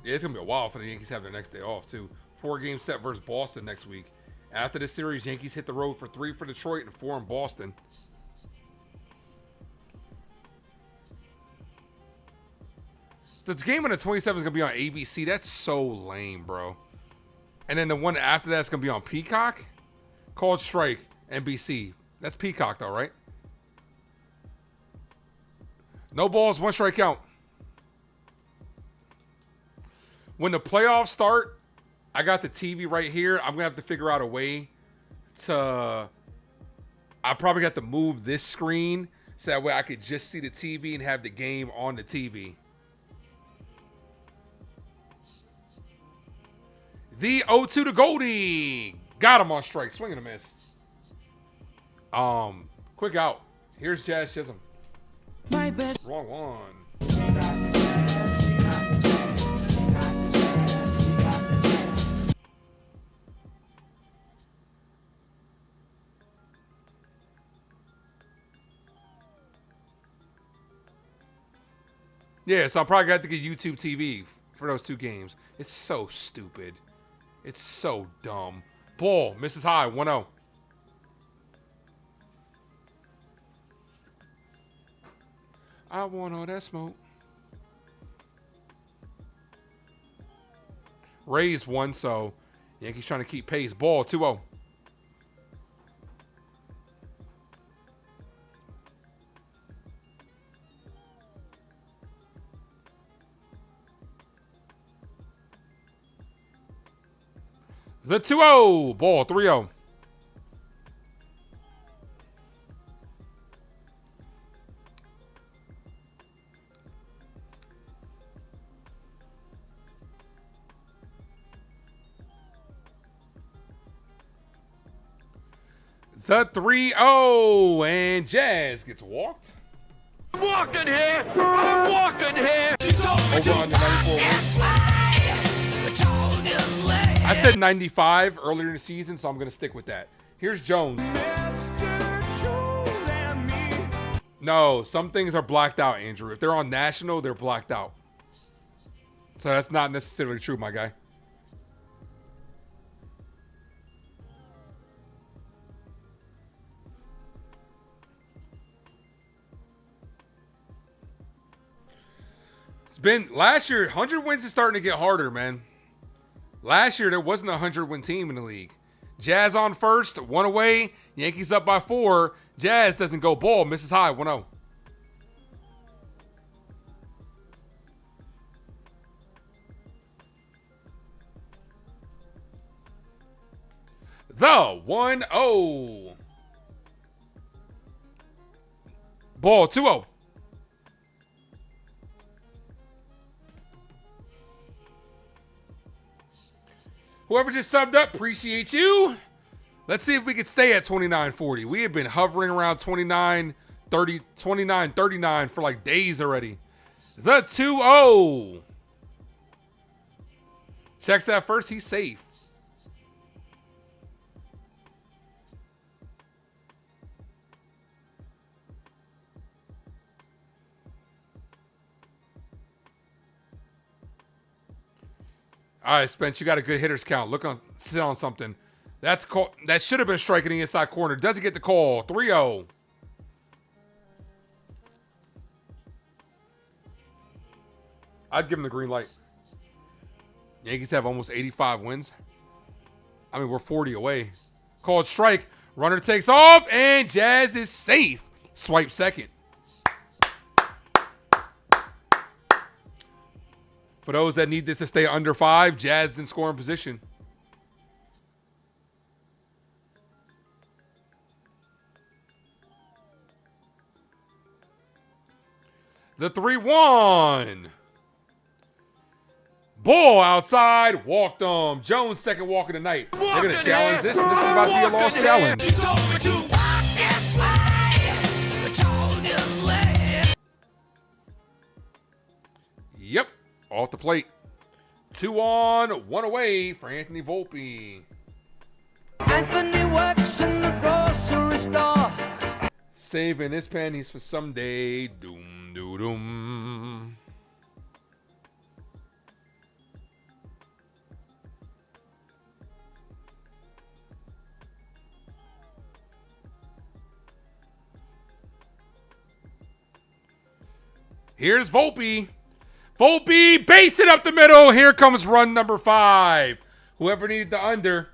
Speaker 9: Yeah, it's going to be a while for the Yankees to have their next day off, too. 4-game set versus Boston next week. After this series, Yankees hit the road for 3 for Detroit and 4 in Boston. The game on the 27th is going to be on ABC. That's so lame, bro. And then the one after that's going to be on Peacock? Called Strike, NBC. That's Peacock, though, right? No balls, 1 strike count. When the playoffs start, I got the TV right here. I'm going to have to figure out a way to... I probably got to move this screen so that way I could just see the TV and have the game on the TV. The 0-2 to Goldie. Got him on strike. Swing and a miss. Quick out. Here's Jazz Chisholm.
Speaker 14: My best.
Speaker 9: Wrong one. Yeah, so I'm probably going to have to get YouTube TV for those 2 games. It's so stupid. It's so dumb. Ball misses high, 1-0. I want all that smoke. Rays won, so Yankees trying to keep pace. Ball, 2-0. The 2-0. Ball, 3-0. The 3-0. And Jazz gets walked.
Speaker 18: I'm walking here. I'm walking here.
Speaker 9: Over under 94 wins. I said 95 earlier in the season, so I'm going to stick with that. Here's Jones. No, some things are blacked out, Andrew. If they're on national, they're blacked out. So that's not necessarily true, my guy. It's been last year, 100 wins is starting to get harder, man. Last year, there wasn't a 100-win team in the league. Jazz on first, 1 away. Yankees up by 4. Jazz doesn't go ball, misses high, 1-0. The 1-0. Ball, 2-0. Whoever just subbed up, appreciate you. Let's see if we could stay at 29.40. We have been hovering around 29.30, 29.39 for like days already. The 2-0. Checks that first. He's safe. All right, Spence, you got a good hitters count. Sit on something. That's call. That should have been striking the inside corner. Doesn't get the call. 3-0. I'd give him the green light. Yankees have almost 85 wins. I mean, we're 40 away. Called strike. Runner takes off, and Jazz is safe. Swipe second. For those that need this to stay under 5, Jazz is in scoring position. The 3-1. Ball outside. Walked him. Jones' second walk of the night. They're going to challenge this, and this is about to be a lost challenge. Yep. Off the plate. 2 on, 1 away for Anthony Volpe.
Speaker 18: Anthony works in the grocery store.
Speaker 9: Saving his pennies for someday. Doom, doo, doom. Here's Volpe. Volpe, base it up the middle. Here comes run number 5. Whoever needed the under.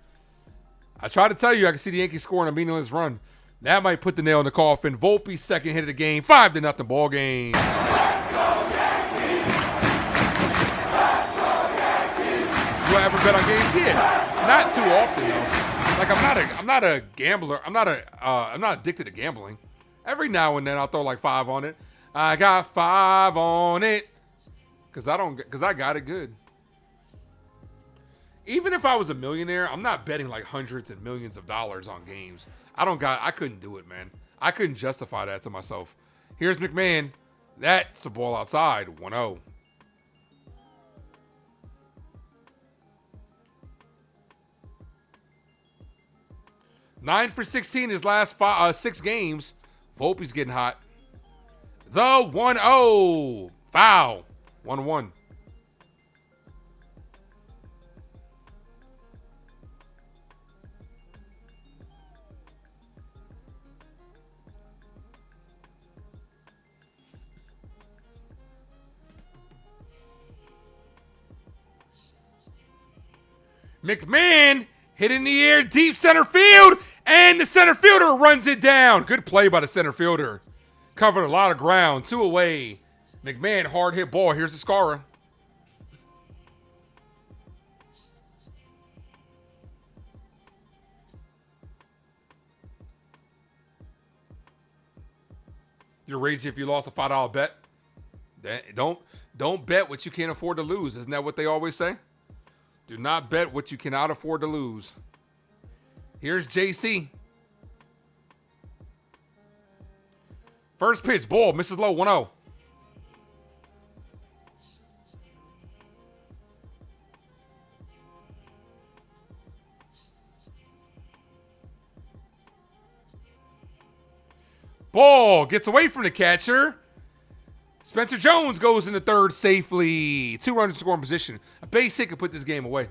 Speaker 9: I tried to tell you I can see the Yankees scoring a meaningless run. That might put the nail in the coffin. Volpe's second hit of the game. 5-0 ball game.
Speaker 18: Let's go Yankees. Let's go Yankees.
Speaker 9: Do I ever bet on games? Yeah. Not too often though. Like I'm not a gambler. I'm not addicted to gambling. Every now and then I'll throw like 5 on it. I got 5 on it. Cause I got it good. Even if I was a millionaire, I'm not betting like hundreds and millions of dollars on games. I couldn't do it, man. I couldn't justify that to myself. Here's McMahon. That's a ball outside. 1-0. Nine for 16 his last 6 games. Volpe's getting hot. The 1-0. Foul. 1-1. McMahon hit in the air, deep center field, and the center fielder runs it down. Good play by the center fielder. Covered a lot of ground. 2 away. McMahon, hard hit ball. Here's the Scara. You're raging if you lost a $5 bet. Don't bet what you can't afford to lose. Isn't that what they always say? Do not bet what you cannot afford to lose. Here's JC. First pitch, ball, misses low, 1-0. Ball gets away from the catcher. Spencer Jones goes into third safely. 2 runners in scoring position. A base hit could put this game away.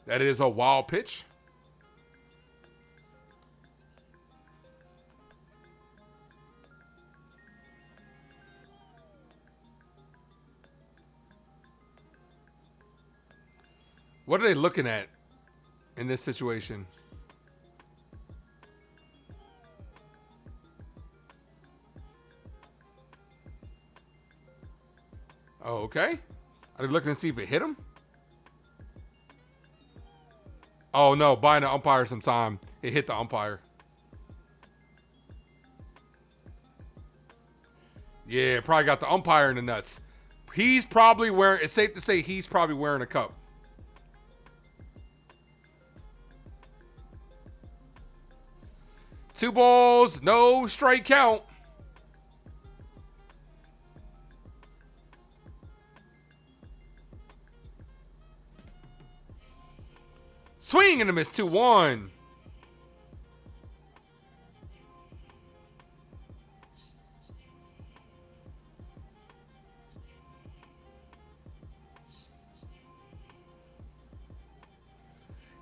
Speaker 9: That is a wild pitch. What are they looking at in this situation? Oh, okay. Are they looking to see if it hit him? Oh, no. Buying the umpire some time. It hit the umpire. Yeah, probably got the umpire in the nuts. He's probably wearing, it's safe to say he's probably wearing a cup. Two balls, no strike count. Swing and a miss, 2-1.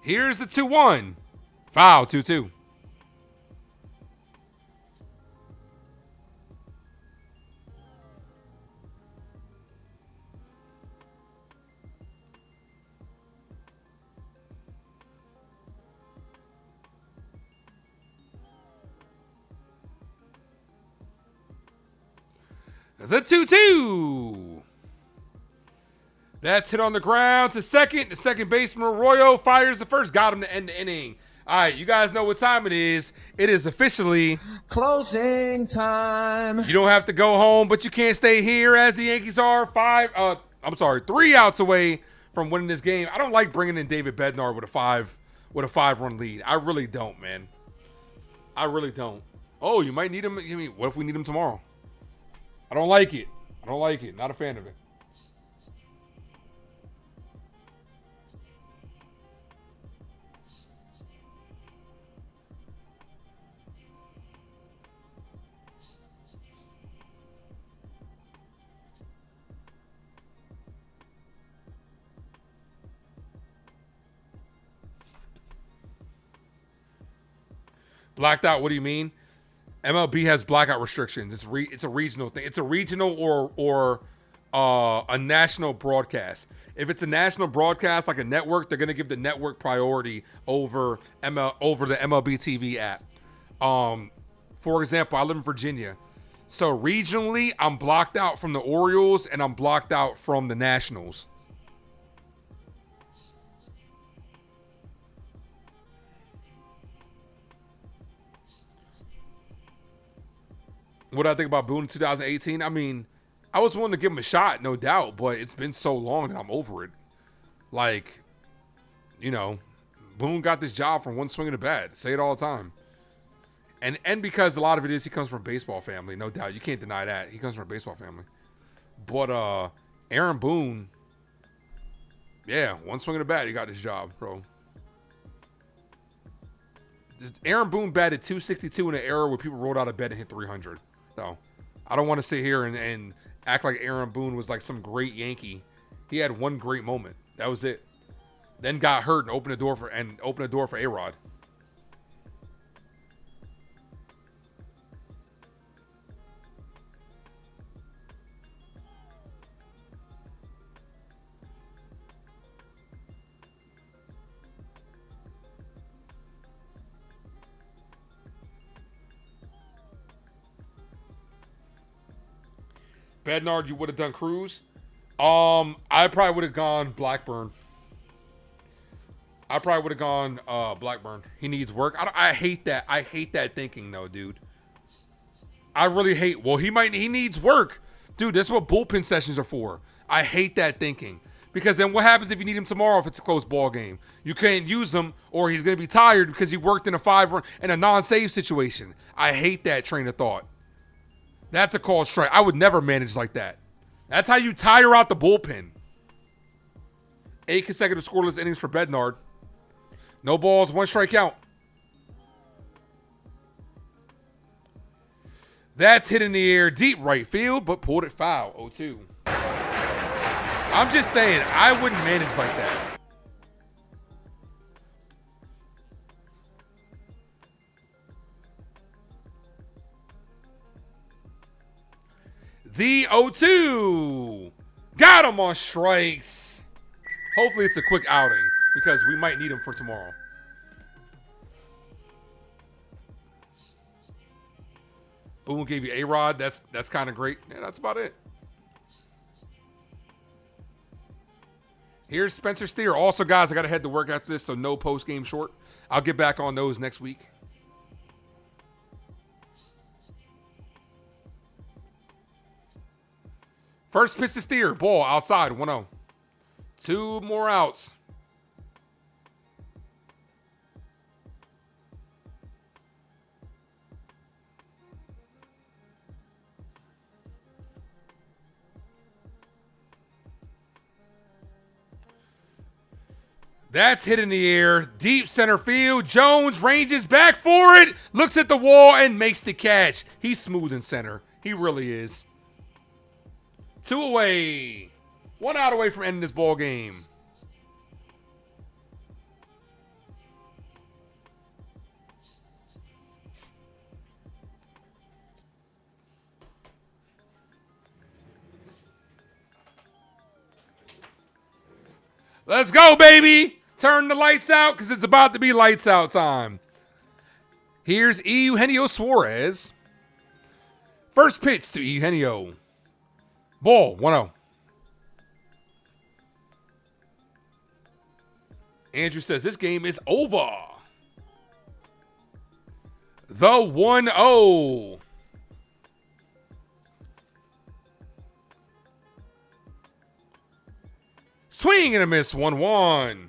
Speaker 9: Here's the 2-1. Foul, 2-2. The 2-2. That's hit on the ground to second. The second baseman, Arroyo, fires the first. Got him to end the inning. All right, you guys know what time it is. It is officially
Speaker 18: closing time.
Speaker 9: You don't have to go home, but you can't stay here as the Yankees are 3 outs away from winning this game. I don't like bringing in David Bednar with a 5-run lead. I really don't, man. I really don't. Oh, you might need him. I mean, what if we need him tomorrow? I don't like it. I don't like it. Not a fan of it. Blacked out, what do you mean? MLB has blackout restrictions. It's a regional thing. It's a regional or a national broadcast. If it's a national broadcast like a network, they're gonna give the network priority over the MLB TV app. For example, I live in Virginia, so regionally I'm blocked out from the Orioles and I'm blocked out from the Nationals. What do I think about Boone in 2018? I mean, I was willing to give him a shot, no doubt, but it's been so long that I'm over it. Like, you know, Boone got this job from one swing of the bat. Say it all the time. And because a lot of it is he comes from a baseball family, no doubt. You can't deny that. He comes from a baseball family. But Aaron Boone, yeah, one swing of the bat, he got this job, bro. Aaron Boone batted .262 in an era where people rolled out of bed and hit 300. So I don't want to sit here and act like Aaron Boone was like some great Yankee. He had one great moment. That was it. Then got hurt and opened the door for A-Rod. Bednard, you would have done Cruz. I probably would have gone Blackburn. Blackburn. He needs work. I hate that. I hate that thinking, though, dude. I really hate. Well, he needs work, dude. That's what bullpen sessions are for. I hate that thinking because then what happens if you need him tomorrow if it's a close ball game? You can't use him, or he's gonna be tired because he worked in a non-save situation. I hate that train of thought. That's a called strike. I would never manage like that. That's how you tire out the bullpen. 8 consecutive scoreless innings for Bednard. No balls, 1 strikeout. That's hit in the air, deep right field, but pulled it foul. 0-2. I'm just saying, I wouldn't manage like that. The 0-2. Got him on strikes. Hopefully it's a quick outing because we might need him for tomorrow. Boone gave you A-Rod. That's kind of great. Yeah, that's about it. Here's Spencer Steer. Also, guys, I got to head to work after this, so no post-game short. I'll get back on those next week. First pitch to Steer. Ball outside, 1-0. 2 more outs. That's hit in the air. Deep center field. Jones ranges back for it. Looks at the wall and makes the catch. He's smooth in center. He really is. 2 away. 1 out away from ending this ball game. Let's go, baby. Turn the lights out because it's about to be lights out time. Here's Eugenio Suarez. First pitch to Eugenio. Ball, 1-0. Andrew says this game is over. The 1-0. Swing and a miss, 1-1.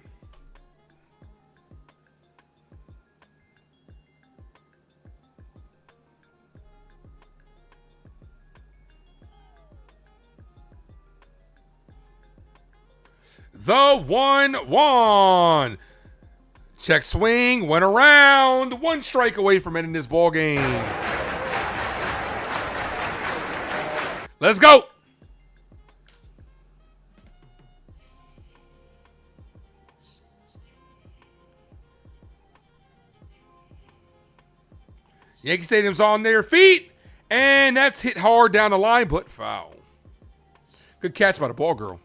Speaker 9: The 1-1. Check swing, went around. 1 strike away from ending this ball game. Let's go. Yankee Stadium's on their feet, and that's hit hard down the line, but foul. Good catch by the ball girl.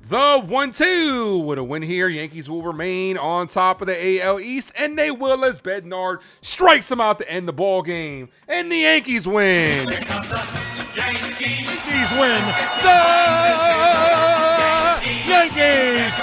Speaker 9: The 1-2 with a win here. Yankees will remain on top of the AL East, and they will as Bednard strikes them out to end the ball game. And the Yankees win.
Speaker 8: Yankees win. The Yankees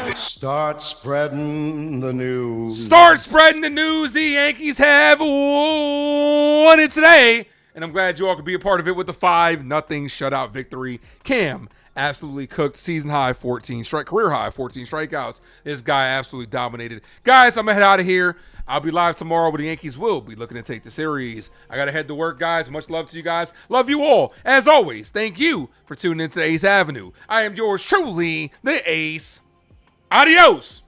Speaker 8: win. Start spreading the news.
Speaker 9: Start spreading the news. The Yankees have won it today. And I'm glad you all could be a part of it with the 5-0 shutout victory. Cam absolutely cooked. Season high 14 career high 14 strikeouts. This guy absolutely dominated. Guys, I'm gonna head out of here. I'll be live tomorrow where the Yankees will be looking to take the series. I gotta head to work, guys. Much love to you guys. Love you all. As always, thank you for tuning in to the Ace Avenue. I am yours truly, the Ace. Adios.